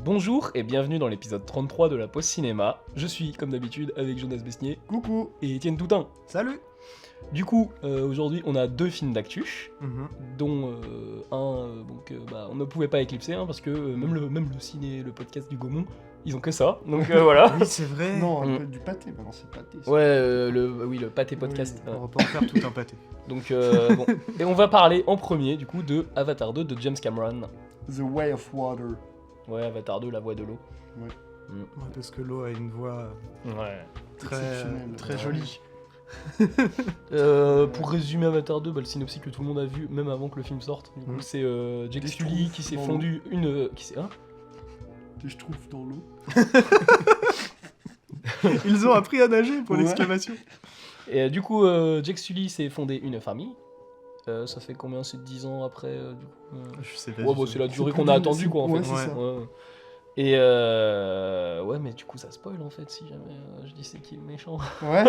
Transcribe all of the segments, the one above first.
Bonjour et bienvenue dans l'épisode 33 de la Pause Cinéma. Je suis, comme d'habitude, avec Jonas Besnier. Coucou. Et Étienne Toutain. Salut. Du coup, aujourd'hui, on a deux films d'actu, dont on ne pouvait pas éclipser, parce que même le ciné, le podcast du Gaumont, ils ont que ça, donc voilà. Oui, c'est vrai. Non, du pâté, maintenant c'est pâté. ça. Ouais, le pâté podcast. On va pas en faire tout un pâté. Donc, bon. Et on va parler en premier, du coup, de Avatar 2 de James Cameron. The Way of Water. Ouais, Avatar 2, la voix de l'eau. Ouais. Ouais, parce que l'eau a une voix Ouais. Exceptionnel. très Ouais. jolie. Pour résumer Avatar 2, le synopsis que tout le monde a vu, même avant que le film sorte, du coup, c'est Jake Des Sully schtroumpfs qui s'est dans fondu une... qui s'est... Hein Des schtroumpfs dans l'eau. Ils ont appris à nager pour Ouais. l'exclamation. Et du coup, Jake Sully s'est fondé une famille. Ça fait combien? C'est 10 ans après du coup, Je sais pas. Ouais, du bah, tout. c'est la durée C'est qu'on plus a d'une- attendue, quoi, en ouais, fait. c'est ça. Ouais. Et ouais, mais du coup, ça spoil, en fait, si jamais je dis c'est qui le méchant. Ouais.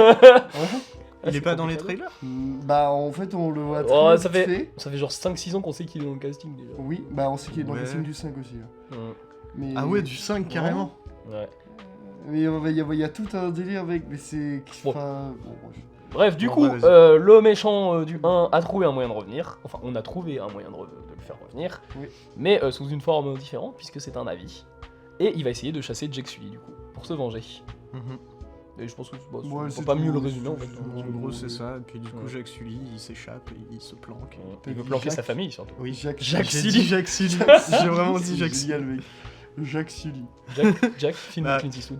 Il est pas dans les trailers? Bah en fait on le voit très Oh, vite ça fait- fait. Ça fait genre 5-6 ans qu'on sait qu'il est dans le casting, déjà. Oui, bah on sait qu'il est dans le Ouais. casting du 5 aussi. hein. Ouais. Mais... Ah ouais, du 5 carrément. Ouais. Mais il y a tout un délire avec, mais c'est... Bon. Enfin, bon, bref. Bref, du Bon, coup, bah, vas-y. le méchant du 1 a trouvé un moyen de revenir. Enfin, on a trouvé un moyen de le faire revenir. Oui. Mais sous une forme différente, puisque c'est un avis. Et il va essayer de chasser Jake Sully, du coup, pour se venger. Et je pense que Ouais, on peut c'est pas tout, mieux le c'est résumer, en tout, fait. c'est tout. En gros, c'est ça. Et puis du coup, Ouais. Jake Sully, il s'échappe, et il se planque. Il veut dit planquer Jacques sa famille, surtout. Oui, Jacques Jacques J'ai Sully. dit Jacques Sully. J'ai vraiment dit C'est Jacques Sully. génial, mec. Jacques Sully. Jack, film de Bah. Clint Eastwood.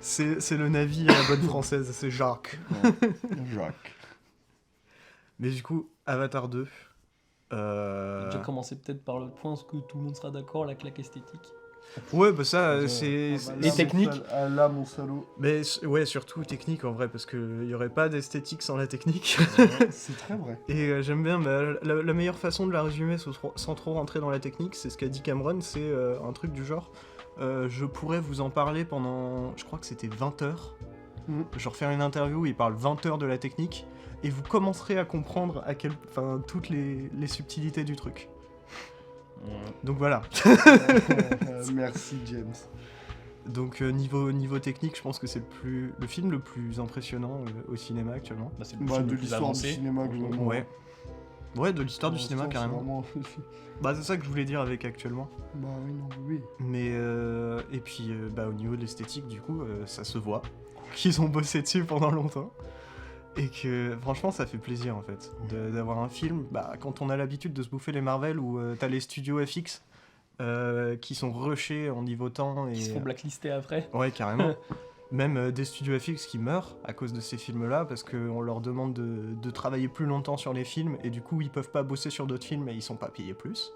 C'est le navire à la bonne française, c'est Jacques. Jacques. Mais du coup, Avatar 2. Déjà commencer peut-être par le point, est-ce que tout le monde sera d'accord, la claque esthétique. Ouais, bah ça, Ah, c'est. bah, les là, mon techniques. Ah là, mon salaud. Mais ouais, surtout technique en vrai, parce qu'il n'y aurait pas d'esthétique sans la technique. C'est très vrai. Et j'aime bien, bah, la meilleure façon de la résumer sans trop rentrer dans la technique, c'est ce qu'a dit Cameron, c'est un truc du genre, je pourrais vous en parler pendant, je crois que c'était 20 heures, genre faire une interview où il parle 20 heures de la technique, et vous commencerez à comprendre toutes les subtilités du truc. Donc voilà. Merci, James. Donc niveau technique, je pense que c'est le film le plus impressionnant au cinéma actuellement. Bah, c'est le Bah, film de le plus l'histoire du avancé. cinéma, globalement. Ouais, de l'histoire du Pour cinéma l'instant, c'est carrément. vraiment- Bah c'est ça que je voulais dire avec actuellement. Bah oui, non, oui. Mais et puis bah, au niveau de l'esthétique, du coup, ça se voit qu'ils ont bossé dessus pendant longtemps. Et que franchement, ça fait plaisir en fait d'avoir un film. Bah, quand on a l'habitude de se bouffer les Marvel où t'as les studios FX qui sont rushés en niveau temps et Qui se font blacklister après. ouais, carrément. Même des studios FX qui meurent à cause de ces films-là parce qu'on leur demande de travailler plus longtemps sur les films et du coup ils peuvent pas bosser sur d'autres films et ils sont pas payés plus.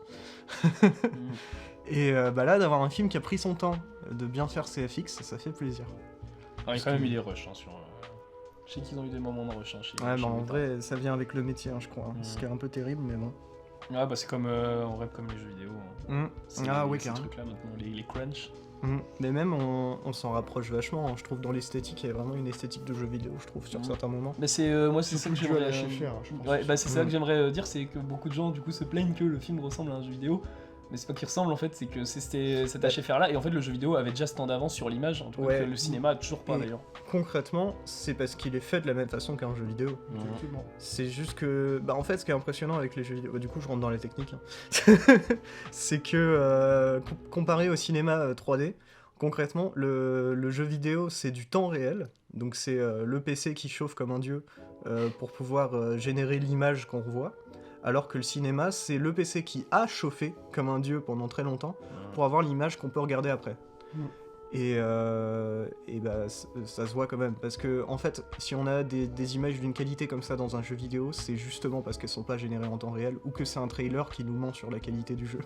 Et bah là, d'avoir un film qui a pris son temps de bien faire ses FX, ça fait plaisir. Il y a quand même eu des rushs sur. Je sais qu'ils ont eu des moments de rush. Chez Ouais, mais en Meta. vrai, ça vient avec le métier, hein, je crois. Ce qui est un peu terrible, mais bon. Ouais, bah c'est comme en rap comme les jeux vidéo. C'est Ah ouais, ces carrément. trucs-là maintenant, les crunch. Mais même, on s'en rapproche vachement. Hein. Je trouve dans l'esthétique, il y a vraiment une esthétique de jeu vidéo, je trouve, sur certains moments. Mais c'est moi c'est ça que Surtout j'aimerais lâcher faire, je pense. Ouais, bah c'est ça que j'aimerais dire, c'est que beaucoup de gens du coup se plaignent que le film ressemble à un jeu vidéo. Mais c'est pas qu'il ressemble en fait, c'est que c'était cet HFR là et en fait le jeu vidéo avait déjà ce temps d'avance sur l'image, en tout cas Ouais. que le cinéma a toujours pas Et- d'ailleurs. Concrètement, c'est parce qu'il est fait de la même façon qu'un jeu vidéo. Effectivement. C'est juste que, bah en fait, ce qui est impressionnant avec les jeux vidéo, du coup, je rentre dans les techniques, hein. C'est que comparé au cinéma 3D, concrètement, le jeu vidéo c'est du temps réel, donc c'est le PC qui chauffe comme un dieu pour pouvoir générer l'image qu'on revoit, alors que le cinéma c'est le PC qui a chauffé comme un dieu pendant très longtemps pour avoir l'image qu'on peut regarder après. Et bah, ça se voit quand même, parce que en fait, si on a des images d'une qualité comme ça dans un jeu vidéo, c'est justement parce qu'elles sont pas générées en temps réel, ou que c'est un trailer qui nous ment sur la qualité du jeu.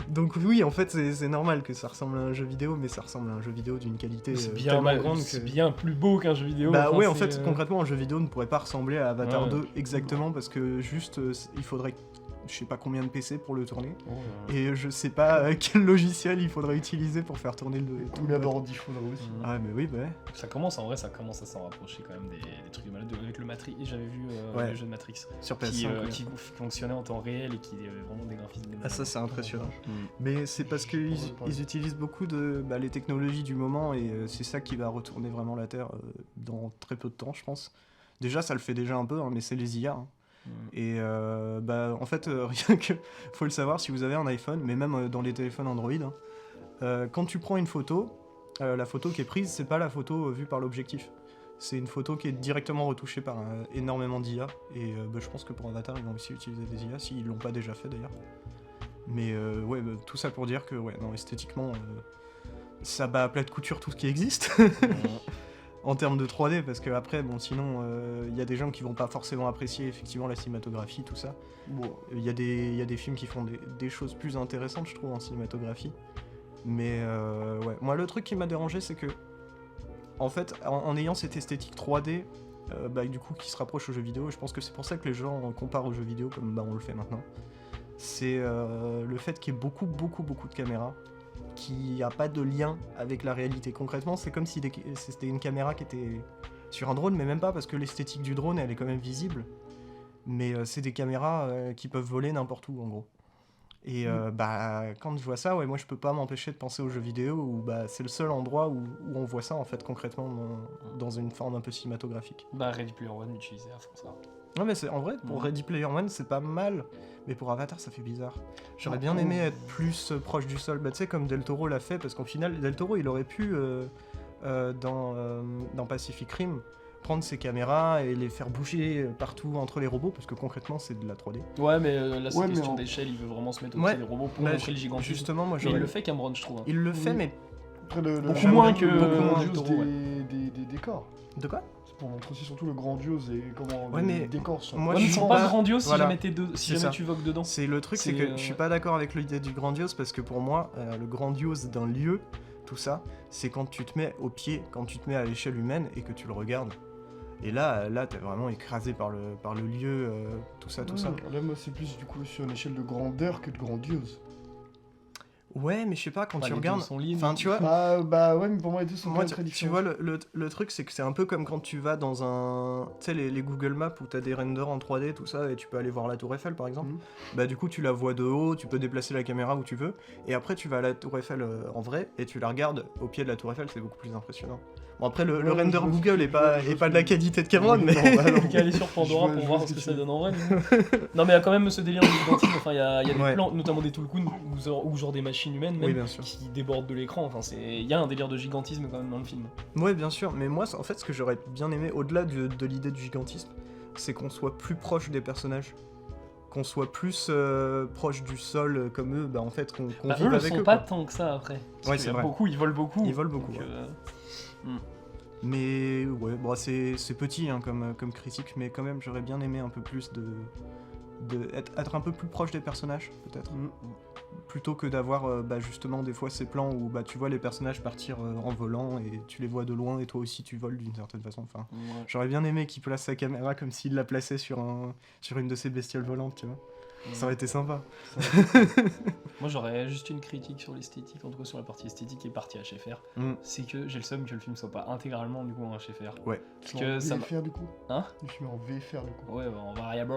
Donc oui, en fait, c'est normal que ça ressemble à un jeu vidéo, mais ça ressemble à un jeu vidéo d'une qualité C'est bien, tellement grande c'est que... bien plus beau qu'un jeu vidéo. Bah enfin, ouais, en c'est, fait, concrètement, un jeu vidéo ne pourrait pas ressembler à Avatar Ouais. 2 exactement, parce que juste, il faudrait je sais pas combien de PC pour le tourner. Oh, Et je sais pas quel logiciel il faudrait utiliser pour faire tourner le... Combien d'ordi il faudrait aussi. Ah mais oui, bah ouais. Ça commence à s'en rapprocher quand même des trucs de malade. Avec le Matrix, j'avais vu Ouais. le jeu de Matrix Sur qui, PS5. qui fonctionnait en temps réel et qui avait vraiment des graphismes. Ah ça c'est impressionnant. Mm. Mais c'est parce qu'ils ils utilisent beaucoup les technologies du moment et c'est ça qui va retourner vraiment la Terre dans très peu de temps, je pense. Déjà, ça le fait déjà un peu, hein, mais c'est les IA. Hein. Et en fait, rien que... faut le savoir, si vous avez un iPhone, mais même dans les téléphones Android, hein, quand tu prends une photo, la photo qui est prise, c'est pas la photo vue par l'objectif. C'est une photo qui est directement retouchée par énormément d'IA. Et je pense que pour Avatar, ils vont aussi utiliser des IA, s'ils l'ont pas déjà fait d'ailleurs. Mais ouais, tout ça pour dire que ouais, non, esthétiquement, ça bat à plat de couture tout ce qui existe. En termes de 3D, parce que après, bon, sinon, il y a des gens qui vont pas forcément apprécier effectivement la cinématographie, tout ça. Bon. Il y a des films qui font des choses plus intéressantes, je trouve, en cinématographie. Mais ouais, moi, le truc qui m'a dérangé, c'est que, en fait, en ayant cette esthétique 3D, du coup, qui se rapproche aux jeux vidéo, et je pense que c'est pour ça que les gens comparent aux jeux vidéo, comme on le fait maintenant, c'est le fait qu'il y ait beaucoup de caméras, qu'il n'y a pas de lien avec la réalité. Concrètement, c'est comme si c'était une caméra qui était sur un drone, mais même pas, parce que l'esthétique du drone, elle est quand même visible. Mais c'est des caméras qui peuvent voler n'importe où, en gros. Et quand je vois ça, ouais, moi je peux pas m'empêcher de penser aux jeux vidéo, où c'est le seul endroit où on voit ça, en fait, concrètement, dans une forme un peu cinématographique. Ready Player One utilisait à fond ça. Non mais en vrai, pour Ready Player One, c'est pas mal, mais pour Avatar, ça fait bizarre. J'aurais bien aimé être plus proche du sol, tu sais, comme Del Toro l'a fait, parce qu'au final, Del Toro, il aurait pu, dans Pacific Rim, prendre ses caméras et les faire bouger partout entre les robots, parce que concrètement, c'est de la 3D. Ouais, mais là, c'est question d'échelle, il veut vraiment se mettre au-dessus des robots pour montrer le gigantisme. Justement, moi, mais il le fait Cameron, je trouve. Hein. Il le fait, mais... Après, beaucoup moins que grandiose Del Toro, des décors. De quoi? Pour montrer aussi surtout le grandiose et comment ouais, les décors sont. Moi, ils sont pas grandioses si voilà. jamais tu vogues dedans. C'est le truc, c'est que je suis pas d'accord avec l'idée du grandiose, parce que pour moi, le grandiose d'un lieu, tout ça, c'est quand tu te mets au pied, quand tu te mets à l'échelle humaine et que tu le regardes. Et là t'es vraiment écrasé par le lieu, tout ça. Là, moi, c'est plus du coup sur une échelle de grandeur que de grandiose. Ouais, mais je sais pas, quand tu regardes... Enfin, tu vois... ouais, mais pour moi, les deux sont moi, très tu différents. vois, le truc, c'est que c'est un peu comme quand tu vas dans un... Tu sais, les Google Maps où t'as des renders en 3D, tout ça, et tu peux aller voir la Tour Eiffel, par exemple. Du coup, tu la vois de haut, tu peux déplacer la caméra où tu veux, et après, tu vas à la Tour Eiffel en vrai, et tu la regardes au pied de la Tour Eiffel, c'est beaucoup plus impressionnant. Bon, après, le render Google est pas de la qualité de Cameron, mais... Il faut aller sur Pandora pour voir ce que ça donne en vrai. Non, mais il y a quand même ce délire de gigantisme, enfin, il y a des plans, notamment des Tulkun, ou genre des machines humaines, même, bien sûr. qui débordent de l'écran, enfin, il y a un délire de gigantisme quand même dans le film. Ouais, bien sûr, mais moi, en fait, ce que j'aurais bien aimé, au-delà de l'idée du gigantisme, c'est qu'on soit plus proche des personnages. Qu'on soit plus proche du sol comme eux, en fait, qu'on vive avec eux. Eux le sont pas tant que ça, après. Ouais, c'est vrai. Ils volent beaucoup. Ils volent beaucoup, Mais ouais, c'est petit hein, comme critique, mais quand même, j'aurais bien aimé un peu plus être un peu plus proche des personnages, peut-être. Plutôt que d'avoir justement des fois ces plans où tu vois les personnages partir en volant et tu les vois de loin et toi aussi tu voles d'une certaine façon. Enfin, j'aurais bien aimé qu'il place sa caméra comme s'il la plaçait sur une de ces bestioles volantes, tu vois. Ça aurait été sympa. Moi j'aurais juste une critique sur l'esthétique, en tout cas sur la partie esthétique et partie HFR. C'est que j'ai le seum que le film soit pas intégralement du coup en HFR. Ouais. Parce que ça VFR du coup. Hein? Le film en VFR du coup. Ouais, en variable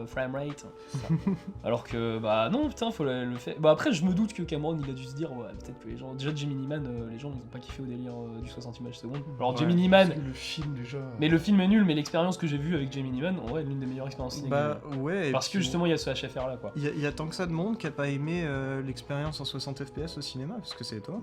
framerate. Alors que non putain faut le faire. Après je me doute que Cameron il a dû se dire peut-être que les gens déjà Gemini Man les gens ils ont pas kiffé au délire du 60 images secondes. Alors Gemini Man. Le film déjà. Mais le film est nul, mais l'expérience que j'ai vue avec Gemini Man en vrai est l'une des meilleures expériences ciné. Ouais. Parce que justement il y a ce HFR là quoi. Il y a tant que ça de monde qui a pas aimé l'expérience en 60 FPS au cinéma, parce que c'est toi.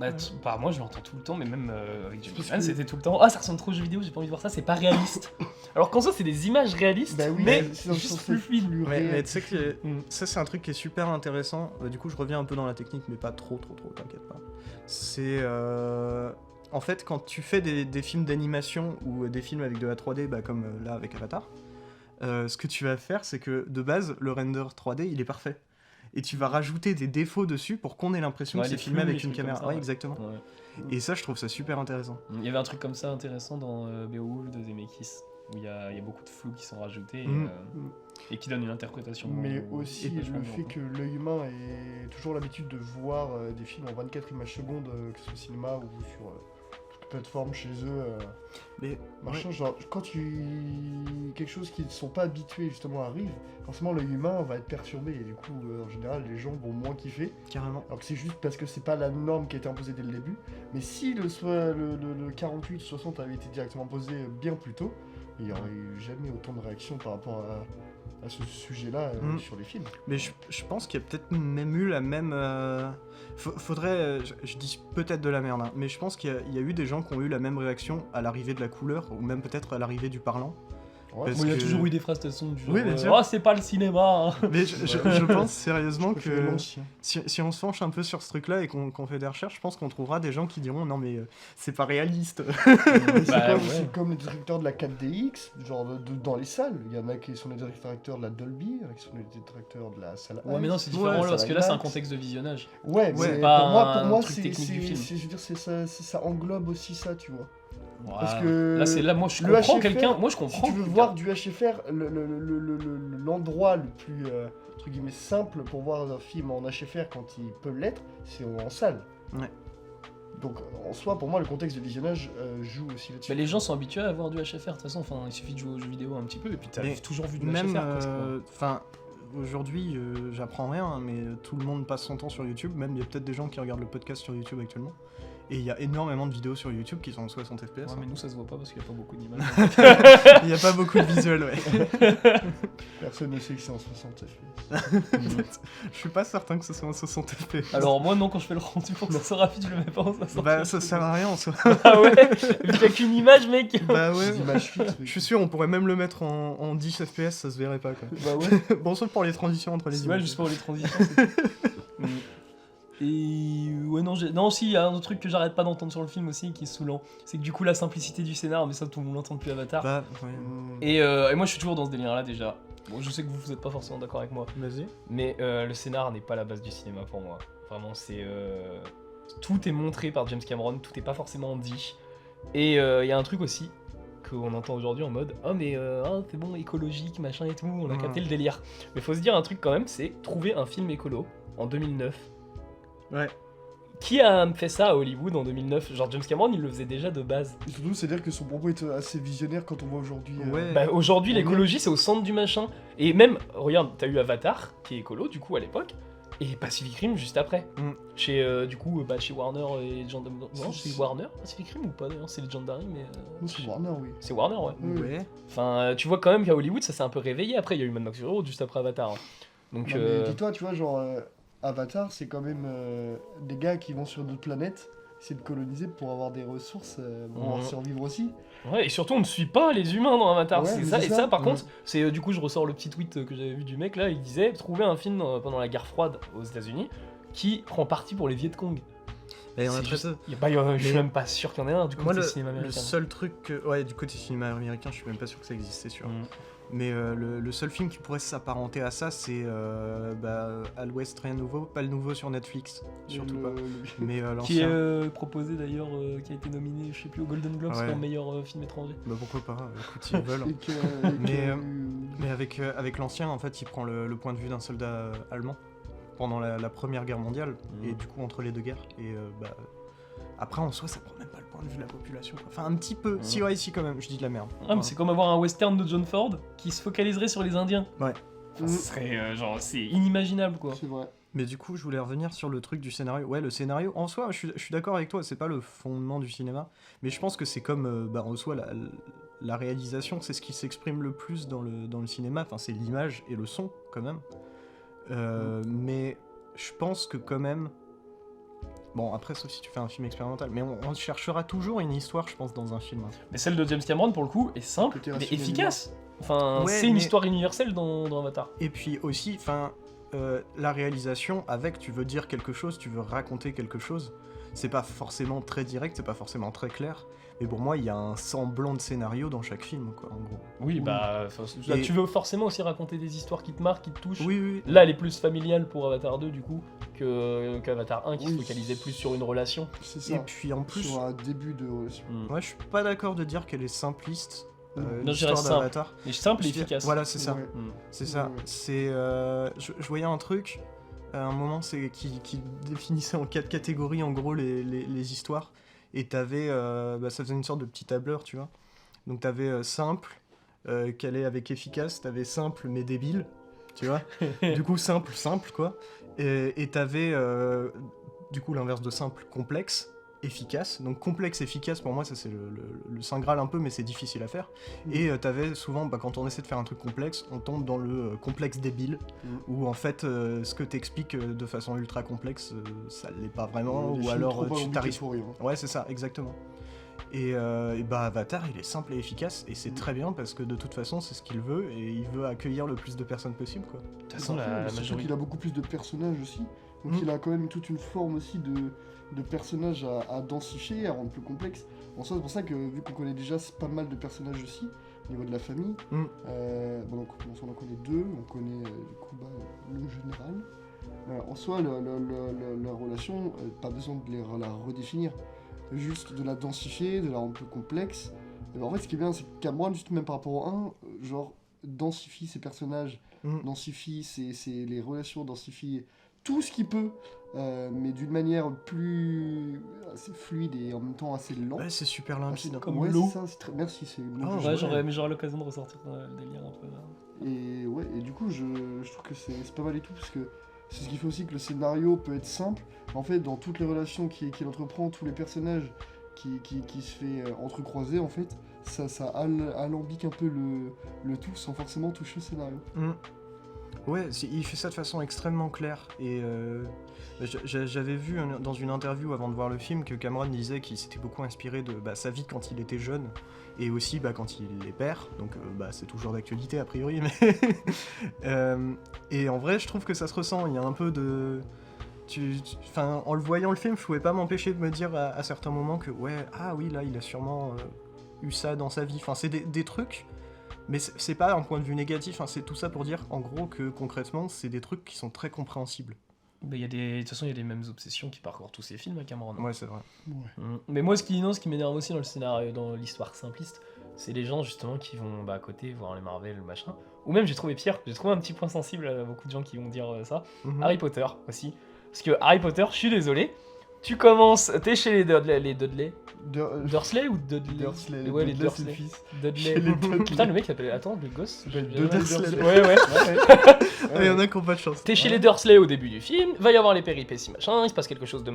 Moi je l'entends tout le temps, mais même avec Gemini Man c'était tout le temps. Ah ça ressemble trop aux jeux vidéo, j'ai pas envie de voir ça, c'est pas réaliste. Alors qu'en soi c'est des images réalistes, mais c'est juste plus fluide. Mais tu sais que ça c'est un truc qui est super intéressant. Du coup je reviens un peu dans la technique, mais pas trop, t'inquiète pas. C'est en fait quand tu fais des films d'animation ou des films avec de la 3D, comme là avec Avatar. Ce que tu vas faire, c'est que de base, le render 3D, il est parfait. Et tu vas rajouter des défauts dessus pour qu'on ait l'impression que c'est filmé avec une caméra. Ouais, exactement. Ouais. Et ça, je trouve ça super intéressant. Il y avait un truc comme ça intéressant dans Beowulf de Zemeckis. où il y a beaucoup de flou qui sont rajoutés Mm. et qui donnent une interprétation. Mais aussi vachement le fait bien. que l'œil humain ait toujours l'habitude de voir des films en 24 images secondes, que ce soit au cinéma ou sur toute plateforme chez eux. Mais Machin, genre, quand quelque chose qu'ils ne sont pas habitués justement arrive, forcément l'œil humain va être perturbé et du coup, en général, les gens vont moins kiffer. carrément. Alors que c'est juste parce que c'est pas la norme qui a été imposée dès le début. Mais si le 48-60 avait été directement posé bien plus tôt, il n'y aurait eu jamais autant de réactions par rapport à ce sujet-là sur les films. Mais je pense qu'il y a peut-être même eu la même. Faudrait. Je dis peut-être de la merde, hein, mais je pense qu'il y a eu des gens qui ont eu la même réaction à l'arrivée de la couleur, ou même peut-être à l'arrivée du parlant. Ouais, Parce Moi, il y a que- toujours eu des phrases de son du genre Oui, bien sûr. oh, c'est pas le cinéma hein. Mais je pense sérieusement je que préfère l'ancien. si on se penche un peu sur ce truc-là et qu'on fait des recherches, je pense qu'on trouvera des gens qui diront non, mais c'est pas réaliste. Mais Bah, ouais. c'est comme les directeurs de la 4DX, genre dans les salles. Il y en a qui sont les directeurs de la Dolby, il y en a qui sont les directeurs de la salle Ouais, mais non, c'est Ouais, différent là, ça parce va que là, c'est un max. contexte de visionnage. Ouais, Ouais, mais pas pour moi un truc c'est, technique du film. je veux dire, ça englobe aussi ça, tu vois. Ouais. Parce que Là, moi, je le comprends HFR, quelqu'un. Moi, je Si comprends. tu veux quelqu'un. voir du HFR, l'endroit le plus entre guillemets simple pour voir un film en HFR quand il peut l'être, c'est en salle. Ouais. Donc en soi, pour moi, le contexte de visionnage joue aussi là-dessus. Bah, les gens sont habitués à voir du HFR, de toute façon. Enfin, il suffit de jouer aux jeux vidéo un petit peu, et puis t'as Mais toujours vu du Même, HFR. presque, quoi. enfin, aujourd'hui, j'apprends rien, hein, mais tout le monde passe son temps sur YouTube. Même il y a peut-être des gens qui regardent le podcast sur YouTube actuellement. Et il y a énormément de vidéos sur YouTube qui sont en 60 FPS. Ouais, hein. mais nous, ça se voit pas parce qu'il y a pas beaucoup d'images. Il n'y a pas beaucoup de visuels, ouais. Personne ne sait que c'est en 60 FPS. Je suis pas certain que ce soit en 60 FPS. Alors, moi, non, quand je fais le rendu pour que ça soit rapide, je le mets pas en 60. Bah, ça sert à rien en soi. Ah ouais. Vu qu'il y a qu'une image, mec. Bah ouais. Des images fixes. Je suis sûr, on pourrait même le mettre en 10 FPS, ça se verrait pas quoi. Bah ouais. Bon, sauf pour les transitions entre les Ouais, images. juste pour les transitions. c'est- Et ouais, non, si, il y a un autre truc que j'arrête pas d'entendre sur le film aussi qui est saoulant. C'est que du coup, la simplicité du scénar, mais ça, tout le monde l'entend depuis Avatar. Bah, ouais. Et moi, je suis toujours dans ce délire-là déjà. Bon, je sais que vous êtes pas forcément d'accord avec moi, Vas-y. mais le scénar n'est pas la base du cinéma pour moi. Vraiment, c'est. Tout est montré par James Cameron, tout est pas forcément dit. Et il y a un truc aussi qu'on entend aujourd'hui en mode oh mais c'est bon écologique machin et tout, on a capté le délire. Mais faut se dire un truc quand même, c'est trouver un film écolo en 2009. Ouais. Qui a fait ça à Hollywood en 2009? Genre James Cameron il le faisait déjà de base. Et surtout, c'est-à-dire que son propos est assez visionnaire quand on voit aujourd'hui. Ouais. Bah aujourd'hui Ouais. l'écologie c'est au centre du machin. Et même, regarde, t'as eu Avatar qui est écolo du coup à l'époque. Et Pacific Rim juste après. Mm. Chez du coup chez Warner et Legendary. Non, C'est- c'est Warner Pacific Rim ou pas d'ailleurs? C'est Legendary mais. Non, c'est Warner, oui. C'est Warner ouais. Oui. Ouais. Enfin, tu vois quand même qu'à Hollywood, ça s'est un peu réveillé. Après, il y a eu Mad Max Fury Road juste après Avatar. Donc, Non, mais dis-toi, tu vois, genre, Avatar, c'est quand même des gars qui vont sur d'autres planètes, essayer de coloniser pour avoir des ressources, pour pouvoir Mhm. survivre aussi. ouais, et surtout, on ne suit pas les humains dans Avatar. Ouais, c'est mais ça. c'est Et ça. ça, par Mhm. contre, c'est du coup, je ressors le petit tweet que j'avais vu du mec là. Il disait trouver un film pendant la guerre froide aux États-Unis qui prend parti pour les Viet Cong. Et on a C'est très juste- peu. je suis Mais- même pas sûr qu'il y en ait un du Moi, côté le, cinéma le américain. seul truc que. Ouais, du côté cinéma américain, je suis même pas sûr que ça existe, c'est sûr. Mhm. Mais le seul film qui pourrait s'apparenter à ça, c'est À l'Ouest, rien de nouveau. Pas le nouveau sur Netflix, surtout pas. Mais Qui est l'ancien. proposé d'ailleurs, qui a été nominé, je sais plus, au Golden Globes Ouais. pour meilleur film étranger. Bah pourquoi pas, écoute, s'ils veulent. Et que, Mais avec l'ancien, en fait, il prend le point de vue d'un soldat allemand pendant la Première Guerre mondiale, Mhm. et du coup entre les deux guerres. Et après, en soi, ça prend même pas le point de vue de la population, quoi. Enfin, un petit peu. Mhm. Si, ouais, si, quand même, je dis de la merde. Ah, mais c'est comme avoir un western de John Ford qui se focaliserait sur les Indiens. Ouais. Enfin, ce serait c'est inimaginable quoi. c'est vrai. Mais du coup, je voulais revenir sur le truc du scénario. Ouais, le scénario, en soi, je suis d'accord avec toi, c'est pas le fondement du cinéma, mais je pense que c'est comme, en soi, la réalisation, c'est ce qui s'exprime le plus dans le cinéma, enfin, c'est l'image et le son, quand même. Mais je pense que quand même... Bon, après, sauf si tu fais un film expérimental, mais on cherchera toujours une histoire, je pense, dans un film. Mais celle de James Cameron pour le coup est simple Côté mais rationnel. efficace. Enfin, Ouais, c'est une mais- histoire universelle dans Avatar. Et puis aussi, enfin, la réalisation, avec, tu veux dire quelque chose, tu veux raconter quelque chose, c'est pas forcément très direct, c'est pas forcément très clair, mais pour moi, il y a un semblant de scénario dans chaque film, quoi, en gros. Oui, bah Et- tu veux forcément aussi raconter des histoires qui te marquent, qui te touchent. Oui, oui, Là, elle est plus familiale pour Avatar 2 du coup qu'Avatar 1 qui se Oui. focalisait plus sur une relation. C'est et ça. puis en plus, Sur un début de relation. moi, je suis pas d'accord de dire qu'elle est simpliste, Non, je dirais l'histoire simple. d'Avatar. Mais simple et Je dirais- efficace. Voilà, c'est ça. Ouais. Mm. C'est ça. Ouais. C'est, je voyais un truc, à un moment, c'est qui définissait en 4 catégories, en gros, les histoires. Et t'avais, ça faisait une sorte de petit tableur, tu vois. Donc t'avais simple, calé avec efficace, t'avais simple mais débile, tu vois. Du coup, simple, quoi. Et t'avais, du coup, l'inverse de simple, complexe, efficace. Donc complexe, efficace, pour moi, ça c'est le saint graal un peu, mais c'est difficile à faire. Et t'avais souvent, quand on essaie de faire un truc complexe, on tombe dans le complexe débile, où en fait, ce que t'expliques de façon ultra complexe, ça l'est pas vraiment, Les ou films alors trop tu compliqués t'arrives. pour rien. Ouais, c'est ça, exactement. Et Avatar, il est simple et efficace, et c'est très bien parce que de toute façon, c'est ce qu'il veut, et il veut accueillir le plus de personnes possible, quoi. De toute façon, Parfait, la surtout majorité. qu'il a beaucoup plus de personnages aussi. Donc il a quand même toute une forme aussi de personnages à densifier, à rendre plus complexe. En soi, c'est pour ça que vu qu'on connaît déjà pas mal de personnages aussi, au niveau de la famille, Mm. donc on en connaît 2, on connaît du coup le général. En soi, leur relation, pas besoin de la redéfinir, juste de la densifier, de la rendre plus complexe. Et en fait, ce qui est bien, c'est que Cameron, juste même par rapport au 1, genre, densifie ses personnages, densifie les relations, densifie tout ce qu'il peut, mais d'une manière plus assez fluide et en même temps assez lent. Ouais, c'est super limpide. comme ouais, l'eau. c'est ça, merci, c'est le mot Ah, que Ouais, je- j'aurais l'occasion de ressortir le délire un peu. Et ouais, et du coup, je trouve que c'est pas mal et tout, parce que c'est ce qui fait aussi que le scénario peut être simple. En fait, dans toutes les relations qu'il entreprend, tous les personnages qui se fait entrecroiser, en fait, ça alambique un peu le tout sans forcément toucher le scénario. Mm. Ouais, il fait ça de façon extrêmement claire. Et j'avais vu dans une interview avant de voir le film que Cameron disait qu'il s'était beaucoup inspiré de sa vie quand il était jeune et aussi quand il est père. Donc c'est toujours d'actualité a priori. Mais et en vrai, je trouve que ça se ressent. Il y a un peu de. En le voyant le film, je pouvais pas m'empêcher de me dire à certains moments que ah oui, là, il a sûrement eu ça dans sa vie. Enfin, c'est des trucs. Mais c'est pas un point de vue négatif, c'est tout ça pour dire en gros que concrètement c'est des trucs qui sont très compréhensibles. De toute façon, il y a des mêmes obsessions qui parcourent tous ces films à Cameron. Ouais, c'est vrai. Mais moi, ce qui m'énerve aussi dans le scénario, dans l'histoire simpliste, c'est les gens justement qui vont à côté voir les Marvel, le machin. Ou même, j'ai trouvé un petit point sensible à beaucoup de gens qui vont dire ça. Mhm. Harry Potter aussi. Parce que Harry Potter, je suis désolé, tu commences, t'es chez les Dudley. Dursley ou Dudley Dursley, Ouais, les Dudley, c'est Dursley. le fils. Dudley. Chez les Dudley. Putain, le mec s'appelle. Attends, le gosse. s'appelle je- Dursley. Ouais. Il y en a qui ont pas de chance. T'es chez les Dursley au début du film, va y avoir les péripéties machin, il se passe quelque chose de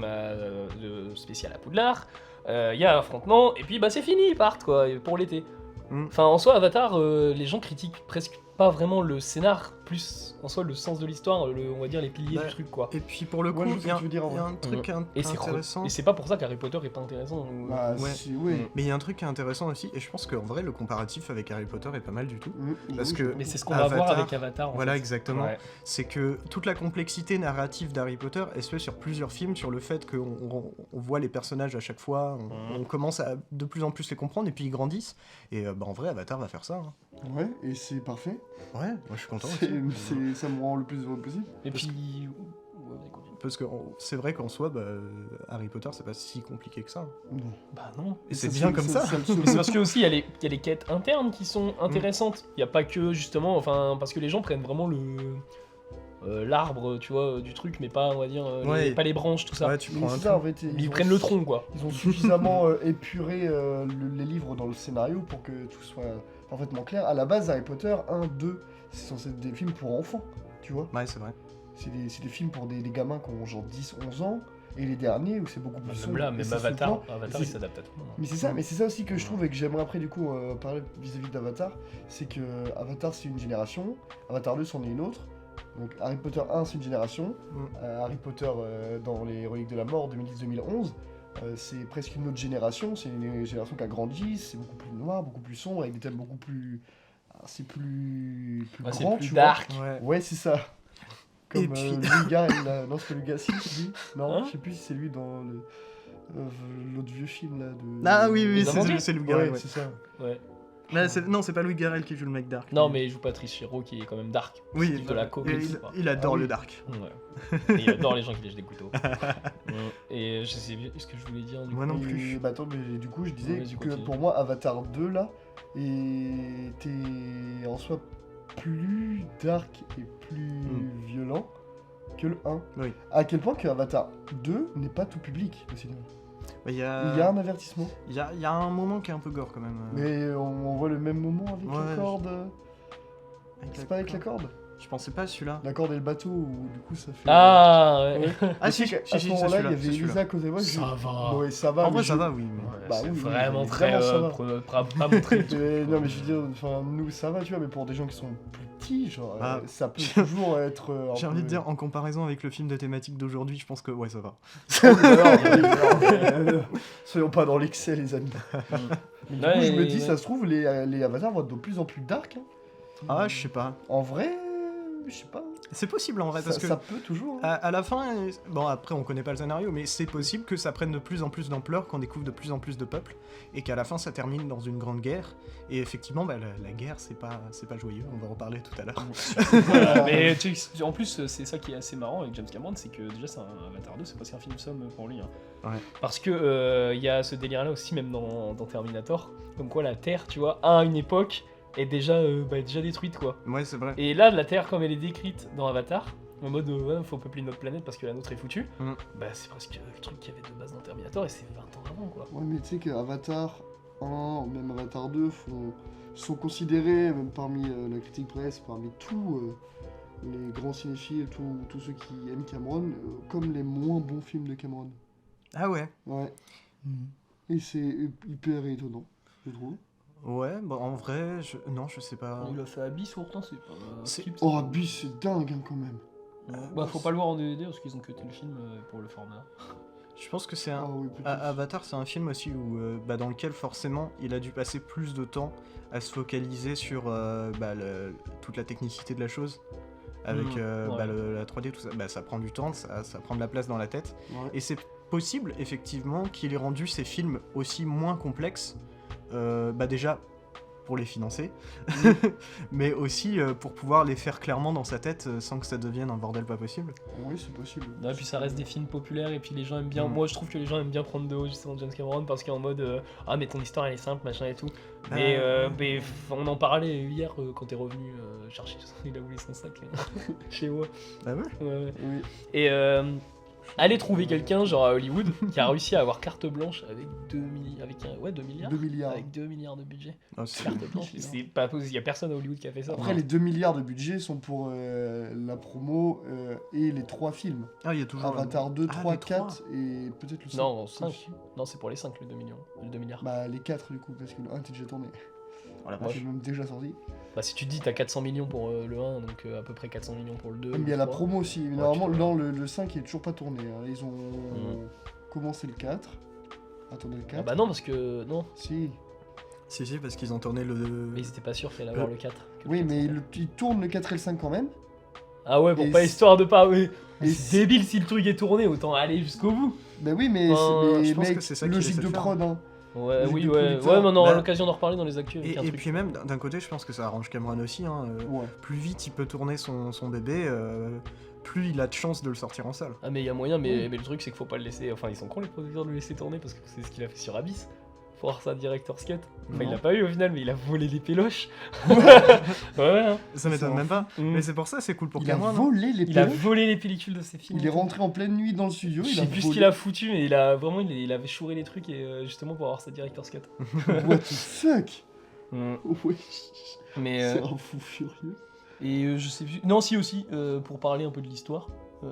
spécial à Poudlard, il y a un affrontement, et puis c'est fini, ils partent quoi, pour l'été. Mm. Enfin, en soi, Avatar, les gens critiquent presque pas vraiment le scénar, plus en soi le sens de l'histoire, on va dire les piliers du truc quoi. Et puis pour le coup, Ouais, je vois ce il y a que tu veux dire, en il y a vrai. un truc Et c'est intéressant. Et c'est pas pour ça qu'Harry Potter est pas intéressant. Bah, Ouais. ouais. Mais il y a un truc qui est intéressant aussi, et je pense qu'en vrai le comparatif avec Harry Potter est pas mal du tout. Parce Oui, que Mais c'est ce qu'on va voir Avatar, avec Avatar. voilà, fait. exactement. Ouais. C'est que toute la complexité narrative d'Harry Potter, elle se fait sur plusieurs films, sur le fait qu'on voit les personnages à chaque fois, on commence à de plus en plus les comprendre, et puis ils grandissent. Et en vrai, Avatar va faire ça. Hein. Ouais, et c'est parfait. Ouais, moi je suis content C'est- aussi. ça me rend le plus heureux possible. Et Parce puis. Parce que c'est vrai qu'en soi, Harry Potter, c'est pas si compliqué que ça. Hein. Non. Bah non. Et c'est bien comme ça. Mais c'est parce que aussi il y a les quêtes internes qui sont intéressantes. Il y a pas que justement, parce que les gens prennent vraiment l'arbre, tu vois, du truc, mais pas on va dire pas les branches, tout ça. Ouais, tu Mais prends un c'est ça, en truc. fait. Mais ils prennent le tronc quoi. Ils ont suffisamment épuré les livres dans le scénario pour que tout soit parfaitement clair. À la base, Harry Potter 1, 2, c'est censé être des films pour enfants, tu vois. Ouais, c'est vrai. C'est des films pour des gamins qui ont genre 10, 11 ans. Et les derniers, où c'est beaucoup plus Même sombre, là, et même ça se Avatar, voit. Avatar Et il c'est- s'adapte à tout le monde. Mais c'est ça aussi que je trouve et que j'aimerais après du coup parler vis-à-vis d'Avatar, c'est que Avatar c'est une génération, Avatar 2 c'en est une autre. Donc Harry Potter 1 c'est une génération, Harry Potter dans les Reliques de la Mort 2010-2011, c'est presque une autre génération, c'est une génération qui a grandi, c'est beaucoup plus noir, beaucoup plus sombre, avec des thèmes beaucoup plus... c'est plus Ouais, c'est grand, plus tu dark. Ouais. vois. Ouais c'est ça. Comme Et puis- Luga, non c'est pas Luga, si c'est lui. Non, Hein je sais plus si c'est lui dans l'autre vieux film là de... Ah oui, Les Avengers c'est le Ouais, gars. Ouais. c'est ça. Ouais. Non, c'est pas Louis Garrel qui joue le mec dark. Non, mais il joue Patrice Chéreau qui est quand même dark. Oui, Steve de la coke, etc. il adore Ah oui. le dark. Ouais. Et il adore les gens qui lèchent des couteaux. Et je sais bien ce que je voulais dire. Du Moi coup. non Et, plus. bah attends, mais du coup, je disais Ouais, vas-y, que continue. pour moi, Avatar 2 là était en soi plus dark et plus violent que le 1. Oui. À quel point que Avatar 2 n'est pas tout public au cinéma. Il y Il y a a... un avertissement. il y a un moment qui est un peu gore quand même. Mais on voit le même moment avec Ouais, la corde. Avec C'est pas avec la corde. Je pensais pas à celui-là. La corde et le bateau, où du coup ça fait. Ah ouais. Ouais. Ah Mais si, tu sais si, qu'à si, ce c'est moment-là, il y celui-là, avait c'est celui-là. Elisa à côté de moi. Ça va. Ouais, ça va. En vrai, mais ça je- va, oui. Ouais, Bah c'est oui, vraiment oui, très. vraiment, ça va. Pas montrer le truc. Non mais je veux dire, enfin nous ça va tu vois, mais pour des gens qui sont plus petits, genre Ah. ça peut toujours être. J'ai envie de dire, en comparaison avec le film de thématique d'aujourd'hui, je pense que ouais, ça va. Soyons pas dans l'excès les amis. Mais du coup, je me dis, ça se trouve les avatars vont être de plus en plus dark. Hein. Ah, je sais pas. En vrai, je sais pas. C'est possible en vrai, parce que Ça peut toujours. hein. à la fin, bon après on connaît pas le scénario, mais c'est possible que ça prenne de plus en plus d'ampleur, qu'on découvre de plus en plus de peuples, et qu'à la fin ça termine dans une grande guerre. Et effectivement, bah, la guerre c'est pas joyeux, on va en reparler tout à l'heure. Mais tu sais, en plus, c'est ça qui est assez marrant avec James Cameron, c'est que déjà, c'est un Avatar 2, c'est presque un film somme pour lui. Hein. Ouais. Parce que il y a ce délire-là aussi, même dans Terminator, comme quoi la Terre, tu vois, à une époque, est déjà, déjà détruite, quoi. Ouais, c'est vrai. Et là, la Terre, comme elle est décrite dans Avatar, en mode ouais, faut peupler notre planète parce que la nôtre est foutue, bah c'est presque le truc qu'il y avait de base dans Terminator et c'est 20 ans avant, quoi. Ouais, mais tu sais que Avatar 1, ou même Avatar 2 sont considérés, même parmi la critique presse, parmi tous les grands cinéphiles, tous ceux qui aiment Cameron, comme les moins bons films de Cameron. Ah ouais. Ouais. Et c'est hyper étonnant, je trouve. Ouais, bon en vrai, non, je sais pas. Il a fait Abyss pourtant, c'est pas. C'est- skip, Oh, ça. Abyss, c'est dingue hein, quand même. Bah faut pas le voir en DVD parce qu'ils ont cuté le film pour le format. Je pense que c'est Ah un. oui, peut-être. Avatar, c'est un film aussi où, dans lequel forcément il a dû passer plus de temps à se focaliser sur toute la technicité de la chose. Avec ouais. la 3D, tout ça, ça prend du temps, ça prend de la place dans la tête. Ouais. Et c'est possible, effectivement, qu'il ait rendu ces films aussi moins complexes, déjà pour les financer, mais aussi pour pouvoir les faire clairement dans sa tête sans que ça devienne un bordel pas possible. Oui, c'est possible. Non, et puis ça reste des films populaires et puis les gens aiment bien. Mm. Moi je trouve que les gens aiment bien prendre de haut justement James Cameron parce qu'en mode ah mais ton histoire elle est simple machin et tout. Mais on en parlait hier quand t'es revenu chercher. Il a oublié son sac chez moi. Ah ouais. Ouais. Oui. Et aller trouver quelqu'un genre à Hollywood qui a réussi à avoir carte blanche avec 2 milliards. 2 milliards 2 milliards. Avec 2 milliards de budget. Ah, c'est- Carte blanche, c'est pas possible. Il y a personne à Hollywood qui a fait ça. Après, les 2 milliards de budget sont pour la promo et les 3 films. Ah, il y a toujours. Avatar 2, Ah, 3, les 3. 4 et peut-être le 5. Non, 5. Non, c'est pour les 5 le 2 millions. Le 2 milliards. Bah, les 4 du coup, parce que le 1 était déjà tourné. Oh la Bah, vache. c'est même déjà sorti. Bah si tu te dis t'as 400 millions pour le 1, donc à peu près 400 millions pour le 2. Mais il y a la le 3. promo aussi. Mais Ouais, normalement, tu peux- non, le 5 est toujours pas tourné. hein. Ils ont commencé le 4. Attendez, le 4. Ah bah non parce que non, Si. Si, parce qu'ils ont tourné le. mais ils étaient pas sûrs qu'il allait avoir le 4. que le Oui, 4 mais serait- ils tournent le 4 et le 5 quand même. Ah ouais, pour et pas si- histoire de pas oui. et C'est si- débile si le truc est tourné, autant aller jusqu'au bout. Bah oui, mais je pense mec, que c'est ça qu'ils logique essaient de de faire. prod. Hein. Ouais, Logique oui, de ouais. producteur. Ouais, mais on aura Bah, l'occasion d'en reparler dans les actus avec un Et truc. puis même, d'un côté, je pense que ça arrange Cameron aussi. Hein, Ouais. plus vite il peut tourner son bébé, plus il a de chances de le sortir en salle. Ah mais il y a moyen, mais, Oui. mais le truc c'est qu'il faut pas le laisser. Enfin, ils sont cons les producteurs de le laisser tourner parce que c'est ce qu'il a fait sur Abyss. Faut voir sa director's cut. Enfin, il Non. l'a pas eu au final, mais il a volé les péloches. ouais, hein. Ça m'étonne C'est même pas. Mm. Mais c'est pour ça, c'est cool pour Il a Cameron. hein. volé les Il a péloches. volé les pellicules de ses films. Il est rentré en pleine nuit dans le studio. Je Il sais a plus ce volé. qu'il a foutu, mais il a vraiment il avait chouré les trucs et justement pour avoir sa director's cut. What the fuck. Mm. Ouais. Mais C'est un fou furieux. et je sais plus. Non, si aussi pour parler un peu de l'histoire.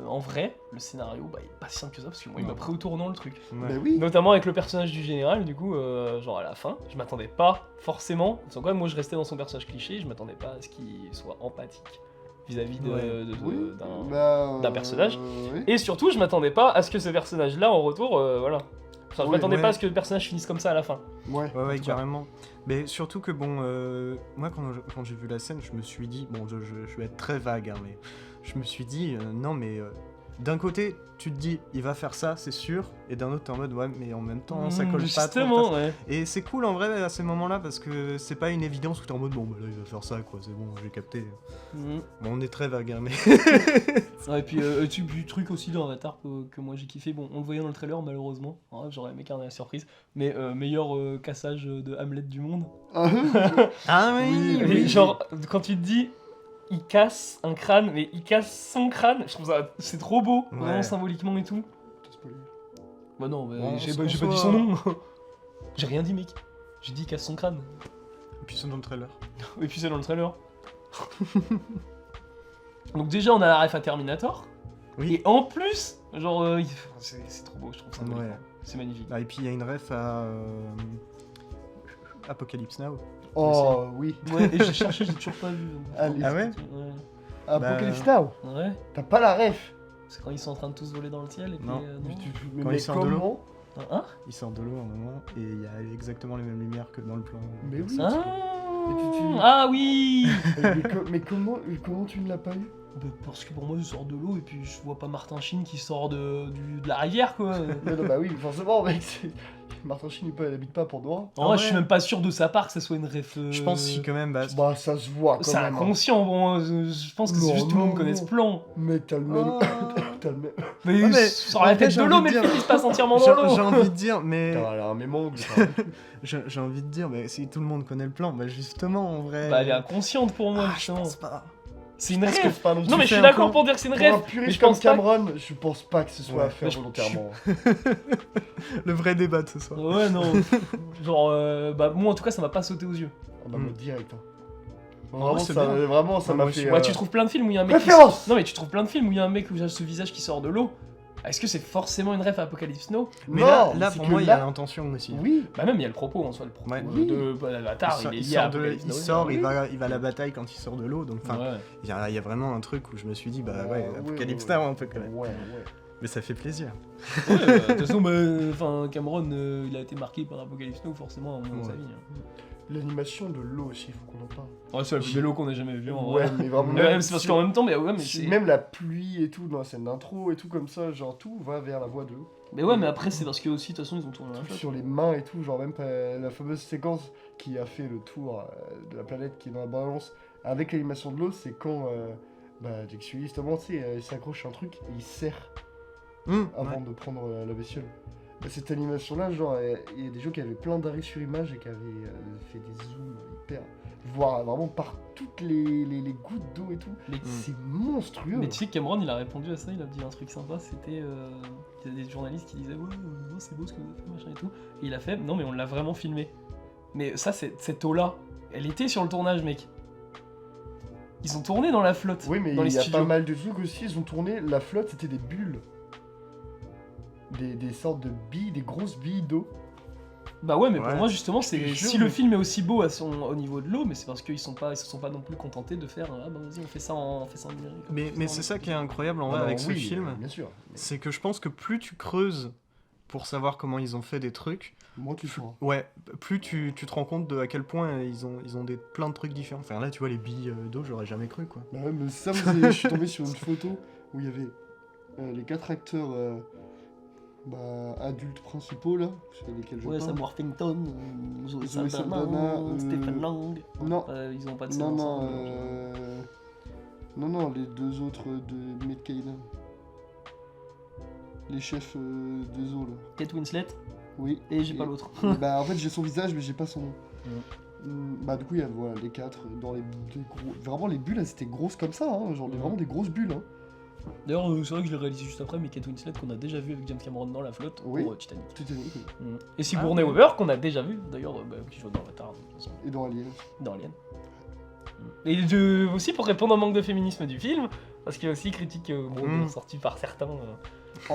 En vrai, le scénario, bah, il est pas si simple que ça parce que moi, il m'a pris au tournant le truc. Ouais. Bah oui. Notamment avec le personnage du général, du coup, genre à la fin, je m'attendais pas forcément. Parce que quand même, moi, je restais dans son personnage cliché, je m'attendais pas à ce qu'il soit empathique vis-à-vis Ouais. d'un personnage. Oui. Et surtout, je m'attendais pas à ce que ce personnage-là, en retour, voilà. Enfin, je Oui, m'attendais ouais. pas à ce que le personnage finisse comme ça à la fin. Ouais. Ouais, En tout cas. carrément. Mais surtout que bon, moi quand j'ai vu la scène, je me suis dit, bon, je vais être très vague, hein, mais je me suis dit, non mais d'un côté, tu te dis, il va faire ça, c'est sûr, et d'un autre, t'es en mode, ouais, mais en même temps, ça colle pas trop. Justement, ouais. Et c'est cool en vrai à ces moments-là parce que c'est pas une évidence où t'es en mode, bon, bah là, il va faire ça, quoi, c'est bon, j'ai capté. Mhm. Bon, on est très vague, hein, mais. Ouais, et puis, du truc aussi dans Avatar que moi j'ai kiffé, bon, on le voyait dans le trailer malheureusement, hein, j'aurais aimé garder la surprise, mais meilleur cassage de Hamlet du monde. Ah Et genre, quand tu te dis, il casse un crâne, mais il casse son crâne, je trouve ça, c'est trop beau, Ouais. vraiment symboliquement et tout. T'as spoilé. Bah non, Bon, j'ai on pas soit- dit son nom. J'ai rien dit, mec. J'ai dit il casse son crâne. Et puis c'est dans le trailer. Et puis c'est dans le trailer. Donc déjà, on a la ref à Terminator. Oui. Et en plus, genre, c'est trop beau, je trouve ça. Ouais. C'est magnifique. Ah, et puis il y a une ref à. Apocalypse Now. Oh oui. Ouais, et j'ai cherché, j'ai toujours pas vu. Allez. Ah ouais Apocalypse Now. Ouais. T'as pas la ref. C'est quand ils sont en train de tous voler dans le ciel et puis. Non. Mais Quand il sort de l'eau. comment Hein? Il sort de l'eau à un moment et il y a exactement les mêmes lumières que dans le plan. Mais oui. Ah, tu- ah oui. Mais comment tu ne l'as pas eu? Bah, parce que pour moi, je sors de l'eau et puis je vois pas Martin Sheen qui sort de la rivière, quoi. Non, bah oui, forcément, mec. Martin Sheen, il habite pas pour Dora. En vrai, ouais. je suis même pas sûr de sa part que ça soit une ref. Je pense si quand même, bah. Bah, ça se voit quand C'est même. hein. inconscient, bon, je pense que c'est Non, juste tout le monde non, connaît non. ce plan. Mec, t'as le même. Oh. T'as le même. Mais, Ouais, mais sur la en fait, tête j'ai de l'eau, envie mais de le dire- film il se passe entièrement dans J'ai l'eau. envie de dire, mais. T'as un mémangue. J'ai envie de dire, mais si tout le monde connaît le plan, bah justement, en vrai. Bah, elle est inconsciente pour moi, Ah, je justement. pense pas. C'est une Parce que rêve. pas Non, mais je fais suis un d'accord peu- pour dire que c'est une Pour un rêve. Mais puriste je comme pense pas. Cameron, je pense pas que ce soit Ouais. à faire Mais je- volontairement. Le vrai débat de ce soir. Ouais, non. Genre, bah, moi en tout cas, ça m'a pas sauté aux yeux. Ah bah, Mm. moi, direct. Hein. Ouais, Vraiment, c'est ça, bien. vraiment, ça Ouais, m'a moi fait. aussi. Ouais, tu trouves plein de films où il y a un mec. Référence. Non, mais tu trouves plein de films où il y a un mec où il a ce visage qui sort de l'eau. Est-ce que c'est forcément une rêve à Apocalypse Now? Mais Non, là, mais là c'est pour que moi, il y là- a l'intention aussi. Oui. Bah, même il y a le propos en soi, le propos Ouais. de Avatar, il est lié à Apocalypse il Now. sort, oui. il va à la bataille quand il sort de l'eau, donc enfin, Ouais. il y a vraiment un truc où je me suis dit, bah ouais, Ah, Apocalypse ouais, Now un peu quand même. Ouais. Mais ça fait plaisir. Ouais, de toute façon, bah, enfin, Cameron, il a été marqué par Apocalypse Now, forcément, à un moment de sa Ouais. vie. hein. L'animation de l'eau aussi, il faut qu'on en parle. Ouais, c'est la plus belle eau qu'on ait jamais vue en Ouais, vrai. mais vraiment. Ouais, c'est parce qu'en même temps, mais ouais, mais c'est. Même la pluie et tout dans la scène d'intro et tout comme ça, genre tout va vers la voie de l'eau. Mais ouais, mais après, c'est parce que aussi, de toute façon, ils ont tourné la Tout flotte. sur les mains et tout, genre même la fameuse séquence qui a fait le tour de la planète qui est dans la balance avec l'animation de l'eau, c'est quand Jack Sully justement, tu sais, il s'accroche à un truc et il serre avant de prendre la bestiole. Bah, cette animation là, genre, il y a des gens qui avaient plein d'arrêts sur image et qui avaient fait des zooms hyper. Voir vraiment par toutes les gouttes d'eau et tout. Mais, C'est monstrueux. mais tu sais que Cameron, il a répondu à ça, il a dit un truc sympa, c'était. Il y a des journalistes qui disaient, ouais, c'est beau ce que vous avez fait, machin et tout. Et il a fait, non, mais on l'a vraiment filmé. Mais ça, cette eau-là, elle était sur le tournage, mec. Ils ont tourné dans la flotte, Oui, mais dans les il y a studios. pas mal de trucs aussi. Ils ont tourné, la flotte, c'était des bulles. Des sortes de billes, des grosses billes d'eau. Bah ouais, mais pour Ouais. moi, justement, c'est te jure, si le mais- film est aussi beau au niveau de l'eau, mais c'est parce qu'ils se sont pas non plus contentés de faire, ah bah vas-y, on fait ça en numérique. Mais c'est ça qui est incroyable en vrai Alors, avec ce oui, film, bien sûr. c'est que je pense que plus tu creuses pour savoir comment ils ont fait des trucs, Moi, tu feras. ouais, plus tu te rends compte de à quel point ils ont plein de trucs différents. Enfin là, tu vois les billes d'eau, j'aurais jamais cru quoi. Bah ouais, mais ça, je suis tombé sur une photo où il y avait les 4 acteurs adultes principaux là, sur lesquels je Ouais, parle. Sam Worthington, Zoe Zoe Saldana, Saldana, Stephen Lang. Non, Ils ont pas de non, scène non, ensemble. non, les deux autres de Matt Kayden. Les chefs des eaux là. Kate Winslet, Oui. et j'ai pas l'autre. Bah en fait j'ai son visage mais j'ai pas son nom. Bah du coup il y a voilà, les 4 dans les gros... Vraiment les bulles elles étaient grosses comme ça, hein, genre vraiment des grosses bulles. Hein. D'ailleurs, c'est vrai que je l'ai réalisé juste après, mais Kate Winslet qu'on a déjà vu avec James Cameron dans La Flotte Oui. pour Titanic. Titanic, oui. Et Sigourney Weaver qu'on a déjà vu, d'ailleurs, qui joue dans Avatar, de toute façon, Et dans Alien. dans Alien. Et aussi pour répondre au manque de féminisme du film, parce qu'il y a aussi critiques sorties par certains. Oh.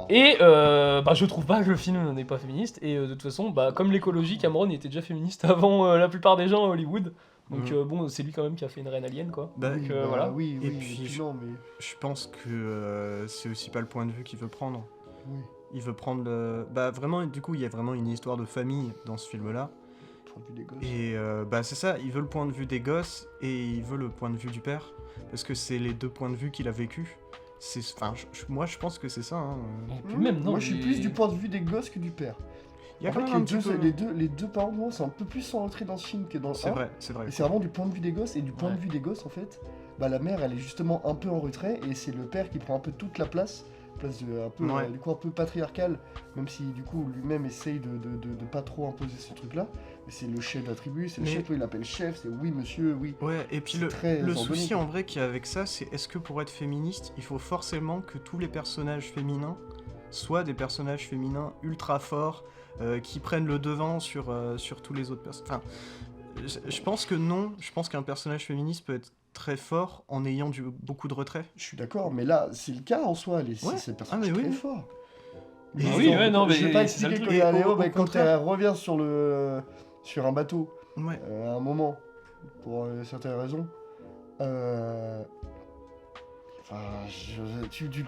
Et je trouve pas que le film n'est pas féministe, et de toute façon, comme l'écologie, Cameron était déjà féministe avant la plupart des gens à Hollywood. Donc c'est lui quand même qui a fait une reine alien, quoi. Bah, Donc Oui, voilà. Oui, Et oui, puis, non mais... Je pense que c'est aussi pas le point de vue qu'il veut prendre. Oui. Il veut prendre le... Bah vraiment, du coup, il y a vraiment une histoire de famille dans ce film-là. Point de vue des gosses. Et c'est ça, il veut le point de vue des gosses et il veut le point de vue du père. Parce que c'est les deux points de vue qu'il a vécu. moi je pense que c'est ça. Hein. Et puis même, non. Moi, je suis mais- plus du point de vue des gosses que du père. Il y a En quand fait, même un petit peu... les deux parents, moi, c'est un peu plus centré dans ce film que dans le 1. C'est vrai, c'est vrai. Et c'est vraiment du point de vue des gosses, et du point Ouais. de vue des gosses, en fait, bah, la mère, elle est justement un peu en retrait, et c'est le père qui prend un peu toute la place de, un peu, Ouais. du coup, un peu patriarcal, même si, du coup, lui-même essaye de pas trop imposer ce truc-là. Mais c'est le chef de la tribu, c'est le Mais- chef, il l'appelle chef, c'est oui, monsieur, oui. Ouais, et puis C'est très le ordonné, souci quoi. en vrai qu'il y a avec ça, c'est est-ce que pour être féministe, il faut forcément que tous les personnages féminins soient des personnages féminins ultra forts, qui prennent le devant sur tous les autres personnes. Enfin, je pense que non, je pense qu'un personnage féministe peut être très fort en ayant beaucoup de retrait. Je suis d'accord, mais là, c'est le cas en soi, Ouais. c'est le personnage Ah, mais très oui. fort. Et oui, ouais, non, mais je vais pas c'est ça le expliquer truc. que Et Léo, au mais quand contraire- elle revient sur un bateau, Ouais. à un moment, pour certaines raisons, enfin,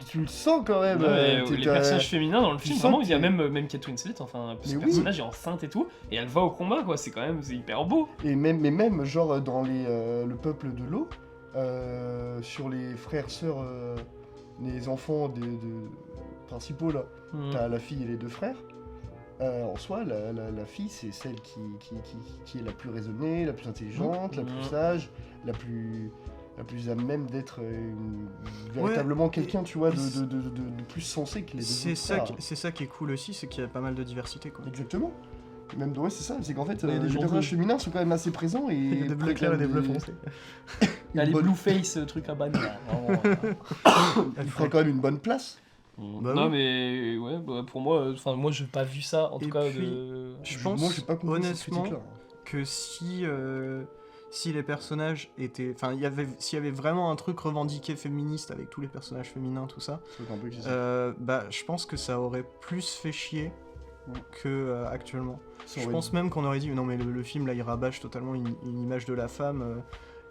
tu le sens quand même. Ouais, t'es- les t'as- personnages féminins dans le tu film, sens vraiment, que il y a t'es- même Kate Winslet, enfin, ce Mais oui. personnage est enceinte et tout, et elle va au combat, quoi, c'est hyper beau. mais même, genre, dans le peuple de l'eau, sur les frères, sœurs, les enfants principaux, là, Mm. t'as la fille et les deux frères. En soi, la fille, c'est celle qui est la plus raisonnée, la plus intelligente, la plus Mhm. sage, la plus à même d'être véritablement quelqu'un, tu vois, de plus sensé que les deux C'est autres ça, frères. c'est ça qui est cool aussi, c'est qu'il y a pas mal de diversité, quoi. Exactement. Même ouais, c'est ça, c'est qu'en fait, Il y a des les gens personnages bleus. féminins sont quand même assez présents et Il y a des bleus clairs et des bleus prennent foncés. Il y a les bonne- Blueface, trucs à bannir. ils prennent quand même une bonne place. Bah non oui. mais ouais, bah, pour moi, enfin moi j'ai pas vu ça en tout Et cas puis, de. Je Moi, pense j'ai pas compris cette honnêtement critique-là. que si les personnages étaient... Enfin, s'il y avait vraiment un truc revendiqué féministe avec tous les personnages féminins, tout ça, C'est un peu excessif. bah, je pense que ça aurait plus fait chier Ouais. que actuellement. Ça Je aurait- pense même qu'on aurait dit, non mais le film là il rabâche totalement une image de la femme.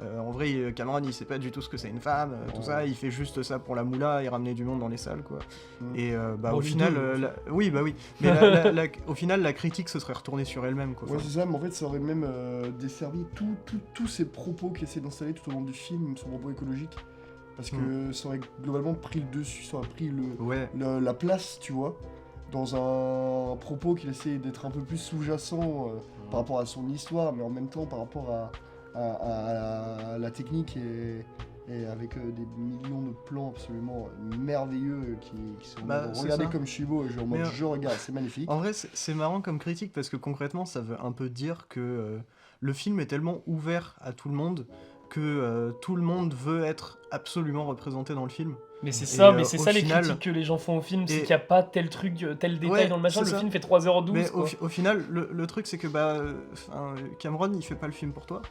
En vrai, Cameron il sait pas du tout ce que c'est une femme, tout Ouais. ça, il fait juste ça pour la moula et ramener du monde dans les salles quoi. Mm. Et bah Bon, au les final, deux, oui bah oui, mais au final la critique se serait retournée sur elle-même quoi. Ouais, Enfin, c'est ça, mais en fait, ça aurait même desservi tous ces propos qu'il essaie d'installer tout au long du film, son propos écologique. Parce que ça aurait globalement pris le dessus, ça aurait pris ouais. la place, tu vois, dans un propos qu'il essaie d'être un peu plus sous-jacent par rapport à son histoire, mais en même temps par rapport à la technique et avec des millions de plans absolument merveilleux qui sont Bah, c'est regardez ça. comme je suis beau, et je, en mode, Mais, je regarde, c'est magnifique. En vrai, c'est marrant comme critique parce que concrètement, ça veut un peu dire que le film est tellement ouvert à tout le monde que tout le monde veut être absolument représenté dans le film. Mais c'est Et, ça, mais c'est au ça les final- critiques que les gens font au film, c'est Et- qu'il n'y a pas tel truc, tel détail Ouais, dans le machin, c'est le ça. film fait 3h12 Mais quoi. au final, le truc c'est que Cameron il fait pas le film pour toi.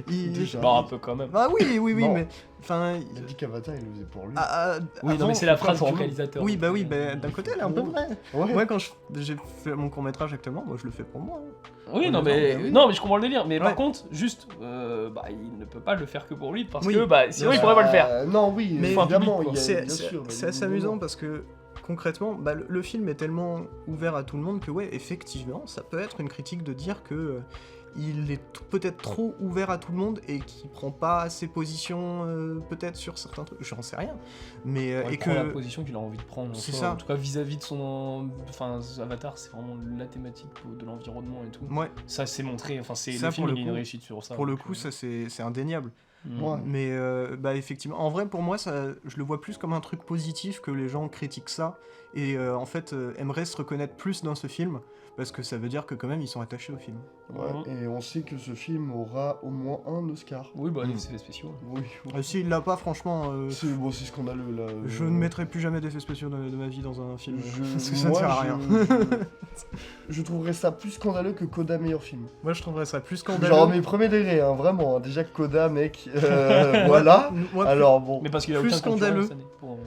Déjà. Bah un peu quand même. Bah oui, Non. mais enfin. Il a dit qu'Avatar, il le faisait pour lui. Oui, non avant, mais c'est la faut phrase faire du pour nous. réalisateur. Oui, donc, bah oui, bah, d'un côté elle est un peu vraie. Ouais. Moi quand j'ai fait mon court métrage actuellement, moi je le fais pour moi. hein. Oui, non Honnêtement, mais, bah oui. non mais je comprends le délire, mais Ouais. par contre, juste, bah il ne peut pas le faire que pour lui, parce Oui, que bah sinon il bien pourrait pas le faire. Non, oui, Mais évidemment, public, il y a, C'est bien sûr. c'est assez amusant parce que concrètement, bah, le film est tellement ouvert à tout le monde que ouais, effectivement, ça peut être une critique de dire que il est peut-être trop ouvert à tout le monde et qu'il prend pas ses positions peut-être sur certains trucs, j'en sais rien. Mais Ouais, et il prend la que position qu'il a envie de prendre. C'est soi. ça. En tout cas vis-à-vis de son, enfin Avatar, c'est vraiment la thématique de l'environnement et tout. ouais, Ça c'est montré, enfin c'est Ça, le film pour le il a une coup- réussite sur ça. pour le donc, coup, ça c'est indéniable. Ouais. Mais bah effectivement, en vrai pour moi, je le vois plus comme un truc positif que les gens critiquent ça et en fait aimeraient se reconnaître plus dans ce film parce que ça veut dire que quand même ils sont attachés au film. Ouais, et on sait que ce film aura au moins un Oscar. Oui, bah Mm. les effets spéciaux. Oui. S'il l'a pas, franchement, C'est bon, c'est scandaleux là. je ne mettrai plus jamais d'effets spéciaux de ma vie dans un film parce que ça ne moi, sert à rien. je trouverais ça plus scandaleux que Coda meilleur film. Moi je trouverais ça plus scandaleux. Genre mes premiers degrés, hein, vraiment. Hein. Déjà Coda, mec. Voilà. Moi, Alors bon. Mais parce qu'il a Plus aucun concurrent scandaleux. cette année pour,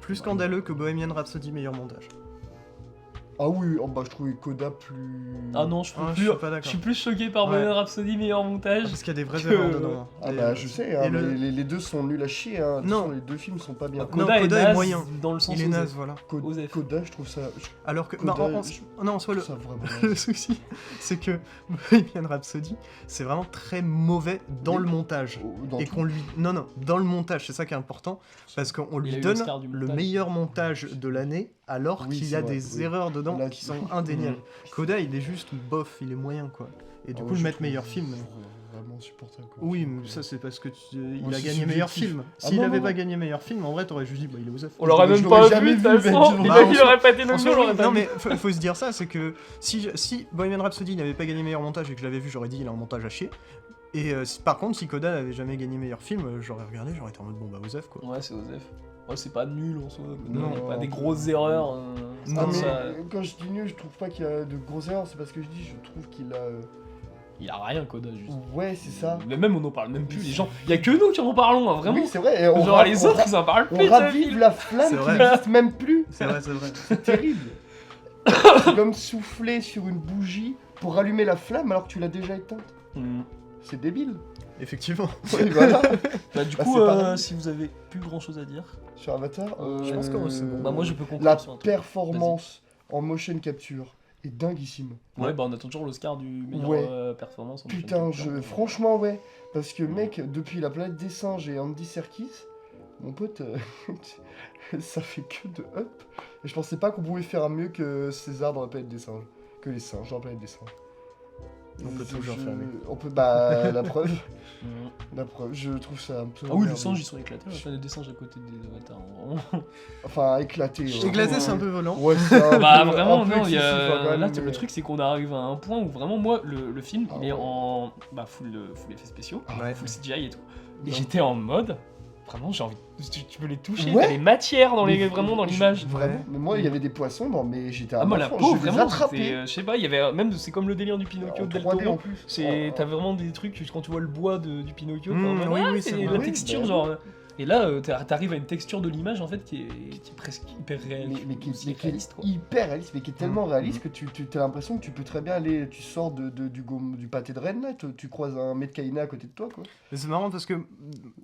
plus scandaleux que Bohemian Rhapsody meilleur montage. Ah oui, bah je trouvais Coda plus... Ah non, je suis pas je d'accord. suis plus choqué par Ouais. Bohemian Rhapsody meilleur montage. Parce qu'il y a des vraies que- erreurs dedans. Ah Et, bah je sais, hein, et mais le- les deux sont nuls à chier, hein. Non. Attention, les deux films sont pas bien. Non, Coda, Coda est est naze moyen. dans le sens il est où naze, voilà. Osef. Coda, je trouve ça... Alors que. Coda, non, en soi, je trouve ça vraiment le naze. souci, c'est que Bohemian Rhapsody, c'est vraiment très mauvais dans Oui. le montage. Dans Et tout. qu'on lui. Non, dans le montage, c'est ça qui est important. Parce qu'on Il a lui eu donne l'Oscar du le montage. meilleur montage de l'année, alors Oui, qu'il y c'est a vrai, des oui. erreurs dedans Là, qui sont indéniables. Coda, il est juste bof, il est moyen, quoi. Et du Ah coup, ouais, le je mettre trouve meilleur film. Vraiment supportable. quoi. Oui, mais ça, c'est parce que il Moi, a c'est gagné meilleur subjectif. film. Ah S'il non, avait non, pas non. gagné meilleur film, en vrai, t'aurais juste dit, bah, il est Osef. On l'aurait Je même l'aurais pas jamais vu, de vu, toute façon. mec. Bah, Il aurait pas été En nominé, soi, on l'aurait pas non vu. mais faut se dire ça, c'est que si Bohemian Rhapsody n'avait pas gagné meilleur montage et que je l'avais vu, j'aurais dit il a un montage à chier. Et par contre, si Coda n'avait jamais gagné meilleur film, j'aurais regardé, j'aurais été en mode bon bah Osef quoi. Ouais, c'est Osef. Ouais, c'est pas nul en soi. Non. Il y a pas des grosses erreurs. Non, Ah, mais ça, quand je dis nul, je trouve pas qu'il y a de grosses erreurs, c'est parce que je dis, je trouve qu'il a... il a rien, Coda, juste. Ouais, c'est ça. Mais même, on en parle même plus. Les gens, il y a que nous qui en parlent, hein, vraiment. Oui, c'est vrai. Et on Genre, les autres, ils en parlent on plus. de ce ravive film. la flamme C'est qui vrai. n'existe même plus. C'est vrai, c'est vrai. C'est terrible. C'est comme souffler sur une bougie pour rallumer la flamme alors que tu l'as déjà éteinte. Hmm. C'est débile. Effectivement. Oui, voilà. Bah, du Bah, coup, c'est pareil. si vous avez plus grand chose à dire, Sur Avatar, Je pense que c'est bon. bah, moi je peux conclure La sur un truc. performance en motion capture est dinguissime. Ouais, bah on a toujours l'Oscar du meilleur Ouais. performance en Putain, motion capture. franchement, ouais. Parce que, mec, depuis La Planète des Singes et Andy Serkis, mon pote, ça fait que de up. Et je pensais pas qu'on pouvait faire mieux que César dans La Planète des Singes. Que les singes dans La Planète des Singes. On peut toujours faire mieux. On peut, bah, la preuve. Mhm. La preuve, je trouve ça un peu. Ah oui, les merveilleux. singes ils sont éclatés, la planète des singes à côté des avatars. Vraiment. Enfin, éclaté. ouais. Éclaté, c'est un peu volant. Ouais, c'est un Bah peu- vraiment, un peu non, il y excessif, hein, quand a... même, là mais- le truc c'est qu'on arrive à un point où vraiment moi le film Ah il est ouais. en full effets spéciaux, Ouais. full CGI et tout. Et Non. j'étais en mode, vraiment j'ai envie, tu peux les toucher, Ouais. t'as les matières dans les, Mais vraiment dans l'image. Vraiment. Ouais. Mais moi, il y avait des poissons dans, mais j'étais à Ah moi la fond, peau je les vraiment, attrapais. c'était, je sais pas, il y avait même, c'est comme le délire du Pinocchio En de Del 3D en Toro. plus. C'est, Oh. t'as vraiment des trucs, quand tu vois le bois du Pinocchio, t'es Mmh, en mode, oui, ah, oui, c'est c'est la vrai. texture Oui, bah genre... Et là, t'arrives à une texture de l'image en fait qui est presque hyper réaliste. Mais qui est réaliste quoi. hyper réaliste, mais qui est tellement Mhm. réaliste que tu as l'impression que tu peux très bien aller, tu sors du pâté de Rennes, là, tu croises un Metcaïna à côté de toi, quoi. Mais c'est marrant parce que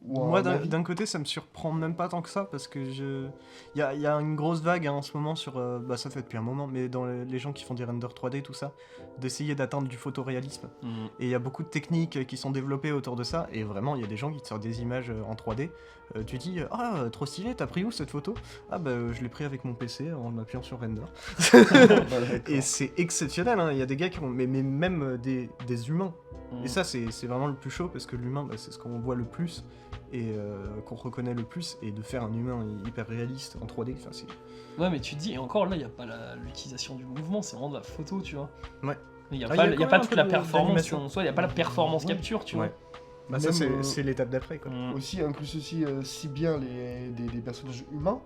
Ou moi, un d'un navire. d'un côté, ça me surprend même pas tant que ça parce que il y a une grosse vague hein, en ce moment sur, bah ça fait depuis un moment, mais dans les gens qui font des renders 3D tout ça, d'essayer d'atteindre du photoréalisme. Mhm. Et il y a beaucoup de techniques qui sont développées autour de ça, et vraiment, il y a des gens qui te sortent des images en 3D. Tu dis, ah, trop stylé, t'as pris où cette photo? Ah, bah, je l'ai pris avec mon PC en m'appuyant sur Render. Voilà, d'accord. Et c'est exceptionnel, hein. Il y a des gars qui ont. Mais même des humains. Mhm. Et ça, c'est vraiment le plus chaud, parce que l'humain, bah, c'est ce qu'on voit le plus, et qu'on reconnaît le plus, et de faire un humain hyper réaliste en 3D, enfin, c'est. Ouais, mais tu te dis, et encore là, il n'y a pas l'utilisation du mouvement, c'est vraiment de la photo, tu vois. Ouais. Il n'y a, Ah, pas, il y a y a quand pas même toute un la peu performance d'animation. en soi, il n'y a pas la performance Ouais. capture, tu Ouais. Bah, ça, Même, c'est l'étape d'après, quoi. vois. Mm. Aussi, inclut aussi si bien des personnages humains,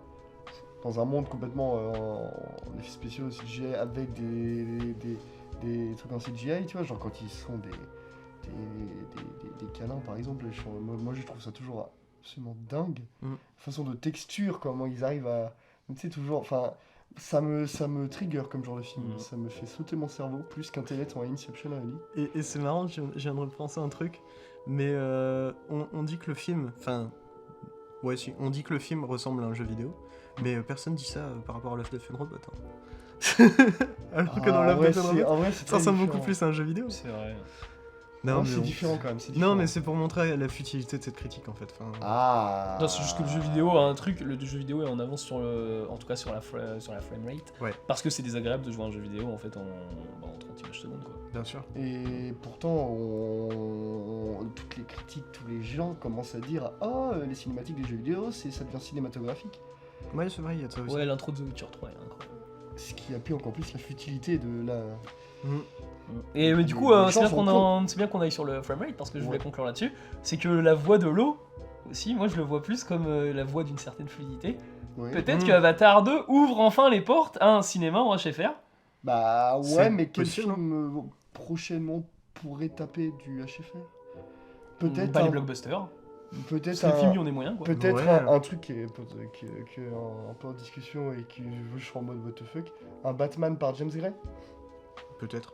dans un monde complètement en effets spéciaux, CGI, avec des trucs en CGI, tu vois, genre quand ils font des câlins, par exemple, moi je trouve ça toujours absolument dingue. Mm. La façon de texture, comment ils arrivent à... Tu sais, toujours... Enfin, ça me trigger comme genre de film, Mm. ça me fait sauter mon cerveau, plus qu'un Tenet ou un Inception à la lit. Et c'est marrant, je viens de repenser un truc, mais on dit que le film. Enfin. Ouais, si, on dit que le film ressemble à un jeu vidéo, mais personne dit ça par rapport à Love, Death and Robot. Hein. Alors que dans Ah, Love, ouais, Death and c'est- Robot, en vrai, c'est ça très ressemble beaucoup différent. plus à un jeu vidéo. C'est vrai. Non, mais c'est bon. différent quand même, c'est Non, différent. mais c'est pour montrer la futilité de cette critique en fait. Enfin, Ah. Non, c'est juste que le jeu vidéo a un truc, le jeu vidéo est en avance sur en tout cas sur la framerate. Ouais. Parce que c'est désagréable de jouer à un jeu vidéo en fait en 30 images secondes quoi. bien sûr. Et pourtant, toutes les critiques, tous les gens commencent à dire ah, les cinématiques des jeux vidéo, ça devient cinématographique. Ouais, c'est vrai, il y a de ça aussi. Ouais, l'intro de The Witcher 3 est incroyable. Ce qui appuie encore plus la futilité de la. Mm. Et mais du coup, Les c'est gens bien sont c'est bien qu'on aille sur le framerate parce que je voulais Ouais. conclure là-dessus. C'est que la voix de l'eau aussi, moi je le vois plus comme la voix d'une certaine fluidité. Ouais. Peut-être Mm. que Avatar 2 ouvre enfin les portes à un cinéma en HFR. Bah ouais, C'est mais quel possible, film prochainement pourrait taper du HFR? Peut-être Pas les un- blockbusters. Peut-être C'est le film, il y en a moyen quoi. Peut-être Ouais. un truc qui est un peu en discussion et qui je suis en mode what the fuck. Un Batman par James Gray. Peut-être.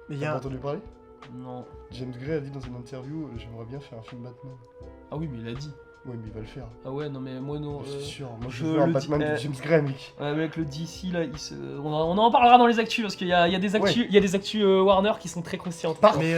Mais il y T'as a... pas entendu parler? Non. James Gray a dit dans une interview j'aimerais bien faire un film Batman. Ah oui, mais il a dit. Ouais, mais il va le faire. Ah ouais, non, mais moi non. C'est sûr. Moi je je veux un le Batman dis- de James Gray, mec. Ouais, mais avec le DC là, on en parlera dans les actus parce qu'il y a des actus, il y a des actus Warner qui sont très conscientes. Mais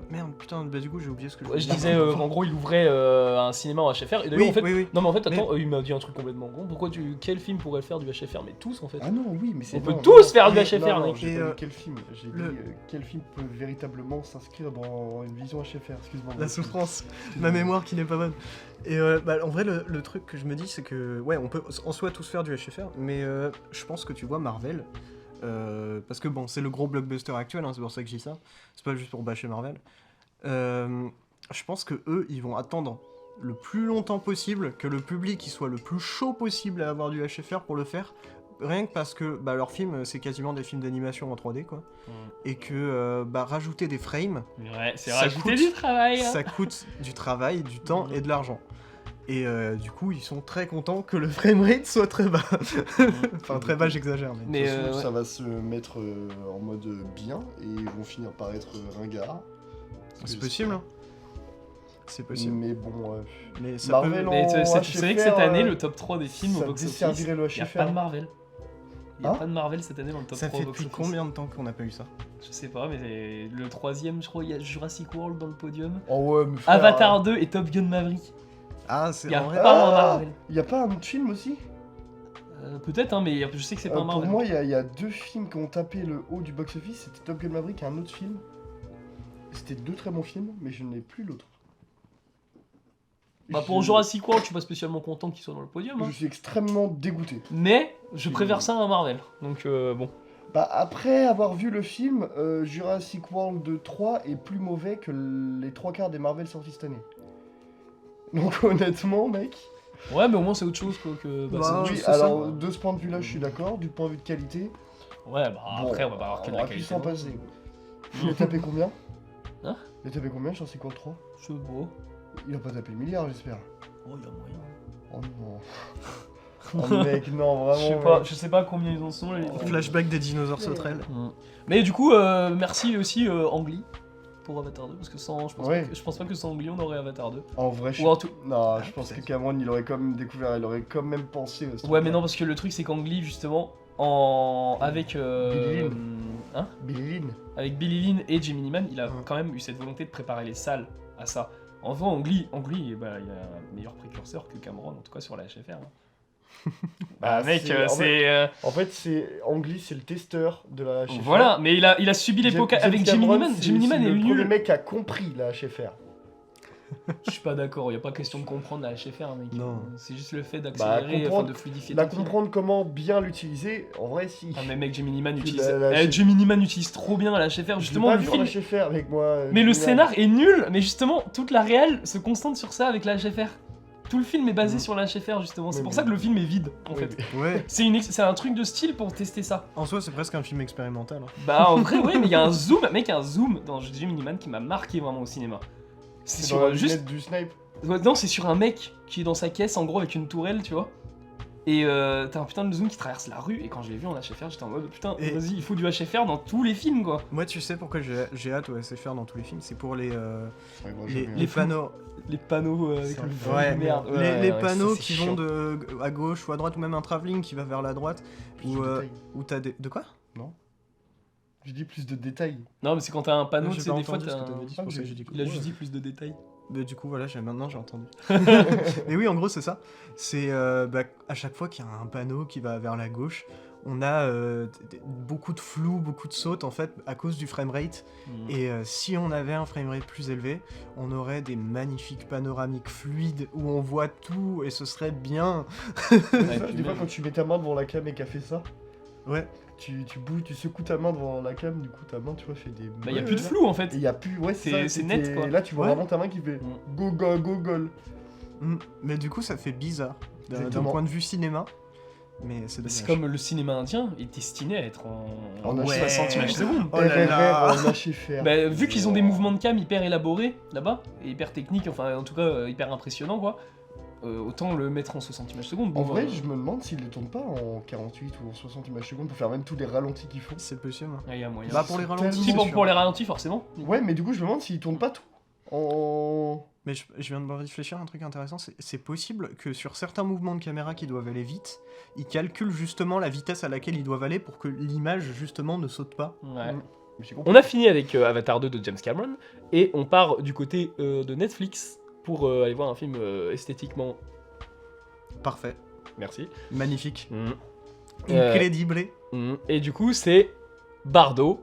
merde, putain, bah du coup j'ai oublié ce que je Ouais, je voulais disais dire. qu'en gros il ouvrait un cinéma en HFR et d'ailleurs Oui, en fait oui. non mais en fait attends il m'a dit un truc complètement con. Pourquoi quel film pourrait faire du HFR mais tous en fait. Ah non, oui, mais c'est On peut non, tous non, faire du mais- HFR, non, non, mec. j'ai Et, pas dit quel film. J'ai dit quel film peut véritablement s'inscrire dans une vision HFR. Excuse-moi. La souffrance, ma mémoire qui n'est pas bonne. Et bah, en vrai, le truc que je me dis, c'est que, ouais, on peut en soi tous faire du HFR, mais je pense que tu vois Marvel, parce que bon, c'est le gros blockbuster actuel, hein, c'est pour ça que je dis ça, c'est pas juste pour bâcher Marvel. Je pense que eux, ils vont attendre le plus longtemps possible, que le public il soit le plus chaud possible à avoir du HFR pour le faire, rien que parce que bah, leurs films, c'est quasiment des films d'animation en 3D, quoi, et que bah, rajouter des frames, Ouais, c'est Ça rajouter coûte- du travail. Hein. ça coûte du travail, du temps et de l'argent. Et du coup, ils sont très contents que le framerate soit très bas. Enfin, très bas, j'exagère. Mais... Mais De toute façon, ouais. ça va se mettre en mode bien et ils vont finir par être ringards. C'est possible, hein. C'est possible. Mais bon, Mais ça Marvel peut... en- Mais tu savais que cette HFR, année le top 3 des films au ça box office, desservirait le il y a HFR. pas de Marvel. Il y a Hein pas de Marvel cette année dans le top Ça 3 fait au box depuis office. combien de temps qu'on n'a pas eu ça? Je sais pas, mais le troisième, je crois, il y a Jurassic World dans le podium. oh ouais, mais frère, Avatar 2 et Top Gun Maverick. Ah, Il c'est y a en vrai... pas un Marvel. Y a pas un autre film aussi? Peut-être, hein, mais je sais que c'est pas un Pour Marvel. moi, il y a deux films qui ont tapé le haut du box-office. C'était Top Gun Maverick et un autre film. C'était deux très bons films, mais je n'ai plus l'autre. Bah, pour Je- Jurassic World, je suis pas spécialement content qu'il soit dans le podium. Hein. Je suis extrêmement dégoûté. Mais je préfère ça à un Marvel. Donc bon. Bah, après avoir vu le film, Jurassic World 2 3 est plus mauvais que les trois quarts des Marvel sortis cette année. Donc honnêtement, mec. Ouais, mais au moins c'est autre chose quoi. Que, bah, Bah, c'est autre Oui, chose. c'est ça. alors de ce point de vue-là, je suis d'accord. Du point de vue de qualité, Ouais, bah bon, après, on va pas avoir que de la aurait pu qualité. s'en non. passer. Il a tapé combien? Hein? Il a tapé combien, Jurassic World 3? Je sais pas. Il a pas tapé le milliard, j'espère. Oh, il y a moyen. Oh non. Oh mec, non, vraiment. Je sais pas combien ils en sont là, les films. Flashback des dinosaures sauterelles. Mais du coup, merci aussi Ang Lee pour Avatar 2 parce que sans, Ouais. je pense pas que sans Ang Lee on aurait Avatar 2. En vrai, je Ou en tout. Non, je pense que peut-être. Cameron, il aurait quand même découvert, il aurait quand même pensé. à ce Ouais, truc-là. mais non parce que le truc c'est qu'Ang Lee justement avec Billy Lynn. hein, Billy Lynn. avec Billy Lynn et Jimmy Neeman, il a Ouais. quand même eu cette volonté de préparer les salles à ça. En vrai, Ang Lee, bah, il y a un meilleur précurseur que Cameron en tout cas sur la HFR. Hein. Bah mec, en fait- c'est En fait, c'est Ang Lee, c'est le testeur de la HFR. voilà, mais il a subi l'époque James avec Jimmy Cameron, Neeman. c'est- Jimmy Neeman c'est est le premier nul. mec qui a compris la HFR. Je suis pas d'accord, il y a pas question de comprendre la HFR mec. Non. C'est juste le fait d'accélérer, comprendre- de fluidifier La ton film. comprendre comment bien l'utiliser, en vrai, si. Ah mais mec, Jimmy Neeman Tu utilise... l'as- Jimmy Neeman utilise trop bien la HFR, Je l'ai justement pas le vu film... en HFR avec moi. Mais le Jimmy scénar est nul, mais justement, toute la réelle se concentre sur ça avec la HFR. Tout le film est basé Mm. sur la HFR, justement. C'est Oui, pour mais- ça que le film est vide, en Oui, fait. mais- Ouais, C'est un truc de style pour tester ça. en soi, c'est presque un film expérimental. Hein. Bah, en vrai, oui, mais il y a un zoom, mec, un zoom dans Jimmy Neeman qui m'a marqué vraiment au cinéma. C'est C'est sur dans la juste... lunette du snipe. Ouais, non, c'est sur un mec qui est dans sa caisse, en gros, avec une tourelle, tu vois. Et t'as un putain de zoom qui traverse la rue, et quand je l'ai vu en HFR, j'étais en mode putain, Et- vas-y, il faut du HFR dans tous les films, quoi. Moi, tu sais pourquoi j'ai hâte au SFR dans tous les films? C'est pour les Ouais, moi, les, j'aime les bien. panneaux. Les panneaux avec C'est le un feu Ouais, de merde. les, Ouais, les ouais, panneaux ça, c'est qui chiant. vont de à gauche ou à droite, ou même un travelling qui va vers la droite, Plus ou de détails. où t'as des. De quoi? Je dis plus de détails. Non, mais c'est quand t'as un panneau, Non, tu j'ai sais, pas des fois entendu ce t'as que t'avais un... dit, c'est pour ça que j'ai dit Il a quoi. juste dit plus de détails. Mais du coup, voilà, maintenant j'ai entendu. Mais oui, en gros, c'est ça. C'est à chaque fois qu'il y a un panneau qui va vers la gauche, on a beaucoup de flou, beaucoup de sautes en fait à cause du framerate. Mm. Et si on avait un framerate plus élevé, on aurait des magnifiques panoramiques fluides où on voit tout et ce serait bien. Ouais, Ça, puis des fois, même- quand tu mets ta main devant la cam et qu'elle fait ça, Ouais. tu bouges, tu secoues ta main devant la cam, du coup, ta main, tu vois, fait des. Bah, y a plus de flou en fait. Et y a plus. Ouais, C'est- ça, c'est c'était- net, quoi. Là, tu vois Ouais. vraiment ta main qui fait Mm. go, go, go, go. Mais du coup, ça fait bizarre d'un Exactement. point de vue cinéma. Mais c'est dommage. C'est comme le cinéma indien est destiné à être en En 60 images secondes. Oh là là. on a chez faire. Bah, vu qu'ils ont des mouvements de cam hyper élaborés là-bas, et hyper techniques, enfin en tout cas hyper impressionnants quoi, autant le mettre en 60 images secondes. En Bon, vrai, je me demande s'ils les tournent pas en 48 ou en 60 images secondes pour faire même tous les ralentis qu'ils font. C'est possible. il y a moyen. Bah pour les tellement- ralentis, Si, c'est pour, sûr. pour les ralentis forcément. Ouais, mais du coup, je me demande s'ils tournent pas tout en. Mais je viens de me réfléchir à un truc intéressant, c'est possible que sur certains mouvements de caméra qui doivent aller vite, ils calculent justement la vitesse à laquelle ils doivent aller pour que l'image justement ne saute pas. Ouais. Mais j'ai compris. On a fini avec Avatar 2 de James Cameron, et on part du côté de Netflix pour aller voir un film esthétiquement. Parfait. Merci. Magnifique. Euh, Incredible. Et du coup, c'est Bardo.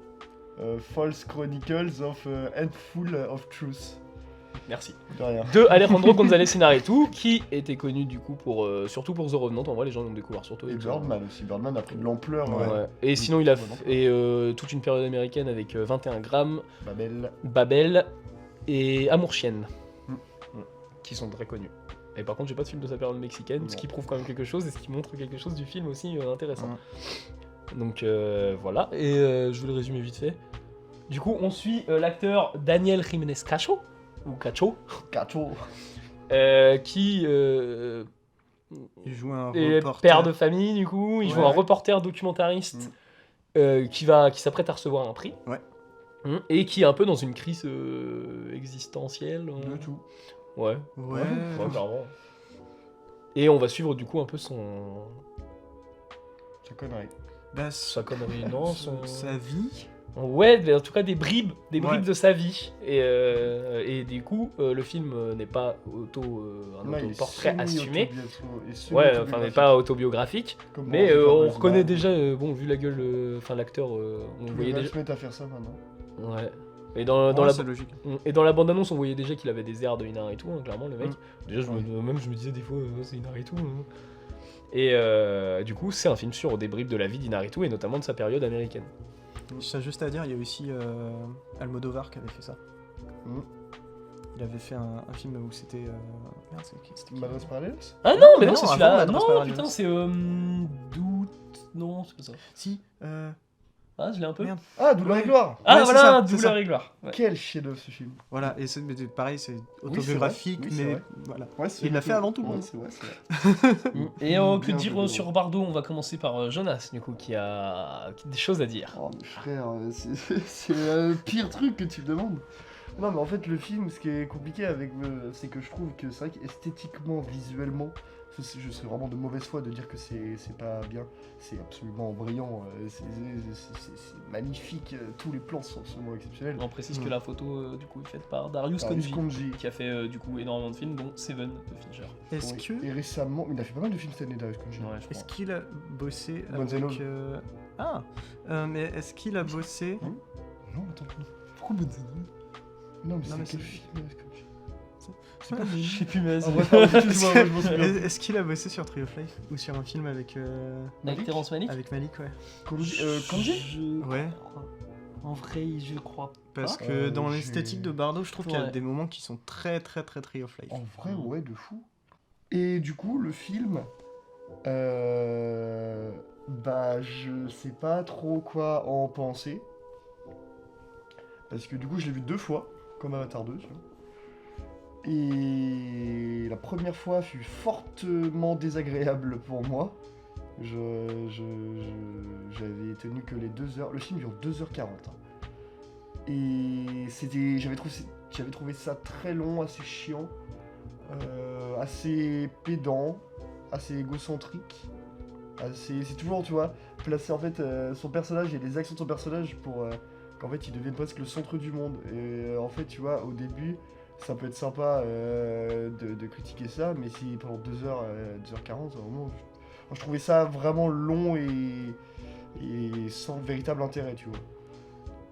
False Chronicles of Handful of Truth. Merci. De rien. De Alejandro González Iñárritu, qui était connu du coup pour surtout pour The Revenant. En vrai, les gens l'ont découvert surtout. Et avec Birdman aussi. Birdman a pris de l'ampleur. Ouais. Et sinon, il a Revenant. fait toute une période américaine avec 21 grammes, Babel. Babel et Amour Chienne, Mm. qui sont très connus. Et par contre, j'ai pas de film de sa période mexicaine, ce Non. qui prouve quand même quelque chose et ce qui montre quelque chose du film aussi intéressant. Ouais. Donc voilà, et je vais le résumer vite fait. Du coup, on suit l'acteur Daniel Jiménez Cacho, ou Cacho, Cacho. qui Il joue un est reporter. père de famille, du coup, il joue Ouais. un reporter documentariste qui s'apprête à recevoir un prix. Ouais. Et qui est un peu dans une crise existentielle. De tout. Ouais, Ouais. clairement. Et on va suivre du coup un peu son... Ça connerie. Bah, sa connerie, non, sa vie. Ouais, mais en tout cas des bribes Ouais. de sa vie. Et du coup, le film n'est pas un Non, il est autoportrait assumé. semi-autobiographique. Ouais, enfin n'est pas autobiographique. Comme Mais dans The on Fabulous reconnaît Man. déjà, bon, vu la gueule, enfin l'acteur, on Tous voyait les gars déjà. se mettent à faire ça maintenant. Ouais. Et dans Ouais, la c'est logique. et dans la bande-annonce, on voyait déjà qu'il avait des airs de Inarritu, hein, clairement, le mec. Déjà, je Ouais. me disais des fois, c'est Inarritu. Hein. Et du coup, c'est un film sur des bribes de la vie d'Inarritu et notamment de sa période américaine. J'ai juste à dire, il y a aussi Almodovar qui avait fait ça. Mm. Il avait fait un film où c'était. Merde, c'était qui Madras Parallels. Ah non, Non, mais mais non, non, c'est avant celui-là. Madras Non, Parallels. putain, c'est Doute. Non, c'est pas ça. Si. Ah, je l'ai un peu. Merde. Ah, Douleur et Gloire. Ah, Ouais, c'est voilà, ça, c'est Douleur ça. et gloire. Ouais. Quel chef-d'œuvre ce film. Voilà, et c'est mais pareil, c'est vrai. autobiographique, Oui, c'est mais vrai. voilà. Ouais, Il l'a fait avant tout le monde. C'est vrai, c'est vrai. Et que Bien dire joué. sur Bardo? On va commencer par Jonas, du coup, qui a des choses à dire. Oh, mais frère, c'est le pire truc que tu me demandes. Non, mais en fait, le film, ce qui est compliqué avec c'est que je trouve que c'est vrai qu'esthétiquement, visuellement, je serais vraiment de mauvaise foi de dire que c'est pas bien. C'est absolument brillant, c'est magnifique, tous les plans sont absolument exceptionnels. On précise que la photo, du coup, est faite par Darius Darius Khondji, Khondji. qui a fait, du coup, énormément de films, dont Seven de Fincher. Est-ce Oui. que. Et récemment, il a fait pas mal de films cette année, Darius Khondji. Ouais, je Est-ce crois. qu'il a bossé Gonzalo. avec. Ah mais est-ce qu'il a bossé. Non, attends. Pourquoi Bonzano? Non, mais Non, c'est mais quel c'est- film, Darius Khondji? Je sais plus, mais Ah, bref, pardon, excuse-moi, moi, je m'en souviens. Est-ce qu'il a bossé sur Tree of Life ou sur un film avec Avec Terrence Malick. avec Malik, ouais. Khondji Khondji Ouais. En vrai, je crois. Parce Ah, que dans j'ai- l'esthétique de Bardo, je trouve qu'il y a Ouais. des moments qui sont très Tree of Life. En vrai, ouais, de fou. Et du coup, le film, bah, je sais pas trop quoi en penser. Parce que du coup, je l'ai vu 2 fois, comme Avatar 2, tu vois. Et la première fois fut fortement désagréable pour moi. J'avais tenu que les 2 heures. Le film dure 2h40. Et j'avais trouvé ça très long, assez chiant, assez pédant, assez égocentrique. C'est toujours, tu vois, placer en fait son personnage et les actions de son personnage pour qu'en fait il devienne presque le centre du monde. Et en fait, tu vois, au début, ça peut être sympa de critiquer ça, mais si pendant 2h, 2h40, vraiment, je trouvais ça vraiment long et sans véritable intérêt, tu vois.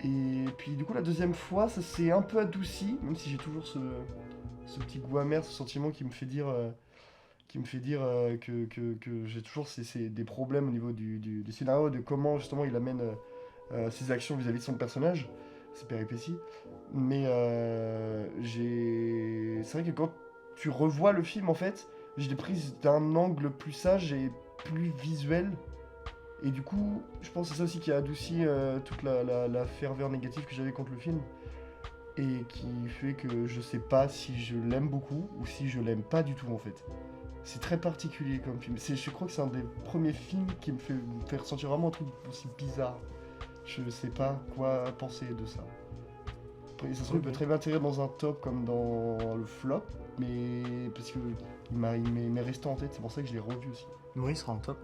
Et puis du coup, la deuxième fois, ça s'est un peu adouci, même si j'ai toujours ce petit goût amer, ce sentiment qui me fait dire, que j'ai toujours des problèmes au niveau du scénario, de comment justement il amène ses actions vis-à-vis de son personnage, ses péripéties. Mais c'est vrai que quand tu revois le film, en fait, j'ai des prises d'un angle plus sage et plus visuel. Et du coup, je pense que c'est ça aussi qui a adouci toute la ferveur négative que j'avais contre le film. Et qui fait que je sais pas si je l'aime beaucoup ou si je l'aime pas du tout en fait. C'est très particulier comme film. Je crois que c'est un des premiers films qui me fait ressentir vraiment un truc aussi bizarre. Je sais pas quoi penser de ça. Après, ça se trouve, il peut très bien atterrir dans un top comme dans le flop, mais parce que il m'est resté en tête, c'est pour ça que je l'ai revu aussi. Maurice sera en top.